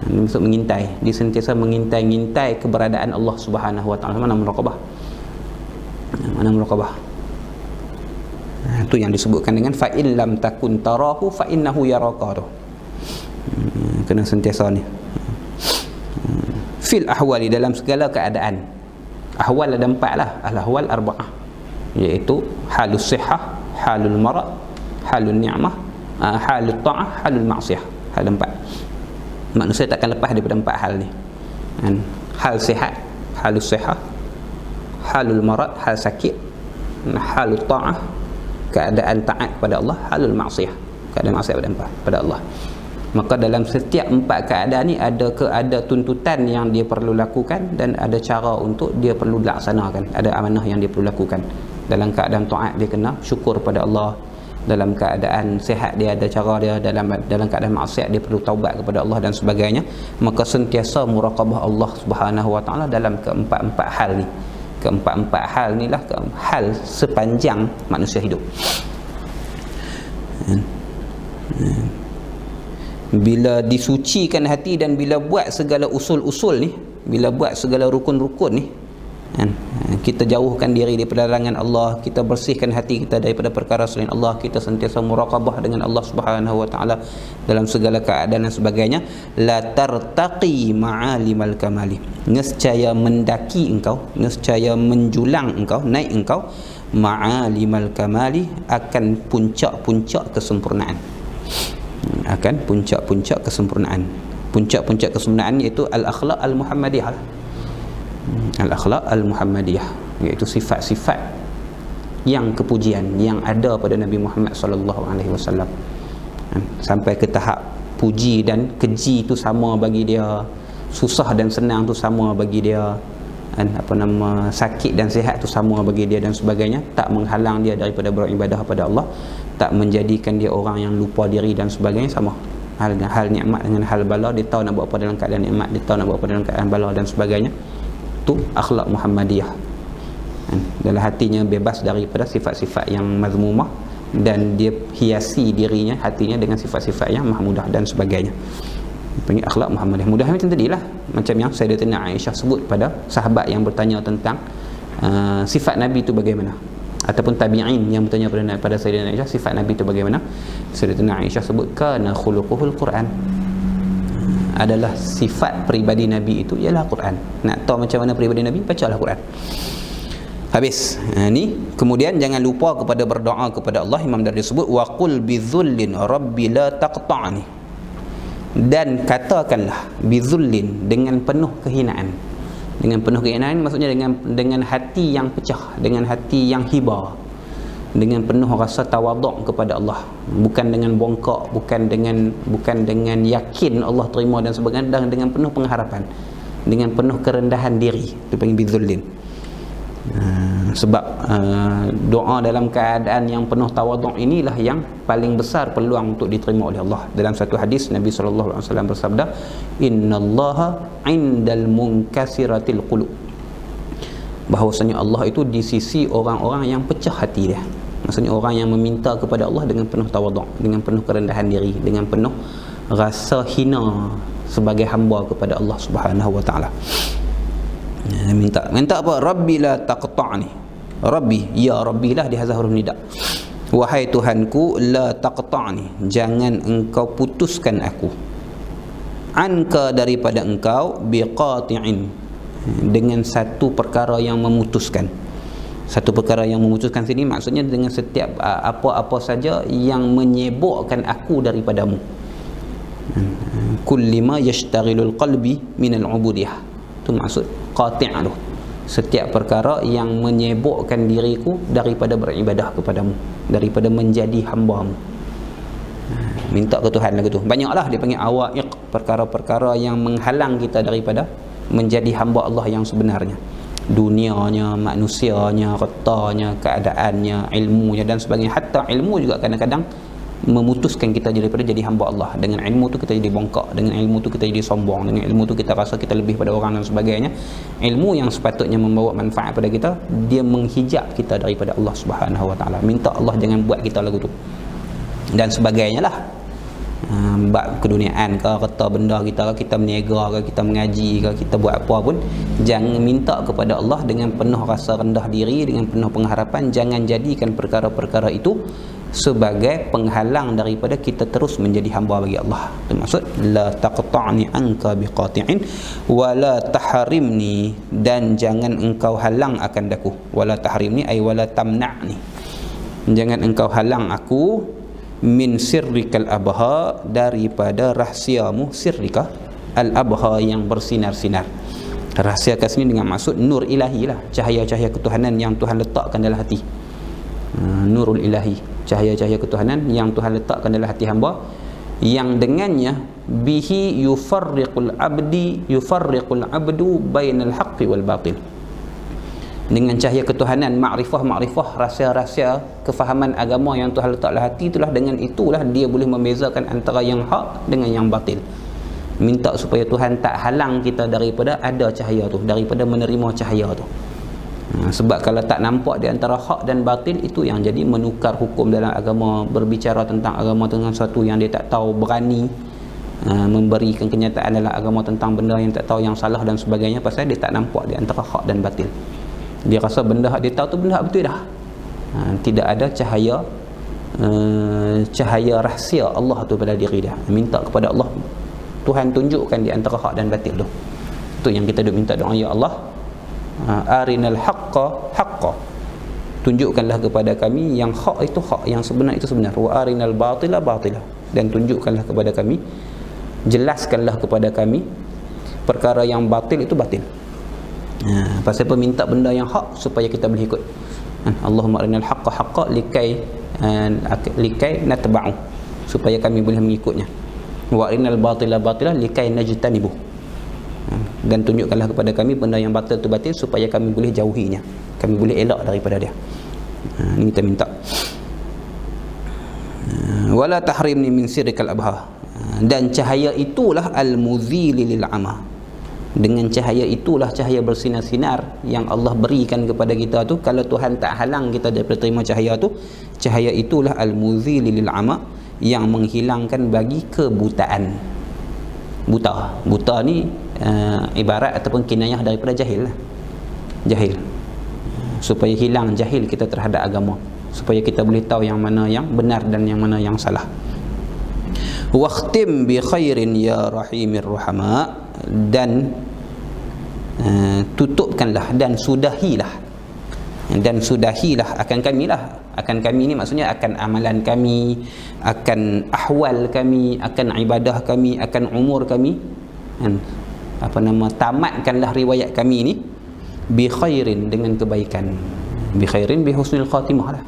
Ini maksud mengintai, dia sentiasa mengintai keberadaan Allah Subhanahu wa taala. Mana muraqabah? Mana muraqabah? Itu yang disebutkan dengan fa in lam takun tarahu fa innahu yaraka tu. Kena sentiasa ni. Fil ahwali, dalam segala keadaan. Ahwal ada 4 lah, al-ahwal arba'ah, iaitu halus sihah, halul marad, halul ni'mah, halul ta'ah, halul ma'siyah. Hal 4. Manusia takkan lepas daripada 4 hal ni. Hal sihat, halus sihah, halul marad, hal sakit, halul ta'ah, keadaan taat kepada Allah, halul maksiyah, keadaan maksiat pada Allah. Maka dalam setiap 4 keadaan ni ada tuntutan yang dia perlu lakukan, dan ada cara untuk dia perlu laksanakan, ada amanah yang dia perlu lakukan. Dalam keadaan taat dia kena syukur pada Allah, dalam keadaan sihat dia ada cara dia, dalam keadaan maksiat dia perlu taubat kepada Allah dan sebagainya. Maka sentiasa muraqabah Allah Subhanahu wa taala dalam keempat-empat hal ni. Keempat-empat hal ni lah hal sepanjang manusia hidup. Bila disucikan hati dan bila buat segala usul-usul ni, bila buat segala rukun-rukun ni, kita jauhkan diri daripada larangan Allah, kita bersihkan hati kita daripada perkara selain Allah, kita sentiasa muraqabah dengan Allah Subhanahu wa taala dalam segala keadaan dan sebagainya. La tartaqi ma'alimal kamali, nescaya mendaki engkau, nescaya menjulang engkau, naik engkau ma'alimal kamali, akan puncak-puncak kesempurnaan. Akan puncak-puncak kesempurnaan. Puncak-puncak kesempurnaan iaitu al-akhlaq al-muhammadiyah. Al-akhlaq al-muhammadiyah, iaitu sifat-sifat yang kepujian yang ada pada Nabi Muhammad sallallahu alaihi wasallam. Sampai ke tahap puji dan keji itu sama bagi dia, susah dan senang tu sama bagi dia, sakit dan sihat tu sama bagi dia dan sebagainya. Tak menghalang dia daripada beribadah pada Allah, tak menjadikan dia orang yang lupa diri dan sebagainya. Sama hal nikmat dengan hal bala, dia tahu nak buat apa dalam keadaan nikmat, dia tahu nak buat apa dalam keadaan bala dan sebagainya. Itu akhlak Muhammadiyah. Dalam hatinya bebas daripada sifat-sifat yang mazmumah, dan dia hiasi dirinya, hatinya dengan sifat-sifat yang mahmudah dan sebagainya. Panggil akhlak Muhammadiyah. Mudah macam tadilah, macam yang Sayyidatina Aisyah sebut pada sahabat yang bertanya tentang sifat Nabi itu bagaimana, ataupun tabi'in yang bertanya pada Sayyidatina Aisyah sifat Nabi itu bagaimana. Sayyidatina Aisyah sebut kana khuluquhul Quran, adalah sifat peribadi Nabi itu ialah Quran. Nak tahu macam mana peribadi Nabi, bacalah Quran. Habis. Ni kemudian jangan lupa kepada berdoa kepada Allah. Imam Dardi sebut wa qul bidzullin rabbi la taqta'ni, dan katakanlah bidzullin, dengan penuh kehinaan. Dengan penuh kehinaan maksudnya dengan hati yang pecah, dengan hati yang hibah, dengan penuh rasa tawaduk kepada Allah, bukan dengan bongkok, bukan dengan yakin Allah terima dan sebagainya, dan dengan penuh pengharapan. dengan penuh kerendahan diri, itu panggil bizullin. Sebab doa dalam keadaan yang penuh tawaduk inilah yang paling besar peluang untuk diterima oleh Allah. Dalam satu hadis Nabi SAW bersabda, innallaha indal munkasiratil qulub, bahawasanya Allah itu di sisi orang-orang yang pecah hati dia. Maksudnya orang yang meminta kepada Allah dengan penuh tawaduk, dengan penuh kerendahan diri, dengan penuh rasa hina sebagai hamba kepada Allah Subhanahu wa taala. Minta apa? Rabbi la taqta'ni. Rabbi, ya Rabbi lah di hazah huruf nida. Wahai Tuhanku, la taqta'ni, jangan engkau putuskan aku, anka daripada engkau, biqati'in, dengan satu perkara yang memutuskan. Satu perkara yang memutuskan sini maksudnya dengan setiap apa-apa saja yang menyibukkan aku daripadamu. Kullima yashtaghilul qalbi minal ubudiyah, itu maksud qati' tu. Setiap perkara yang menyibukkan diriku daripada beribadah kepadamu, daripada menjadi hamba-Mu. Minta ke Tuhan lagu tu. Banyaklah dia panggil awaiq, perkara-perkara yang menghalang kita daripada menjadi hamba Allah yang sebenarnya. Dunianya, manusianya, hartanya, keadaannya, ilmunya dan sebagainya. Hatta ilmu juga kadang-kadang memutuskan kita daripada jadi hamba Allah. Dengan ilmu tu kita jadi bongkak, dengan ilmu tu kita jadi sombong, dengan ilmu tu kita rasa kita lebih pada orang dan sebagainya. Ilmu yang sepatutnya membawa manfaat pada kita, dia menghijab kita daripada Allah Subhanahu wa taala. Minta Allah jangan buat kita lagu tu dan sebagainya lah. Bab keduniaan ke, harta benda kita ke, kita berniaga ke, kita mengaji ke, kita buat apa pun, jangan minta kepada Allah dengan penuh rasa rendah diri, dengan penuh pengharapan. Jangan jadikan perkara-perkara itu sebagai penghalang daripada kita terus menjadi hamba bagi Allah. Itu maksud la taqta'ni anka biqati'in wa la tahrimni, dan jangan engkau halang akan daku. Wala tahrimni ay wala tamna'ni, jangan engkau halang aku, min sirrikal abha, daripada rahsiamu. Sirrika al abha, yang bersinar-sinar. Rahsia kat sini dengan maksud nur ilahi lah, cahaya-cahaya ketuhanan yang Tuhan letakkan dalam hati. Nurul ilahi, cahaya-cahaya ketuhanan yang Tuhan letakkan dalam hati hamba, yang dengannya bihi yufarriqul abdu bainal haqqi wal batil. Dengan cahaya ketuhanan, makrifah, rahsia-rahsia kefahaman agama yang Tuhan letak dalam hati, itulah, dengan itulah dia boleh membezakan antara yang hak dengan yang batil. Minta supaya Tuhan tak halang kita daripada ada cahaya tu, daripada menerima cahaya tu. Sebab kalau tak nampak di antara hak dan batil, itu yang jadi menukar hukum dalam agama, berbicara tentang agama dengan sesuatu yang dia tak tahu, berani memberikan kenyataan dalam agama tentang benda yang tak tahu, yang salah dan sebagainya, pasal dia tak nampak di antara hak dan batil. Dia rasa benda hak dia tahu tu benda hak betul dah. Tidak ada cahaya rahsia Allah tu pada diri dia. Minta kepada Allah, Tuhan tunjukkan di antara hak dan batil tu. Itu yang kita duk minta doa, ya Allah, arinal haqqa haqqa, tunjukkanlah kepada kami yang hak itu hak, yang sebenar itu sebenar. Wa arinal batila batila, dan tunjukkanlah kepada kami, jelaskanlah kepada kami perkara yang batil itu batil. Pasal apa minta benda yang hak? Supaya kita boleh ikut. Allahumma arinal haqqa haqqa likai natba'u, supaya kami boleh mengikutnya. Wa arinal batila batila likai najtanibu, dan tunjukkanlah kepada kami benda yang batil itu batil, supaya kami boleh jauhinya, kami boleh elak daripada dia. Ini kita minta. Wala tahrimni min sirrikal abha, dan cahaya itulah al-muzili lil ama. Dengan cahaya itulah, cahaya bersinar-sinar yang Allah berikan kepada kita tu, kalau Tuhan tak halang kita daripada terima cahaya tu, cahaya itulah al-muzili lil ama, yang menghilangkan bagi kebutaan. Buta ni ibarat ataupun kinayah daripada jahil lah. Jahil, supaya hilang jahil kita terhadap agama, supaya kita boleh tahu yang mana yang benar dan yang mana yang salah. Waqtim bi khairin ya rahimir rahama, dan tutupkanlah dan sudahilah akan kami lah. Akan kami ni maksudnya akan amalan kami, akan ahwal kami, akan ibadah kami, akan umur kami, tamatkanlah riwayat kami ni bi khairin, dengan kebaikan. Bi khairin, bi husnil khatimah lah.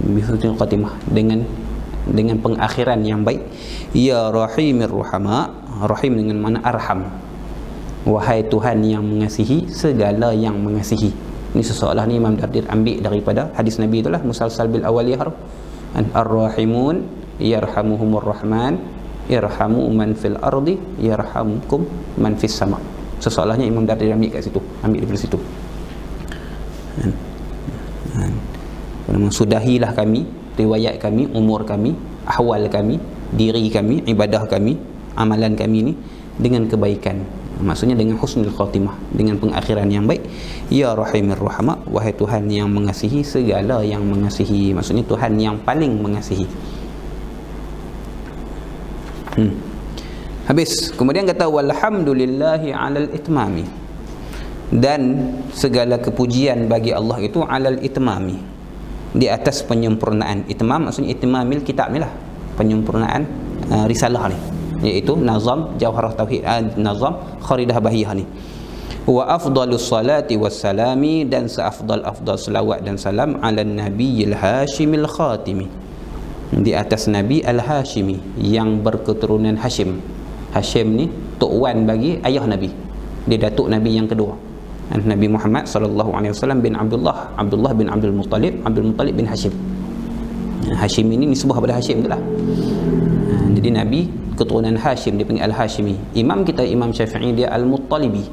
Bi husnil khatimah, dengan dengan pengakhiran yang baik. Ya Rahimir Rahama, Rahim dengan mana arham, wahai Tuhan yang mengasihi segala yang mengasihi. Ini seolah ni Imam Dardir ambil daripada hadis Nabi itulah, musalsal bil awaliyah, ar-rahimun yarhamuhumur rahman irhamu man fil ardi yarhamukum man fis sama. Seolah-olahnya Imam Dardir ambil kat situ, ambil dari situ. Sudahilah kami, riwayat kami, umur kami, ahwal kami, diri kami, ibadah kami, amalan kami ni dengan kebaikan. Maksudnya dengan husnul khatimah, dengan pengakhiran yang baik. Ya Rahimir Rahama, wahai Tuhan yang mengasihi segala yang mengasihi. Maksudnya Tuhan yang paling mengasihi. Habis. Kemudian kata walhamdulillahi alal itmami, dan segala kepujian bagi Allah itu alal itmami, di atas penyempurnaan. Itmam maksudnya itmamil kitab ni lah, penyempurnaan risalah ni, iaitu nazam Jawharah Tauhid, nazam Kharidah Bahiyah ni. Wa afdalus salati wassalami, dan seafdal-afdal selawat dan salam ala nabiyil hashimil khatimi, di atas Nabi al-Hashimi yang berketurunan Hashim. Hashim ni tok wan bagi ayah Nabi, dia datuk Nabi yang kedua, Nabi Muhammad sallallahu alaihi wasallam bin Abdullah, Abdullah bin Abdul Muttalib, Abdul Muttalib bin Hashim. Hashim ini nisbah pada Hashim itulah. Jadi Nabi keturunan Hashim, dia panggil al-Hashimi. Imam kita Imam Syafi'i dia al-Muttalibi,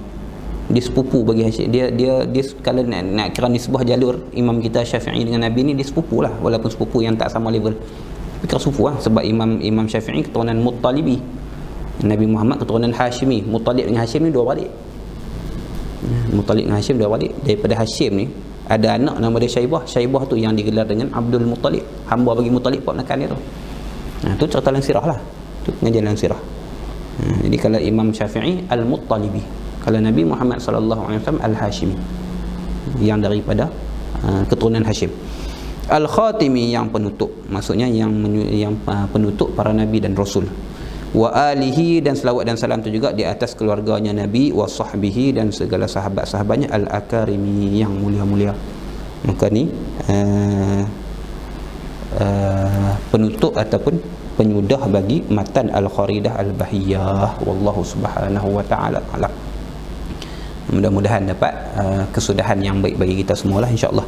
dia sepupu bagi Hashim. Dia kalau nak kira nisbah jalur Imam kita Syafi'i dengan Nabi ni, dia sepupu lah, walaupun sepupu yang tak sama level. Kira sepupu lah, sebab Imam Syafi'i keturunan Muttalibi, Nabi Muhammad keturunan Hashimi. Muttalib dengan Hashim ni dua balik. Muttalib dengan Hashim dua balik. Daripada Hashim ni ada anak nama dia Syaibah. Syaibah tu yang digelar dengan Abdul Muttalib, hamba bagi Muttalib buat menekan dia tu. Tu cerita dalam sirah lah, tu pengajian dalam sirah. Jadi kalau Imam Syafi'i al-Muttalibi, kalau Nabi Muhammad sallallahu alaihi wasallam al-Hashimi, yang daripada keturunan Hashim. Al-Khatimi, yang penutup, maksudnya yang penutup para nabi dan rasul. Wa alihi, dan selawat dan salam itu juga di atas keluarganya Nabi, wa sahbihi, dan segala sahabat-sahabatnya, al-akarimi, yang mulia-mulia. Maka ni penutup ataupun penyudah bagi matan al-Kharidah al-Bahiyah. Wallahu subhanahu wa ta'ala alam. Mudah-mudahan dapat kesudahan yang baik bagi kita semualah, insya-Allah.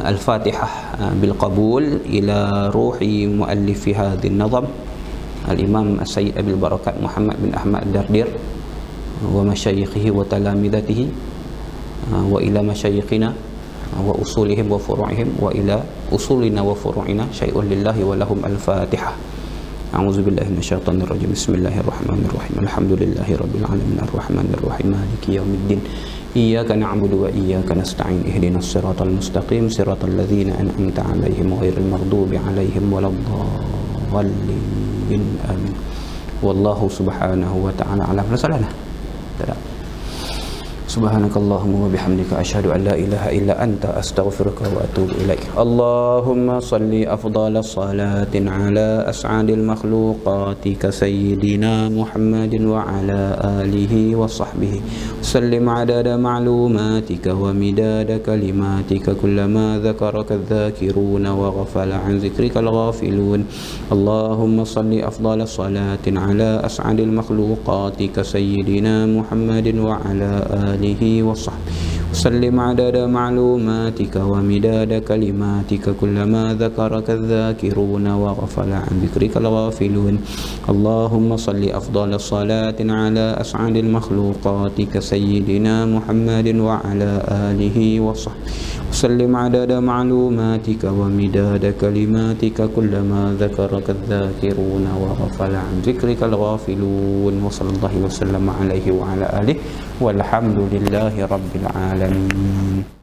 Al-Fatihah bil qabul ila ruhi muallifi hadhihi an-nazam Al-Imam Sayyid Abil Barakat Muhammad bin Ahmad Dardir, wa masyayikhihi wa talamidatihi, wa ila masyayikhina wa usulihim wa furu'ihim, wa ila usulina wa furu'ina, syai'un lillahi wa lahum. Al-Fatihah. A'udzu billahi minasyaitonir rajim. Bismillahirrahmanirrahim. Alhamdulillahi rabbil alamin, arrahmanir rahim, maliki yaumiddin. Iyyaka na'budu wa iyyaka nasta'in. Ihdinas siratal mustaqim, siratal ladzina an'amta 'alaihim ghairil maghdubi 'alaihim waladdallin. Amin. Wallahu subhanahu wa ta'ala alam. Rasulullah. Subhanakallahumma wa bihamdika asyhadu an la ilaha illa anta astaghfiruka wa atubu ilaik. Allahumma salli afdhala salatin ala as'adil makhluqatika sayyidina Muhammadin wa ala alihi wa sahbihi sallim adada ma'lumatika wa midada kalimatika kullama dhakaraka adh-dhakiruna wa ghafala an dhikrika al-ghafilun. Allahumma salli afdhala salatin ala as'adil makhluqatika sayyidina Muhammadin wa ala alihi wa sahbihi sallim adada ma'lumatika wa midada kalimatika kullama dhakaraka adh-dhakiruna wa ghafala an dhikrika al-ghafilun. Allahumma salli afdhala salatin ala as'adil makhluqatika sayyidina Muhammadin wa ala alihi wa sahbihi sallim adada ma'lumatika wa midada kalimatika kullama dhakaraka adh-dhakiruna wa ghafala an dhikrika al-ghafilun. Wa sallallahu wa sallama alaihi wa ala alihi walhamdulillahi rabbil alamin.